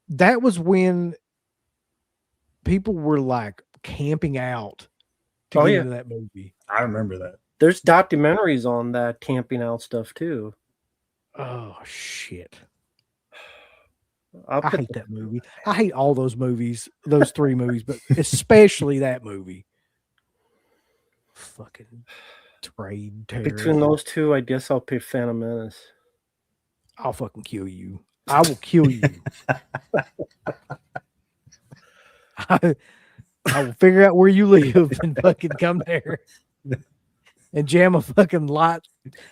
that was when people were like camping out to Oh, get yeah. into that movie. I remember that. There's documentaries on that camping out stuff too. Oh I shit. I hate that movie. I hate all those movies, those three movies, but especially that movie. Fucking trade terror. Between those two, I guess I'll pick Phantom Menace. I'll fucking kill you. I will kill you. I will figure out where you live and fucking come there and jam a fucking light,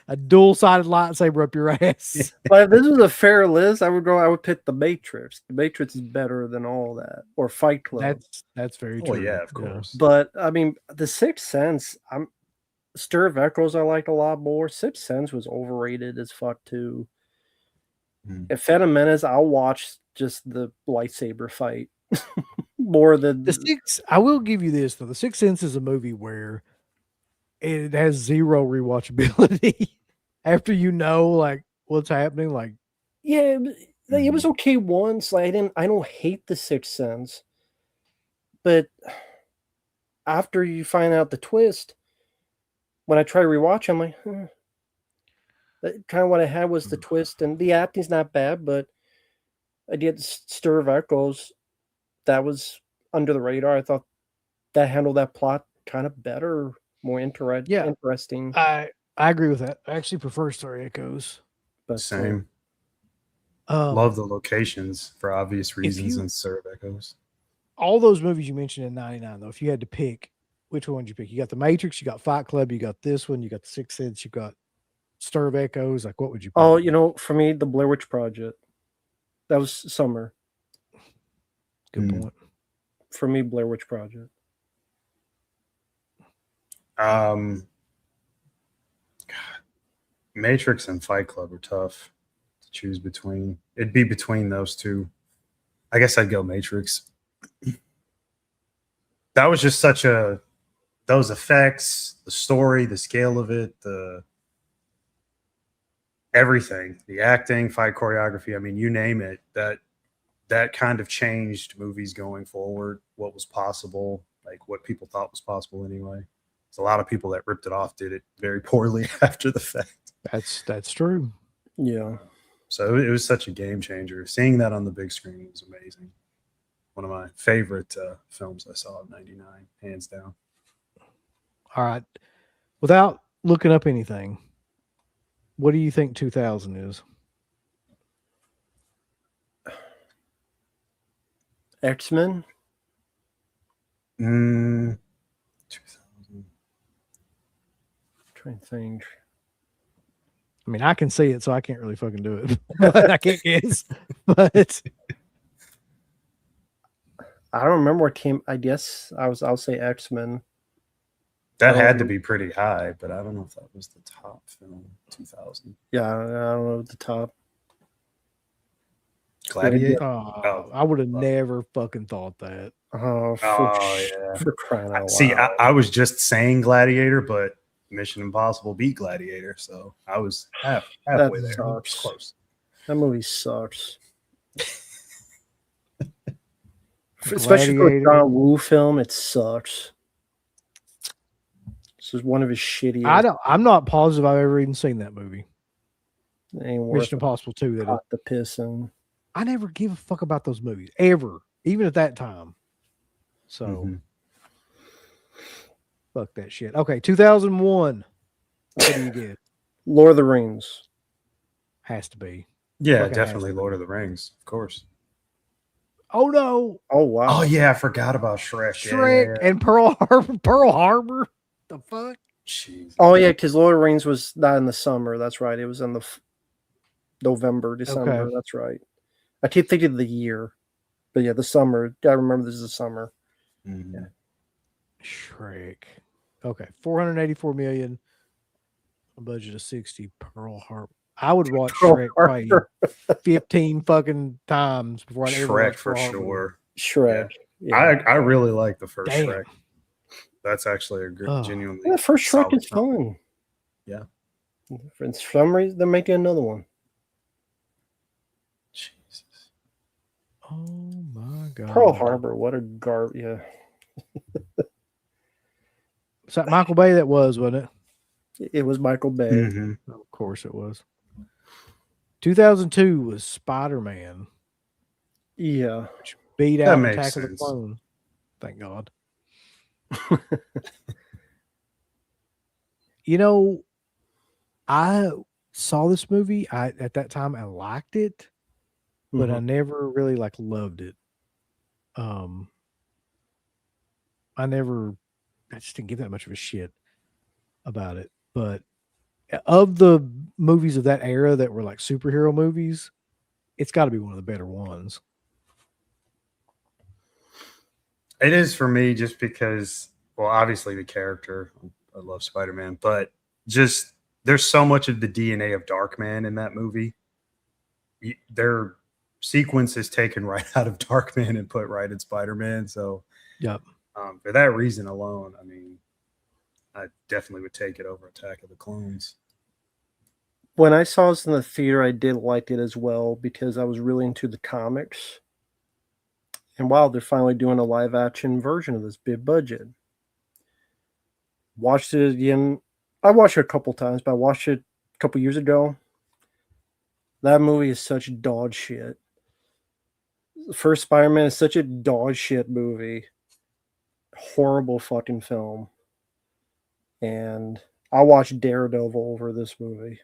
a dual-sided lightsaber up your ass. But if this was a fair list, I would pick The Matrix. The Matrix is better than all that, or Fight Club. That's very true. Oh, yeah, of course. But I mean, The Sixth Sense, Stir of Echoes I liked a lot more. Sixth Sense was overrated as fuck too. If Phantom Menace, I'll watch just the lightsaber fight more than I will give you this though. The Sixth Sense is a movie where it has zero rewatchability after you know like what's happening. Like, yeah, it was okay once. Like I don't hate The Sixth Sense, but after you find out the twist, when I try to rewatch, I'm like, that kind of what I had was the twist, and the acting's not bad, but I did Stir of Echoes. That was under the radar. I thought that handled that plot kind of better, more interesting. I agree with that. I actually prefer Star Echoes. But Same. Um, Love the locations for obvious reasons in Stir of Echoes. all those movies you mentioned in '99, though, if you had to pick, which one did you pick? You got The Matrix, you got Fight Club, you got this one, you got The Sixth Sense, you got Stir of Echoes. Like, what would you pick? Oh, for me, the Blair Witch Project. That was summer. Good point. For me, Blair Witch Project. God, Matrix and Fight Club are tough to choose between. It'd be between those two. I guess I'd go Matrix. That was just those effects, the story, the scale of it, everything, the acting, fight choreography. I mean, you name it. That kind of changed movies going forward. What was possible, like what people thought was possible anyway. There's a lot of people that ripped it off, did it very poorly after the fact. That's true. Yeah. So it was such a game changer. Seeing that on the big screen was amazing. One of my favorite films I saw in '99, hands down. All right. Without looking up anything, what do you think 2000 is? X-Men. 2000. Trying to think. I mean, I can see it, so I can't really fucking do it. I can't guess. But I don't remember what team. I guess I'll say X-Men. That had to be pretty high, but I don't know if that was the top film 2000. Yeah, I don't know the top. Gladiator. I would have never fucking thought that. Oh, yeah. for crying out loud. See, I was just saying Gladiator, but Mission Impossible beat Gladiator, so I was halfway there. Sucks. Close. That movie sucks. Especially for a John Woo film, it sucks. This is one of his shittiest. I'm not positive I've ever even seen that movie. It ain't worth Mission Impossible 2. That the piss in. I never give a fuck about those movies ever, even at that time. So fuck that shit. Okay, 2001. What do you get? Lord of the Rings. Has to be. Yeah, Fucking definitely has to Lord be. of the Rings, of course. Oh no, Oh wow. Oh yeah, I forgot about Shrek. Shrek Yeah. and Pearl Harbor. Pearl Harbor. The fuck? Jeez. Oh yeah, because Lord of the Rings was not in the summer. That's right. It was in the November, December. Okay. That's right. I keep thinking of the year, but yeah, the summer. I remember this is the summer. Mhm. Shrek. Okay, 484 million. A budget of 60. Pearl Harbor. I would watch Pearl Shrek probably 15 fucking times before I ever Shrek watch for Pearl Harbor. sure. Shrek. Yeah. I really like the first Damn. Shrek. That's actually a Oh. genuinely. Yeah, the first Shrek solid is film. fun. Yeah. For some reason, they're making another one. Jesus. Oh my god. Pearl Harbor. What a Yeah. Is that Michael Bay that was, wasn't it? It was Michael Bay. Mhm. Of course it was. 2002 was Spider-Man. Yeah. Beat That out makes Attack of the sense. Clone. Thank God. You know, I saw this movie. At that time I liked it, but I never really loved it. I just didn't give that much of a shit about it. But of the movies of that era that were like superhero movies, it's got to be one of the better ones. It is for me just because, well, obviously the character. I love Spider-Man, but just there's so much of the DNA of Darkman in that movie. Their sequence is taken right out of Darkman and put right in Spider-Man. So, Yep. For that reason alone, I mean, I definitely would take it over Attack of the Clones. When I saw this in the theater, I did like it as well because I was really into the comics. And wow, they're finally doing a live action version of this big budget. Watched it again. I watched it a couple times, but I watched it a couple years ago. That movie is such dog shit. The first Spider-Man is such a dog shit movie. Horrible fucking film. And I watched Daredevil over this movie.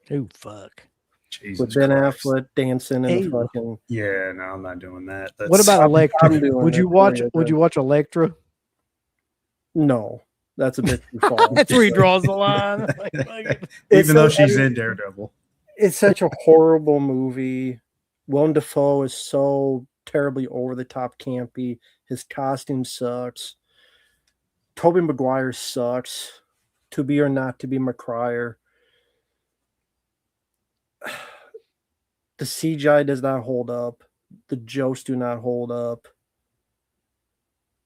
Oh fuck. Jesus With Ben Christ. Affleck dancing in the Ew. fucking. Yeah, no, I'm not doing that. What about I'm Electra? doing Would it you watch? for you, Would you watch Electra? No, that's a bit too far. That's where he draws the line. Even though she's in Daredevil. It's such a horrible movie. Willem Dafoe is so terribly over the top campy. His costume sucks. Tobey Maguire sucks. To Be or Not to Be McCryer. The CGI does not hold up. The jokes do not hold up.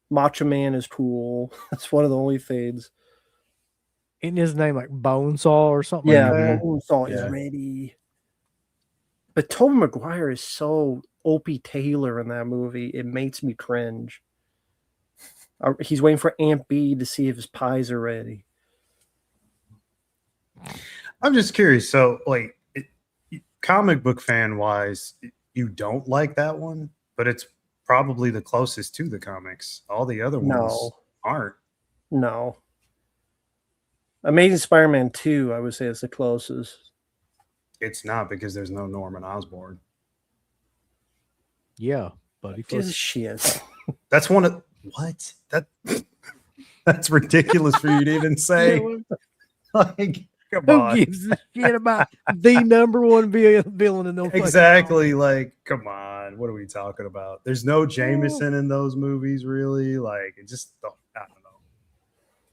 Macho Man is cool. That's one of the only things. Isn't his name like Bonesaw or something Yeah, like that? Bonesaw Yeah. is ready. But Tobey Maguire is so Opie Taylor in that movie. It makes me cringe. He's waiting for Aunt B to see if his pies are ready. I'm just curious. So, like, comic book fan wise, you don't like that one, but it's probably the closest to the comics. All the other ones aren't. No. Amazing Spider-Man 2, I would say, is the closest. It's not because there's no Norman Osborn. Yeah, buddy. Just shit. That's one of what? That's ridiculous for you to even say. Like, come Who on. gives a shit about the number one villain in no fucking Exactly. Like, come on. What are we talking about? There's no Jameson in those movies, really. Like, it just, I don't know.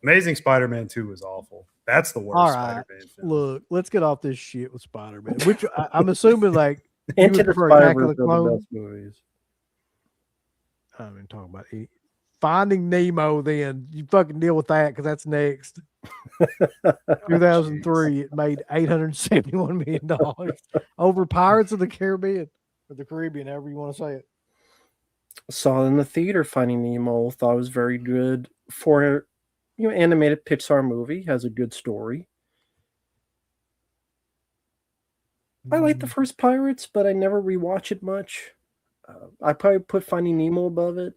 Amazing Spider-Man 2 was awful. That's the worst All right. Spider-Man film. Look, let's get off this shit with Spider-Man, which I'm assuming like Into the prefer Attack of Spider-Verse the are the Clones? best movies. I'm even talking about it. Finding Nemo. Then you fucking deal with that because that's next. 2003, it made $871 million over Pirates of the Caribbean or the Caribbean, however you want to say it. Saw it in the theater. Finding Nemo, thought it was very good for animated Pixar movie. Has a good story. I like the first Pirates, but I never rewatch it much. I probably put Finding Nemo above it,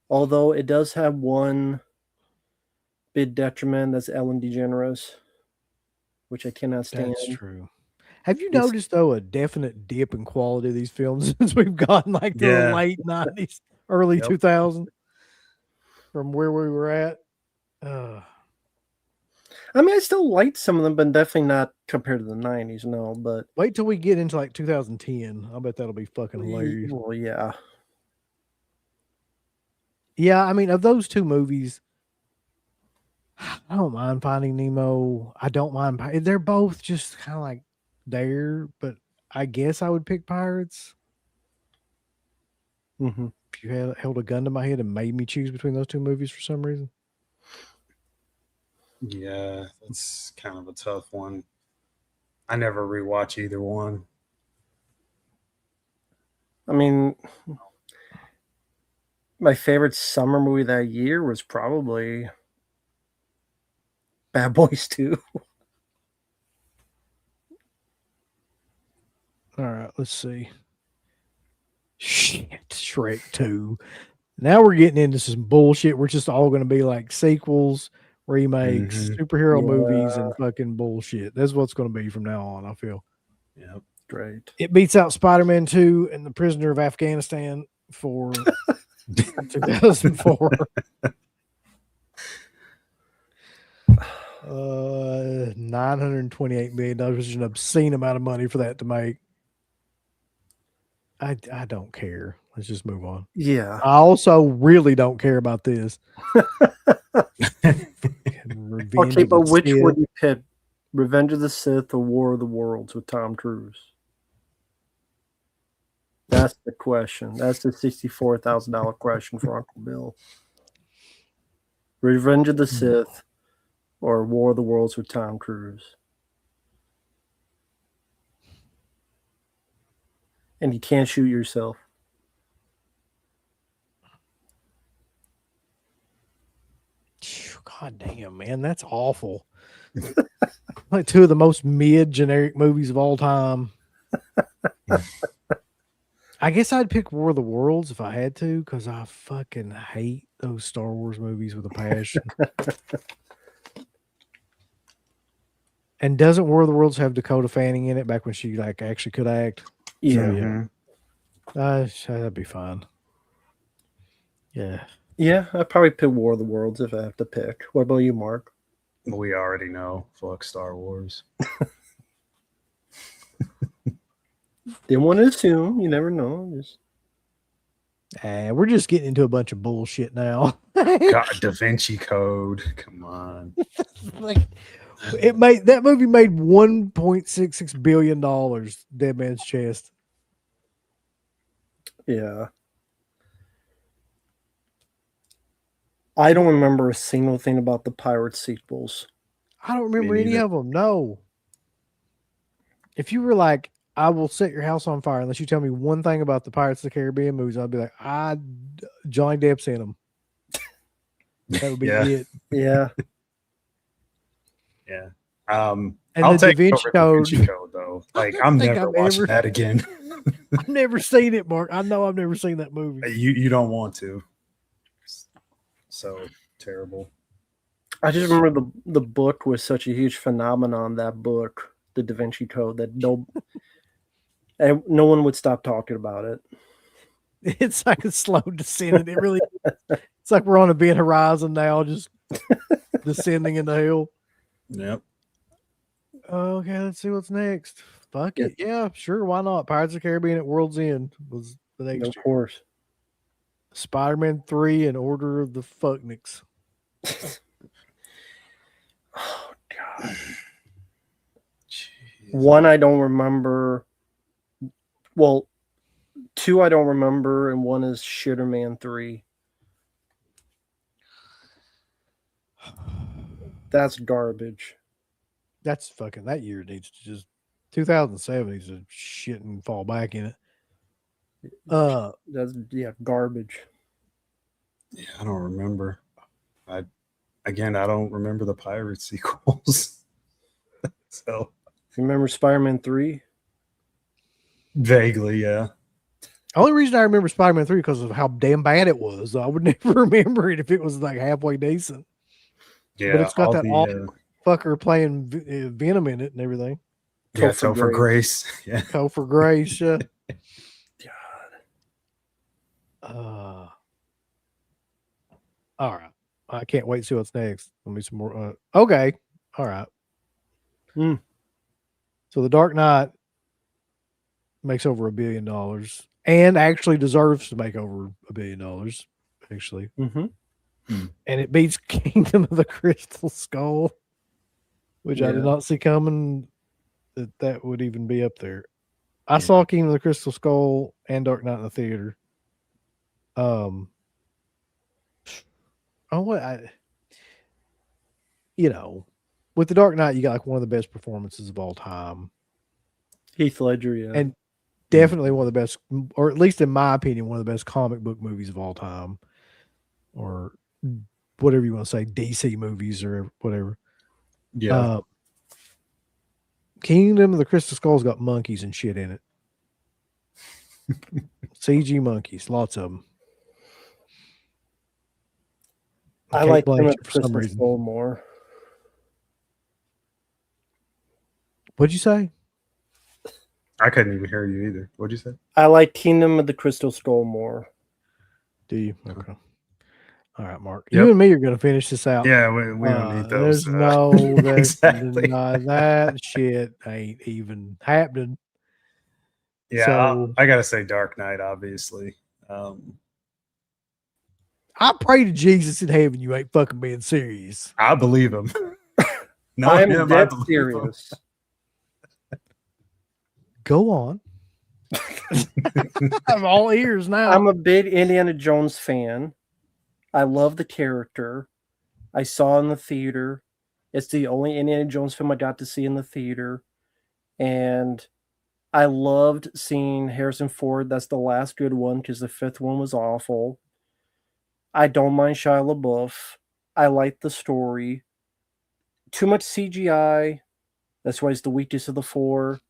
although it does have one big detriment. That's Ellen DeGeneres, which I cannot stand. That's true. Have you noticed though a definite dip in quality of these films since we've gotten like to the late 90s, early 2000s from where we were at? I mean, I still liked some of them, but definitely not compared to the 90s, no. But wait till we get into like 2010. I bet that'll be fucking hilarious. Well, yeah. Yeah, I mean, of those two movies, I don't mind Finding Nemo. I don't mind. They're both just kind of like there, but I guess I would pick Pirates. Mm-hmm. If you held a gun to my head and made me choose between those two movies for some reason. Yeah, that's kind of a tough one. I never rewatch either one. I mean, my favorite summer movie that year was probably Bad Boys 2. All right, let's see. Shit, Shrek 2. Now we're getting into some bullshit. We're just all going to be like sequels, remakes, superhero movies, and fucking bullshit. That's what's going to be from now on, I feel. Yep. Great. It beats out Spider-Man 2 and The Prisoner of Afghanistan for 2004. $928 million, which is an obscene amount of money for that to make. I don't care. Let's just move on. Yeah. I also really don't care about this. Okay, but which would you pick? Revenge of the Sith or War of the Worlds with Tom Cruise? That's the question. That's the $64,000 question for Uncle Bill. Revenge of the Sith or War of the Worlds with Tom Cruise? And you can't shoot yourself. God damn, man, that's awful. Like two of the most mid generic movies of all time. I guess I'd pick War of the Worlds if I had to, because I fucking hate those Star Wars movies with a passion. And doesn't War of the Worlds have Dakota Fanning in it back when she like actually could act? Yeah. So, that'd be fine. Yeah. Yeah, I'd probably pick War of the Worlds if I have to pick. What about you, Mark? We already know. Fuck Star Wars. Didn't want to assume. You never know. We're just getting into a bunch of bullshit now. God, Da Vinci Code. Come on. Like that movie made $1.66 billion. Dead Man's Chest. Yeah. I don't remember a single thing about the Pirates sequels. I don't remember any of them. No. If you were like, I will set your house on fire unless you tell me one thing about the Pirates of the Caribbean movies, I'd be like, Johnny Depp's in them. That would be it. Yeah. Yeah. And I'll the take Da Vinci over Code. Da Vinci Code though. Like I'm never watching that again. I've never seen it, Mark. I know I've never seen that movie. You don't want to. So terrible. I just remember the book was such a huge phenomenon, that book, the Da Vinci Code, that no one would stop talking about it. It's like a slow descent. It really it's like we're on a event horizon now, just descending in the hill. Yep. Okay, let's see what's next. Fuck it. Yeah, sure. Why not? Pirates of the Caribbean at World's End was the next year. Of course. Spider-Man 3 and Order of the Fucknicks. Oh, God. Jeez. One I don't remember Well, 2 I don't remember, and 1 is Shitterman 3. That's garbage. That's fucking that year needs to just 2007 needs to shit and fall back in it. That's garbage. Yeah, I don't remember. I don't remember the pirate sequels. So You remember Spider-Man 3? vaguely, yeah. Only reason I remember Spider-Man 3 because of how damn bad it was. I would never remember it if it was like halfway decent. Yeah, But it's got all that the, awful fucker playing Venom in it and everything. yeah, Topher Topher Grace. Yeah. Topher Grace. God. All right. I can't wait to see what's next. Let me some more. Okay. All right. So The Dark Knight makes over $1 billion and actually deserves to make over $1 billion, actually. Mm-hmm. And it beats Kingdom of the Crystal Skull, which I did Yeah. not see coming that would even be up there. I saw Kingdom of the Crystal Skull and Dark Knight in the theater. With The Dark Knight, you got like one of the best performances of all time. Heath Ledger, yeah. And definitely one of the best, or at least in my opinion, one of the best comic book movies of all time. Or whatever you want to say, DC movies or whatever. Yeah. Kingdom of the Crystal Skull's got monkeys and shit in it. CG monkeys, lots of them. I like him at Crystal Skull more. What'd you say? I couldn't even hear you either. What'd you say? I like Kingdom of the Crystal Skull more. Do you? Okay. All right, Mark. Yep. You and me are going to finish this out. Yeah, we don't need those. There's no exactly. that shit ain't even happening. Yeah, so, I gotta say Dark Knight, obviously. I pray to Jesus in heaven you ain't fucking being serious. I believe him. No, I'm dead serious. Go on. I'm all ears now. I'm a big Indiana Jones fan. I love the character. I saw it in the theater. It's the only Indiana Jones film I got to see in the theater. And I loved seeing Harrison Ford. That's the last good one because the 5th one was awful. I don't mind Shia LaBeouf. I like the story. Too much CGI. That's why it's the weakest of the 4.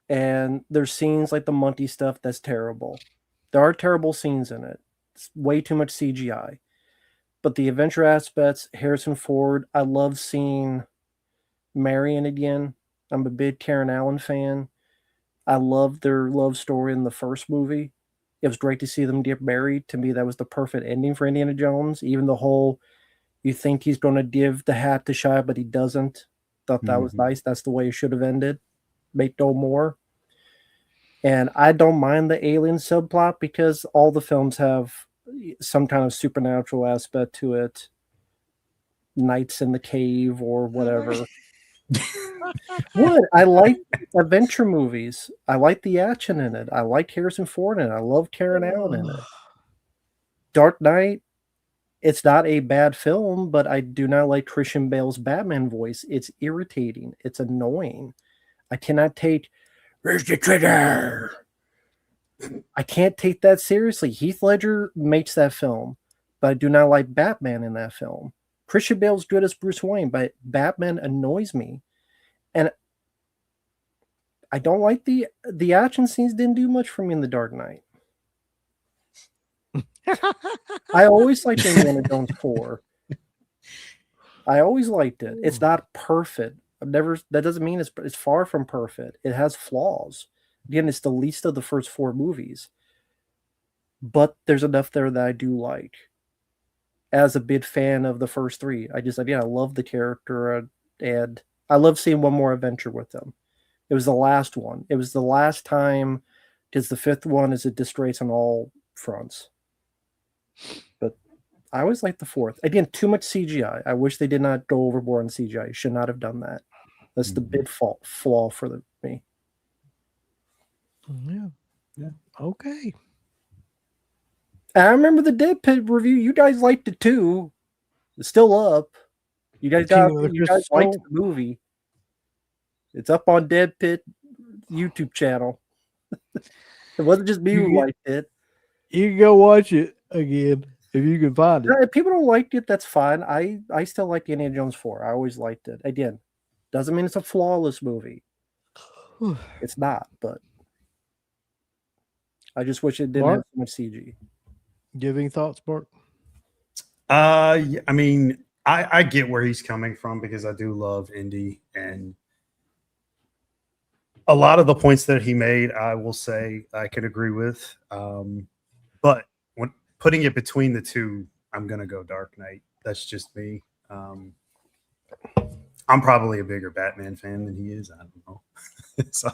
And there's scenes like the Monty stuff that's terrible. There are terrible scenes in it. It's way too much CGI. But the adventure aspects, Harrison Ford, I love seeing Marion again. I'm a big Karen Allen fan. I loved their love story in the first movie. It was great to see them get married. To me, that was the perfect ending for Indiana Jones. Even the whole, you think he's going to give the hat to Shia, but he doesn't. Thought that was nice. That's the way it should have ended. Make no more. And I don't mind the alien subplot because all the films have some kind of supernatural aspect to it. Nights in the cave or whatever. What? I like adventure movies. I like the action in it. I like Harrison Ford in it. I love Karen Allen in it. Dark Knight, it's not a bad film, but I do not like Christian Bale's Batman voice. It's irritating. It's annoying. I cannot take, where's the trigger? I can't take that seriously. Heath Ledger makes that film, but I do not like Batman in that film. Christian Bale's good as Bruce Wayne, but Batman annoys me. And I don't like the action scenes didn't do much for me in The Dark Knight. I always liked Indiana Jones 4. I always liked it. It's not perfect. That doesn't mean it's far from perfect. It has flaws. Again, it's the least of the first 4 movies. But there's enough there that I do like. As a big fan of the first 3, I love the character, and I love seeing one more adventure with them. It was the last one. It was the last time, because the 5th one is a disgrace on all fronts. But I always like the 4th. Again, too much CGI. I wish they did not go overboard on CGI. Should not have done that. That's the big flaw for me. Yeah. Okay. I remember the Dead Pit review. You guys liked it too. It's still up. You guys Kingdom of the you Crystal guys liked Skull? the movie. It's up on Dead Pit YouTube channel. It wasn't just me who liked it. You can go watch it again if you can find it. If people don't like it, that's fine. I still like Indiana Jones 4. I always liked it. Again, doesn't mean it's a flawless movie. It's not, but I just wish it didn't have so much CG. Do you have any thoughts, Bart? I mean, I get where he's coming from because I do love Indy, and a lot of the points that he made, I will say I could agree with. But when putting it between the two, I'm gonna go Dark Knight. That's just me. I'm probably a bigger Batman fan than he is. I don't know. So,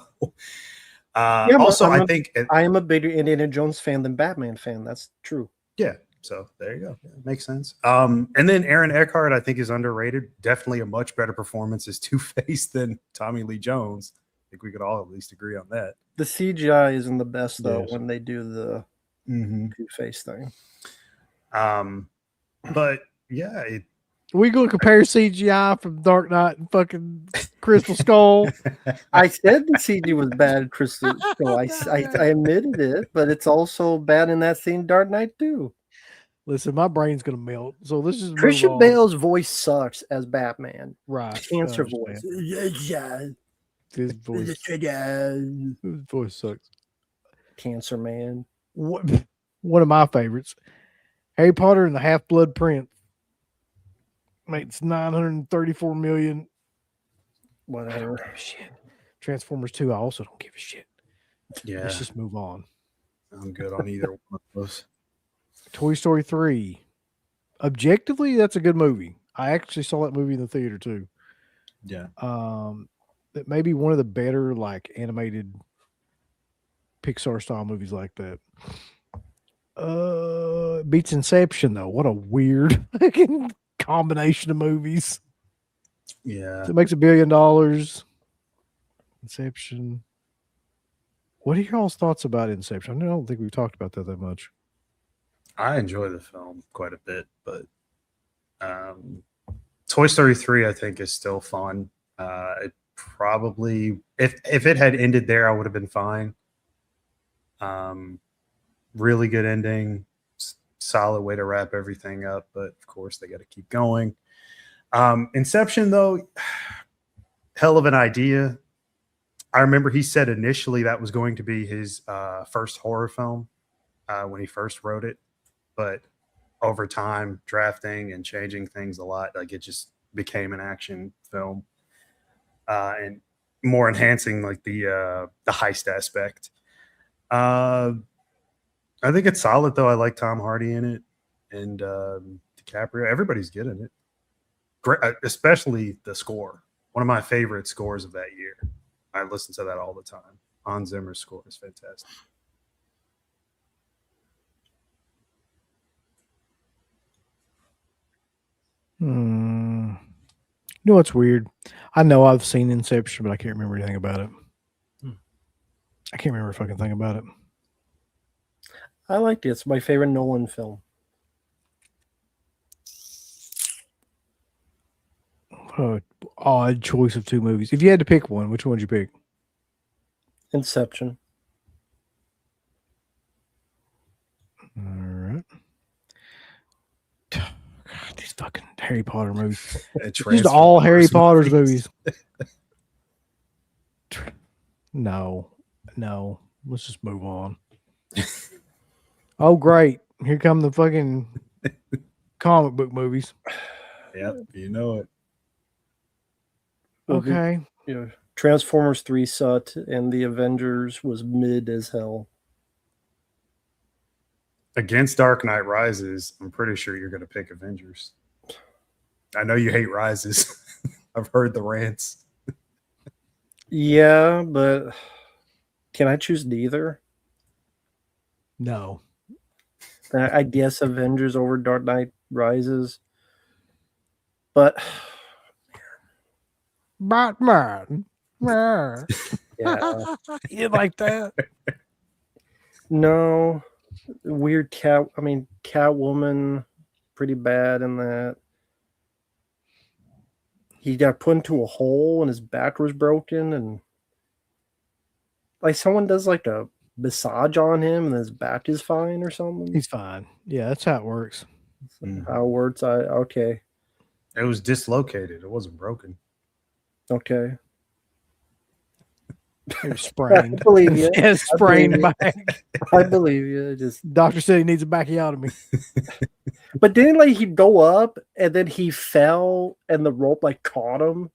also, I think I am a bigger Indiana Jones fan than Batman fan. That's true. Yeah. So there you go. Yeah, makes sense. And then Aaron Eckhart, I think, is underrated. Definitely a much better performance as Two-Face than Tommy Lee Jones. I think we could all at least agree on that. The CGI isn't the best though when they do the Two-Face thing. But yeah, we gonna compare CGI from Dark Knight and fucking Crystal Skull? I said the CG was bad in Crystal Skull. I admitted it, but it's also bad in that scene, Dark Knight too. Listen, my brain's gonna melt. So this is Christian Bale's voice sucks as Batman. Right, cancer voice. His voice sucks. Cancer man. One of my favorites, Harry Potter and the Half-Blood Prince, makes $934 million. Whatever. Shit. Transformers 2, I also don't give a shit. Yeah. Let's just move on. I'm good on either one of those. Toy Story 3. Objectively, that's a good movie. I actually saw that movie in the theater too. Yeah. That may be one of the better like animated Pixar style movies like that. Beats Inception though. What a weird combination of movies. Yeah. So it makes $1 billion. Inception. What are y'all's thoughts about Inception? I don't think we've talked about that much. I enjoy the film quite a bit, but Toy Story 3 I think is still fun. It probably if it had ended there, I would have been fine. Really good ending, solid way to wrap everything up, but of course they got to keep going. Inception though, hell of an idea. I remember he said initially that was going to be his first horror film when he first wrote it, but over time, drafting and changing things a lot, like it just became an action film and more enhancing like the heist aspect. I think it's solid though. I like Tom Hardy in it and DiCaprio. Everybody's good in it. Great, especially the score. One of my favorite scores of that year. I listen to that all the time. Hans Zimmer's score is fantastic. You know what's weird? I know I've seen Inception, but I can't remember anything about it. I can't remember a fucking thing about it. I liked it. It's my favorite Nolan film. Odd choice of two movies. If you had to pick one, which one would you pick? Inception. All right. God, these fucking Harry Potter movies. Just all Harry Potter's movies. No. Let's just move on. Oh, great. Here come the fucking comic book movies. Yep, you know it. Okay. Yeah. Transformers 3 sucked, and the Avengers was mid as hell. Against Dark Knight Rises, I'm pretty sure you're going to pick Avengers. I know you hate Rises. I've heard the rants. Yeah, but can I choose neither? No. I guess Avengers over Dark Knight Rises. But Batman. Yeah. You didn't like that? No. Weird cat. I mean, Catwoman, pretty bad in that. He got put into a hole and his back was broken, and like someone does like a massage on him and his back is fine or something. He's fine. Yeah, that's how it works. How it works. Okay. It was dislocated. It wasn't broken. Okay. It was sprained. I believe you. Yeah, sprained back. I believe you. Just Doctor said he needs a backiotomy. but didn't like he go up and then he fell and the rope like caught him?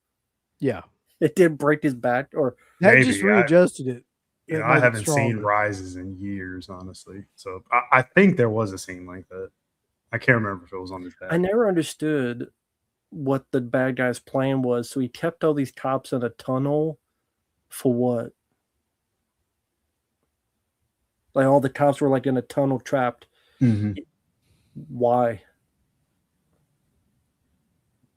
Yeah. It did break his back or That Maybe. just readjusted it. You know, It I made it haven't seen stronger. Rises in years, honestly. So I think there was a scene like that. I can't remember if it was on his back. I never understood what the bad guy's plan was. So he kept all these cops in a tunnel for what? Like all the cops were like in a tunnel trapped. Mhm. Why?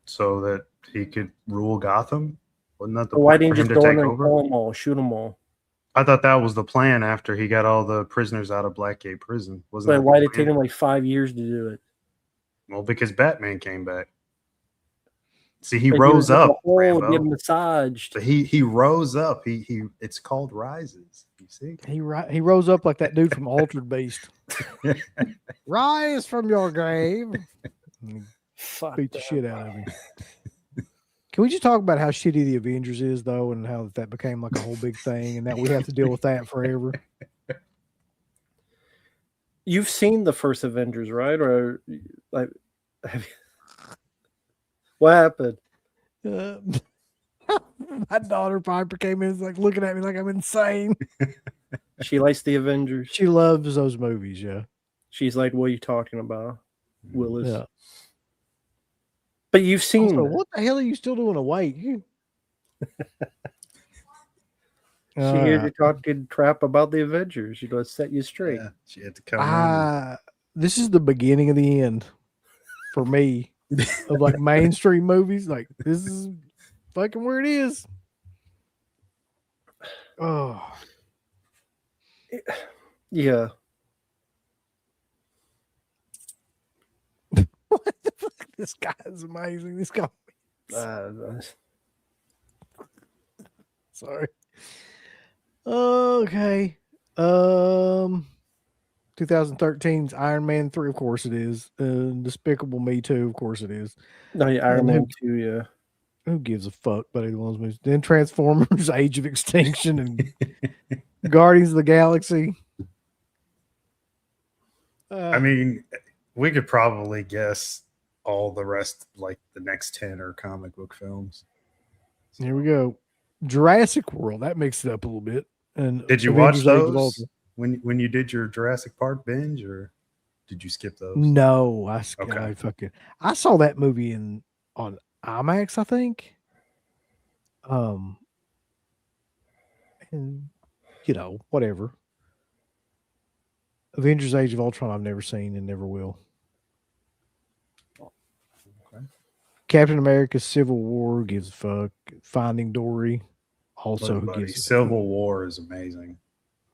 So that he could rule Gotham? Wasn't that the Why plan didn't for you him just to go in take there and over? kill them all, shoot them all? I thought that was the plan after he got all the prisoners out of Blackgate Prison. Wasn't But that why the did it take plan? him like 5 years to do it? Well, because Batman came back. See, he Like, rose was in the up, hole, Rambo. getting massaged. So he rose up. He it's called Rises. You see? He rose up like that dude from Altered Beast. Rise from your grave. And he Fuck beat the that. shit out of him. Can we just talk about how shitty the Avengers is, though, and how that became like a whole big thing, and that we have to deal with that forever? You've seen the first Avengers, right? Or like, what happened? My daughter Piper came in, like looking at me like I'm insane. She likes the Avengers. She loves those movies. Yeah, She's like, "What are you talking about, Willis?" yeah. But you've seen. Also, that. what the hell are you still doing awake? She hears you talking crap about the Avengers. She goes, set you straight. Yeah, she had to come in. This is the beginning of the end for me of like mainstream movies. Like this is fucking where it is. Oh, Yeah. what the fuck? This guy is amazing. This guy. Sorry. Okay. 2013's Iron Man 3, of course it is. Despicable Me 2, of course it is. No, yeah, Iron And Man 2, yeah. Who gives a fuck about either one of those movies? Then Transformers, Age of Extinction, and Guardians of the Galaxy. I mean, we could probably guess all the rest, like the next 10 are comic book films. Here we go. Jurassic World. That makes it up a little bit. And Did you Avengers watch Age of those Ultron. when you did your Jurassic Park binge, or did you skip those? No, Okay. I saw that movie on IMAX, I think. And whatever. Avengers Age of Ultron I've never seen and never will. Okay. Captain America Civil War gives a fuck. Finding Dory also Look, who buddy, gives a fuck. Civil War is amazing,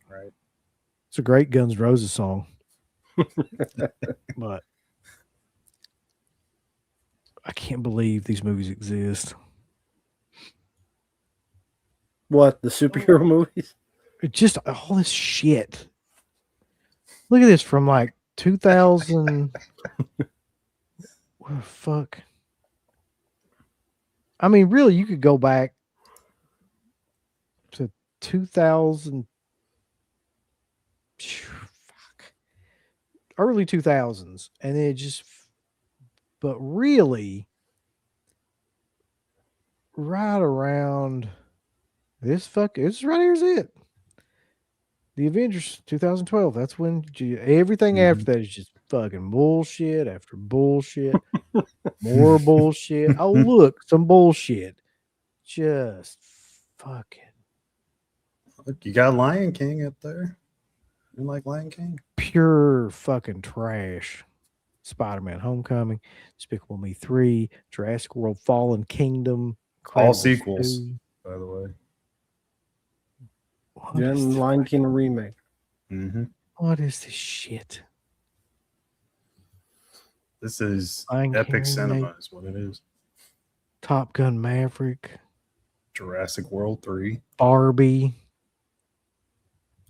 right? It's a great Guns N' Roses song. But I can't believe these movies exist. What, the superhero movies? It's just all this shit. Look at this from like 2000. What the fuck? I mean, really, you could go back to 2000. Fuck. Early 2000s. And then but really, right around this right here's it. The Avengers 2012. That's when everything after that is just fucking bullshit after bullshit. More bullshit. Oh, look, some bullshit. Just fucking Look, you got Lion King up there. You like Lion King? pure fucking trash. Spider-Man Homecoming, Despicable Me 3, Jurassic World Fallen Kingdom. All Incredibles sequels, 2. by the way. Gen Lion King remake. Mm-hmm. What is this shit? This is Lion King epic remake. cinema, is what it is. Top Gun Maverick. Jurassic World 3. Barbie.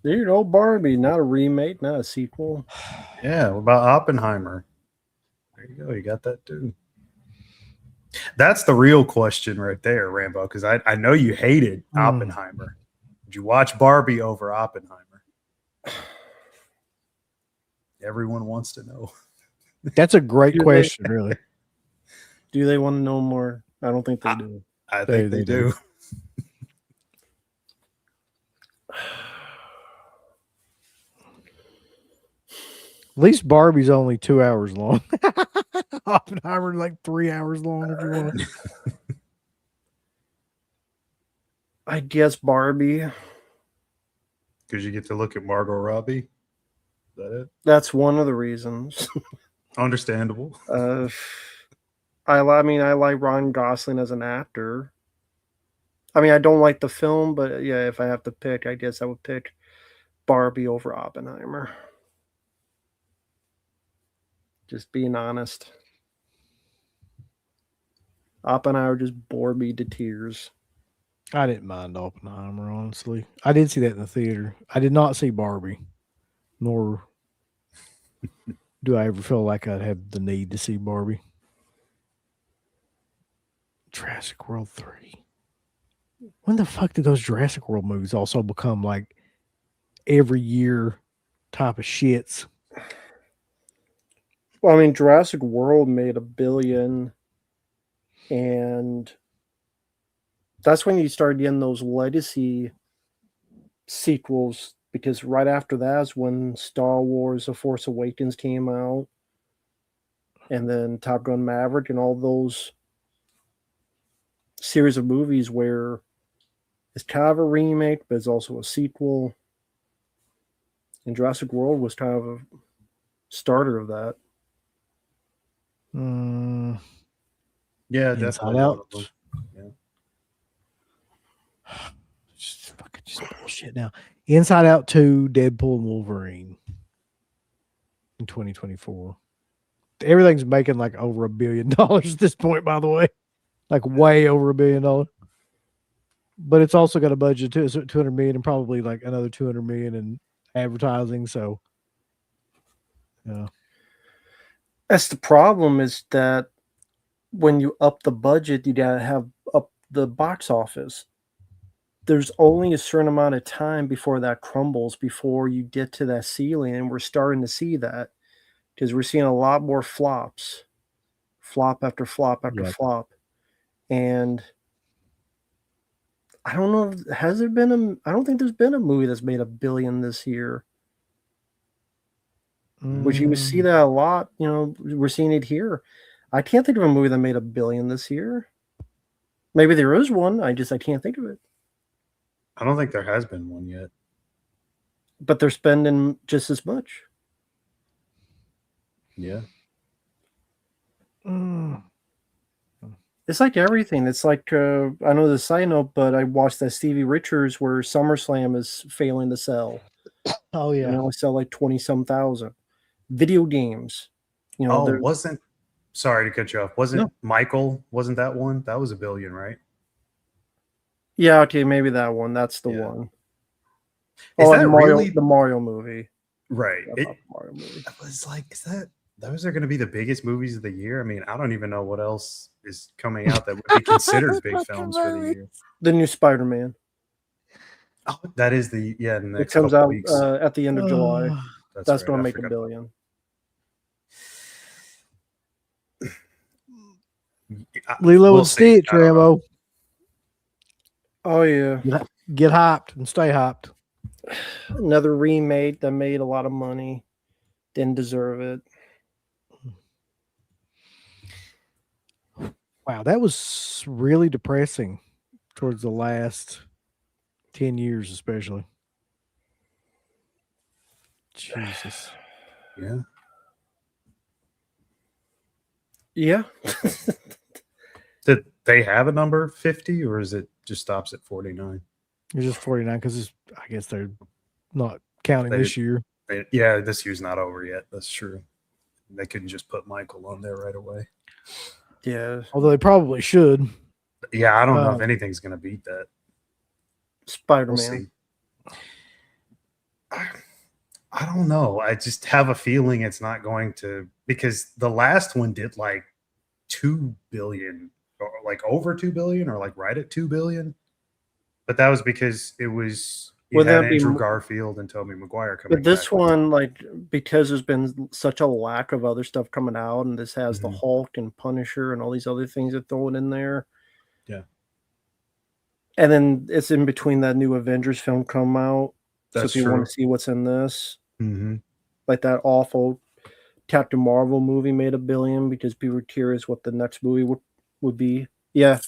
There you go, Barbie. Not a remake, not a sequel. Yeah, what about Oppenheimer? There you go. You got that too. That's the real question right there, Rambo, because I know you hated Oppenheimer. Would you watch Barbie over Oppenheimer? Everyone wants to know. That's a great question, really. Do they want to know more? I don't think they do. I think they do. At least Barbie's only 2 hours long. Oppenheimer's like 3 hours long if you want. I guess Barbie. Because you get to look at Margot Robbie. Is that it? That's one of the reasons. Understandable. I like Ryan Gosling as an actor. I mean, I don't like the film, but yeah, if I have to pick, I guess I would pick Barbie over Oppenheimer. Just being honest. Oppenheimer just bored me to tears. I didn't mind Oppenheimer, honestly. I did see that in the theater. I did not see Barbie, nor do I ever feel like I'd have the need to see Barbie. Jurassic World 3. When the fuck did those Jurassic World movies also become like every year type of shits? Well, I mean, Jurassic World made $1 billion, and that's when you start getting those legacy sequels, because right after that is when Star Wars The Force Awakens came out, and then Top Gun Maverick, and all those series of movies where it's kind of a remake, but it's also a sequel. And Jurassic World was kind of a starter of that. Yeah, Inside definitely. Out. Yeah. Just bullshit now. Inside Out 2, Deadpool and Wolverine in 2024. Everything's making like over $1 billion at this point, by the way. Like way over $1 billion. But it's also got a budget too, so 200 million and probably like another 200 million in advertising. So yeah. That's the problem, is that when you up the budget, you gotta have up the box office. There's only a certain amount of time before that crumbles, before you get to that ceiling, and we're starting to see that, because we're seeing a lot more flops, flop after flop after flop. And I don't know, has there been I don't think there's been a movie that's made $1 billion this year. Which you would see that a lot, we're seeing it here. I can't think of a movie that made $1 billion this year. Maybe there is one. I can't think of it. I don't think there has been one yet. But they're spending just as much. Yeah. It's like everything. It's like, I know the side note, but I watched that Stevie Richards where SummerSlam is failing to sell. Oh yeah. And they only sell like 20-some thousand. Video games. Sorry to cut you off. Michael, wasn't that one? That was $1 billion, right? Yeah, okay, maybe that one. That's the one. Is that really the Mario movie? Right. Mario movie. I was like, those are going to be the biggest movies of the year? I mean, I don't even know what else is coming out that would be considered big films for the year. The new Spider-Man. Oh, that is the it comes out at the end of July. That's going to make $1 billion. Lilo and Stitch, Rambo. Oh yeah. Get hyped and stay hyped. Another remake that made a lot of money. Didn't deserve it. Wow, that was really depressing towards the last 10 years, especially. Jesus. Yeah. Yeah. Did they have a number 50, or is it just stops at 49? It's just 49 because I guess they're not counting this year. Yeah, this year's not over yet. That's true. They couldn't just put Michael on there right away. Yeah. Although they probably should. Yeah, I don't know if anything's going to beat that. Spider-Man. We'll see. I don't know. I just have a feeling it's not going to, because the last one did like 2 billion, or like over 2 billion, or like right at 2 billion. But that was because it was you had Andrew Garfield and Tobey Maguire coming. But this one, like, because there's been such a lack of other stuff coming out, and this has the Hulk and Punisher and all these other things that throw it in there. Yeah. And then it's in between that new Avengers film come out. That's so if you want to see what's in this, like that awful Captain Marvel movie made $1 billion because people were curious what the next movie would be. Yeah,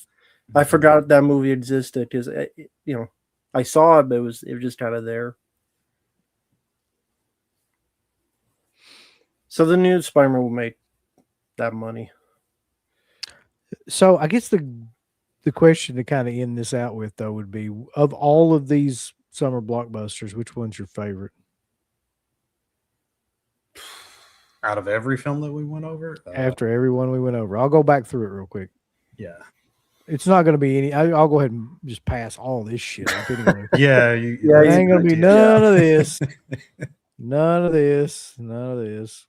I forgot that movie existed because I saw it, but it was just kind of there. So the new Spider-Man will make that money. So I guess the question to kind of end this out with, though, would be, of all of these summer blockbusters, which one's your favorite? Out of every film that we went over? After every one we went over. I'll go back through it real quick. Yeah. It's not going to be any. I'll go ahead and just pass all this shit up anyway. Yeah. It ain't going to be none of this. None of this. None of this.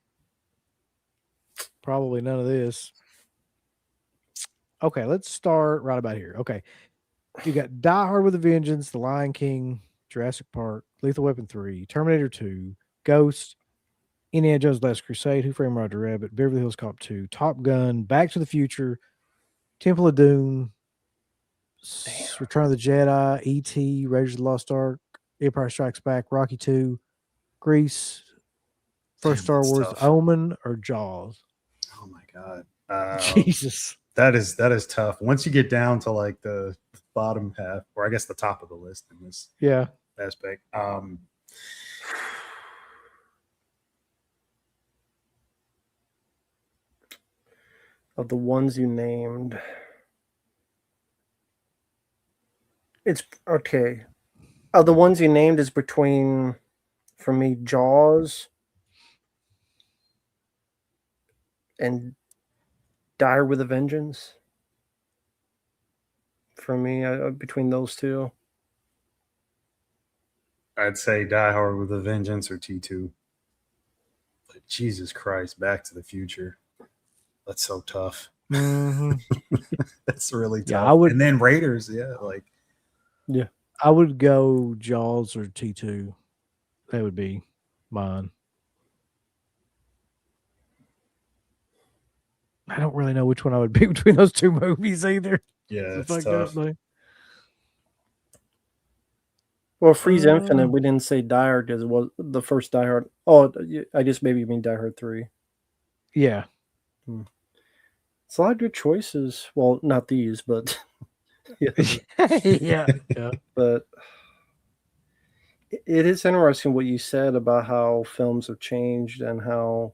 Probably none of this. Okay, let's start right about here. Okay. You got Die Hard with a Vengeance, The Lion King, Jurassic Park, Lethal Weapon 3, Terminator 2, Ghost, Indiana Jones Last Crusade, Who Framed Roger Rabbit, Beverly Hills Cop 2, Top Gun, Back to the Future, Temple of Doom, Return of the Jedi, E.T., Raiders of the Lost Ark, Empire Strikes Back, Rocky 2, Grease, First Star Wars, tough. Omen, or Jaws? Oh my God. Jesus. That is tough. Once you get down to like the bottom half, or I guess the top of the list in this aspect. Of the ones you named, it's okay. Of the ones you named is between, for me, Jaws and Die Hard with a Vengeance. For me, between those two, I'd say Die Hard with a Vengeance or T2. But Jesus Christ, Back to the Future. That's so tough. That's really tough. Yeah, I would, and then Raiders, I would go Jaws or T2. That would be mine. I don't really know which one I would pick between those two movies either. Yeah, it's tough. Well, Freeze Infinite, we didn't say Die Hard because it was the first Die Hard. Oh, I guess maybe you mean Die Hard 3. Yeah. It's a lot of good choices. Well, not these, but yeah. But it is interesting what you said about how films have changed and how.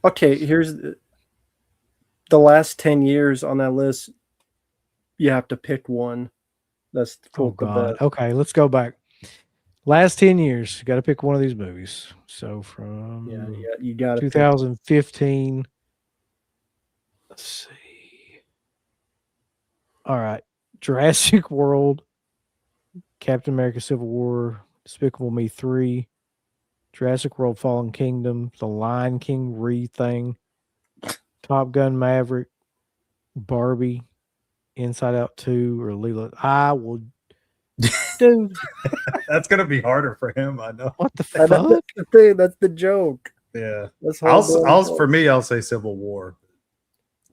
Okay, here's the last 10 years on that list. You have to pick one. That's oh God. Okay, let's go back. Last 10 years, you got to pick one of these movies. So from you got 2015. Let's see. All right, Jurassic World, Captain America: Civil War, Despicable Me 3, Jurassic World: Fallen Kingdom, The Lion King re-thing, Top Gun: Maverick, Barbie, Inside Out 2, or Lilo. I will. Dude, that's gonna be harder for him. I know. What the fuck? That's the joke. Yeah. That's I'll for me, I'll say Civil War.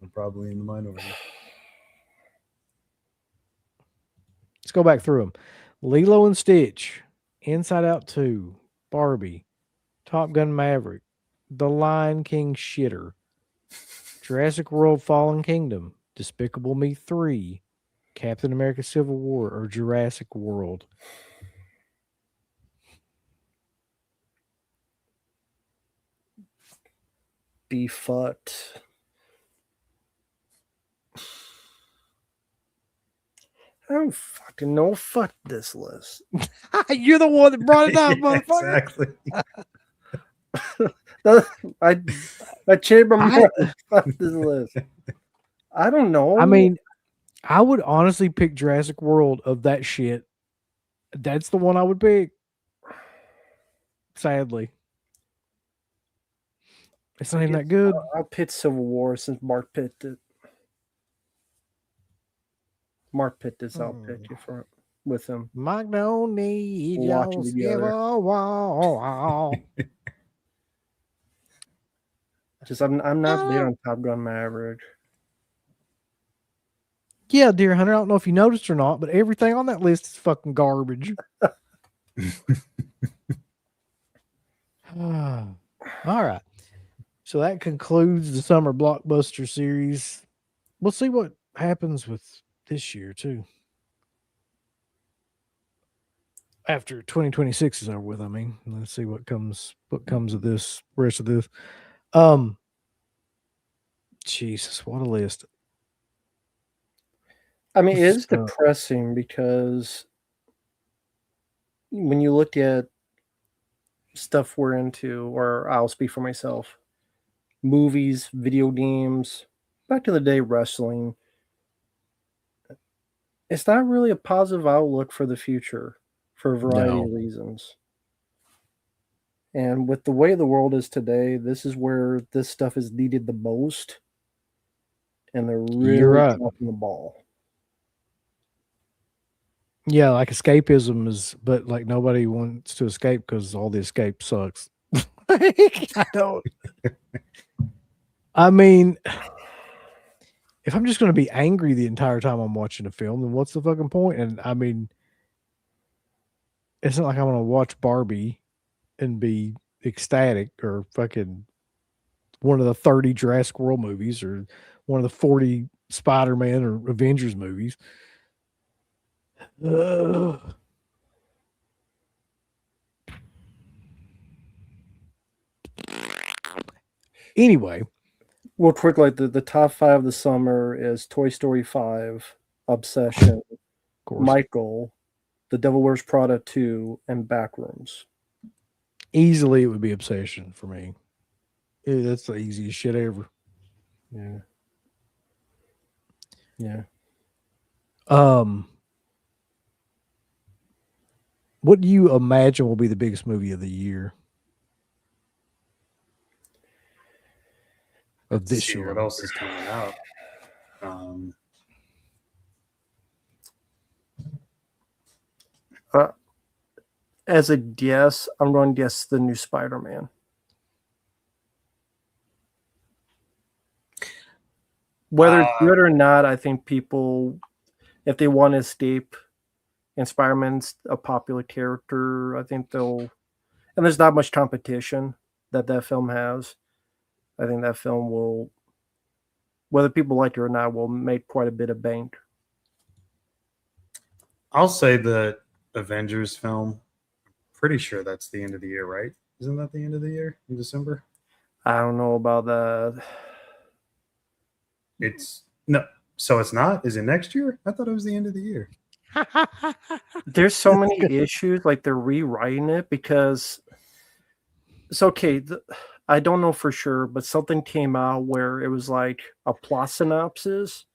I'm probably in the minority. Let's go back through them. Lilo and Stitch, Inside Out 2, Barbie, Top Gun: Maverick, The Lion King shitter, Jurassic World: Fallen Kingdom, Despicable Me 3, Captain America: Civil War, or Jurassic World. Be fucked. I don't fucking know. Fuck this list. You're the one that brought it up, Yeah, motherfucker. exactly. I changed my mind. Fuck this list. I don't know. I mean, I would honestly pick Jurassic World of that shit. That's the one I would pick. Sadly. It's not even that good. I'll pitch Civil War since Mark picked it. Mark picked this. I'll pick you for with him. Mike don't need We'll watch your it together. Civil. Just I'm not big on Top Gun Maverick. Yeah, Deer Hunter. I don't know if you noticed or not, but everything on that list is fucking garbage. All right. So that concludes the summer blockbuster series. We'll see what happens with this year too. After 2026 is over with, I mean, let's see what comes of this rest of this. Jesus, what a list. I mean, it is depressing because when you look at stuff we're into, or I'll speak for myself, movies, video games, back to the day wrestling, it's not really a positive outlook for the future for a variety of reasons. And with the way the world is today, this is where this stuff is needed the most. And they're really dropping the ball. Yeah, like escapism is, but like nobody wants to escape because all the escape sucks. I don't. I mean, if I'm just going to be angry the entire time I'm watching a film, then what's the fucking point? And I mean, it's not like I'm going to watch Barbie and be ecstatic, or fucking one of the 30 Jurassic World movies, or one of the 40 Spider-Man or Avengers movies. Anyway, real quick, like the top 5 of the summer is Toy Story 5, Obsession, Michael, The Devil Wears Prada 2, and Backrooms. Easily, it would be Obsession for me. Yeah, that's the easiest shit ever. Yeah. Yeah. What do you imagine will be the biggest movie of the year? Of this year? What else is coming out? As a guess, I'm going to guess the new Spider-Man. Whether it's good or not, I think people, if they want to escape, and Spider-Man's a popular character, I think they'll, and there's not much competition that film has. I think that film will, whether people like it or not, will make quite a bit of bank. I'll say the Avengers film. Pretty sure that's the end of the year, right? Isn't that the end of the year in December? I don't know about that. It's no, so it's not. Is it next year? I thought it was the end of the year. There's so many issues, like they're rewriting it because it's okay. I don't know for sure, but something came out where it was like a plot synopsis,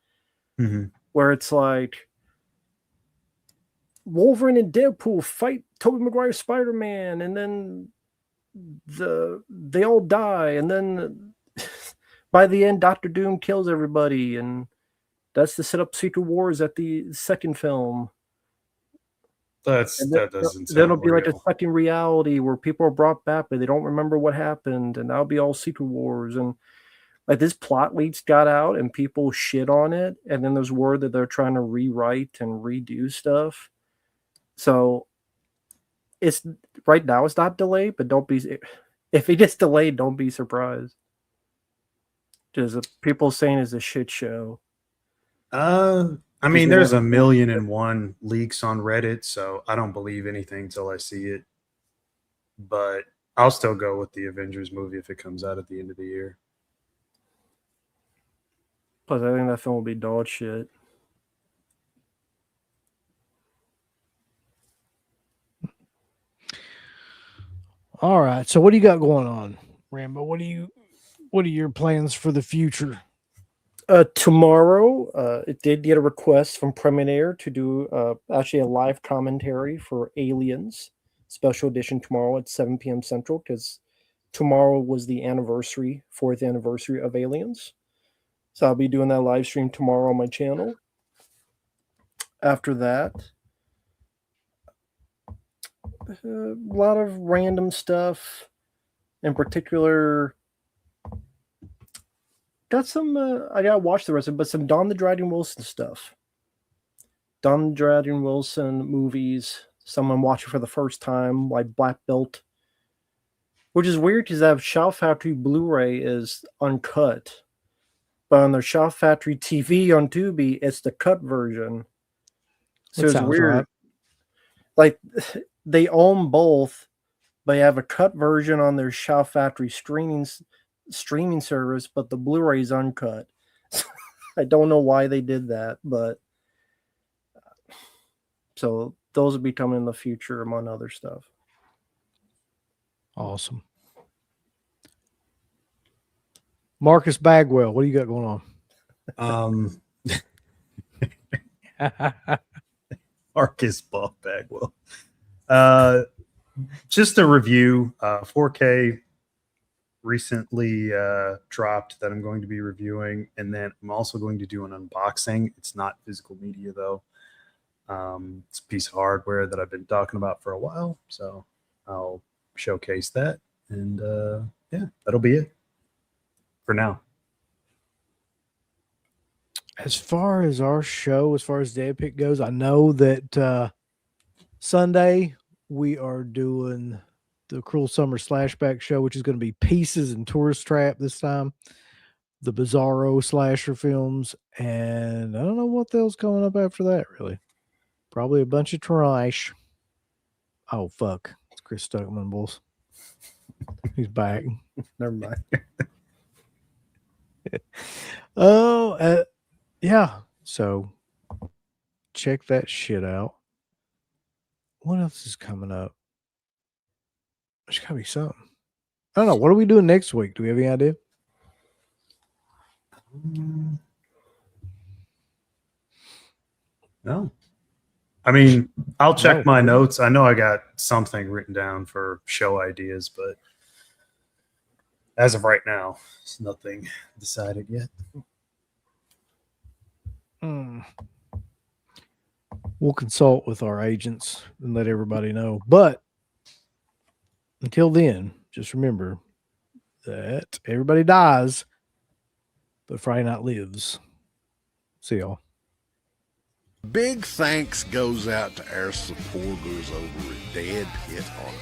where it's like Wolverine and Deadpool fight Tobey Maguire's Spider-Man, and then they all die, and then by the end, Doctor Doom kills everybody, and that's to set up Secret Wars at the second film. That doesn't. Then it'll be like a second reality where people are brought back, but they don't remember what happened, and that'll be all Secret Wars. And like this plot leaks got out, and people shit on it, and then there's word that they're trying to rewrite and redo stuff. So it's right now it's not delayed, but don't be, if it gets delayed, don't be surprised. Because people saying it's a shit show. I mean, there's 1,000,001 leaks on Reddit, so I don't believe anything till I see it. But I'll still go with the Avengers movie if it comes out at the end of the year. Plus, I think that film will be dog shit. All right. So what do you got going on, Rambo? What are your plans for the future? Tomorrow, it did get a request from Premiere to do actually a live commentary for Aliens special edition tomorrow at 7 p.m. Central, because tomorrow was the anniversary, 4th anniversary of Aliens. So I'll be doing that live stream tomorrow on my channel. After that, a lot of random stuff. In particular, got some, I gotta watch the rest of it, but some Don the Dragon Wilson stuff. Don the Dragon Wilson movies, some I'm watching for the first time, like Black Belt. Which is weird because that Shout Factory Blu-ray is uncut. But on their Shout Factory TV on Tubi, it's the cut version. So it's weird. Right. Like, they own both, but they have a cut version on their Shout Factory streaming service, but the Blu-ray is uncut. I don't know why they did that, but so those will be coming in the future among other stuff. Awesome. Marcus Bagwell, what do you got going on? Marcus Buff Bagwell. Just a review. 4K recently dropped that I'm going to be reviewing, and then I'm also going to do an unboxing. It's not physical media though. It's a piece of hardware that I've been talking about for a while, so I'll showcase that, and yeah, that'll be it for now. As far as our show, as far as Dead Pick goes, I know that Sunday we are doing the Cruel Summer Slashback show, which is going to be Pieces and Tourist Trap this time, the Bizarro slasher films, and I don't know what the hell's coming up after that, really. Probably a bunch of trash. Oh, fuck. It's Chris Stuckman, boys. He's back. Never mind. Oh, yeah. So check that shit out. What else is coming up? There's gotta be something. I don't know. What are we doing next week? Do we have any idea? No. I mean, I'll check my notes. I know I got something written down for show ideas, but as of right now, it's nothing decided yet. We'll consult with our agents and let everybody know. But until then, just remember that everybody dies, but Friday Night lives. See y'all. Big thanks goes out to our supporters over at Dead Pit on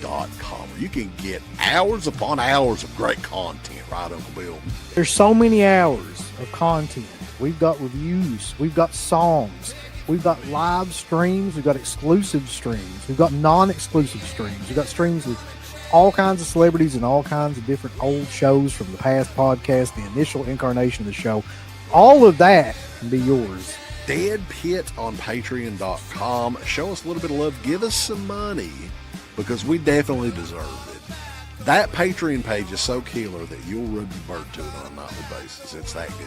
Patreon.com. You can get hours upon hours of great content, right, Uncle Bill? There's so many hours of content. We've got reviews. We've got songs. We've got live streams. We've got exclusive streams. We've got non-exclusive streams. We've got streams with all kinds of celebrities and all kinds of different old shows from the past podcast, the initial incarnation of the show. All of that can be yours. Dead Pit on Patreon.com. Show us a little bit of love. Give us some money because we definitely deserve it. That Patreon page is so killer that you'll rub your bird to it on a nightly basis. It's that good.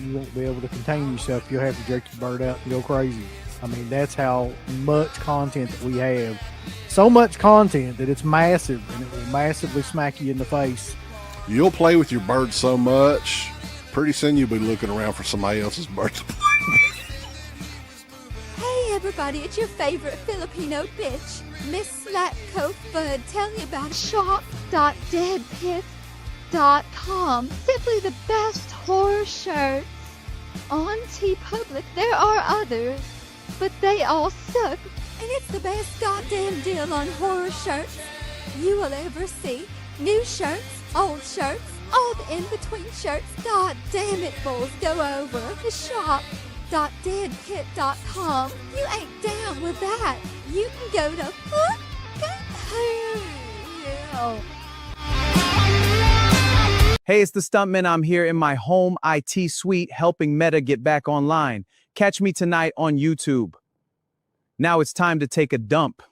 You won't be able to contain yourself. You'll have to jerk your bird out and go crazy. I mean, that's how much content that we have. So much content that it's massive, and it will massively smack you in the face. You'll play with your bird so much, pretty soon you'll be looking around for somebody else's bird to play with. Hey everybody, it's your favorite Filipino bitch, Miss Slatco Bud, telling you about shop.deadpit.com. Simply the best horror shirts. On TeePublic, there are others, but they all suck. And it's the best goddamn deal on horror shirts you will ever see. New shirts, old shirts, all the in-between shirts. God damn it, fools. Go over to shop.deadpit.com. You ain't down with that. You can go to fucking hell. Hey, it's the Stuntman. I'm here in my home IT suite helping Meta get back online. Catch me tonight on YouTube. Now it's time to take a dump.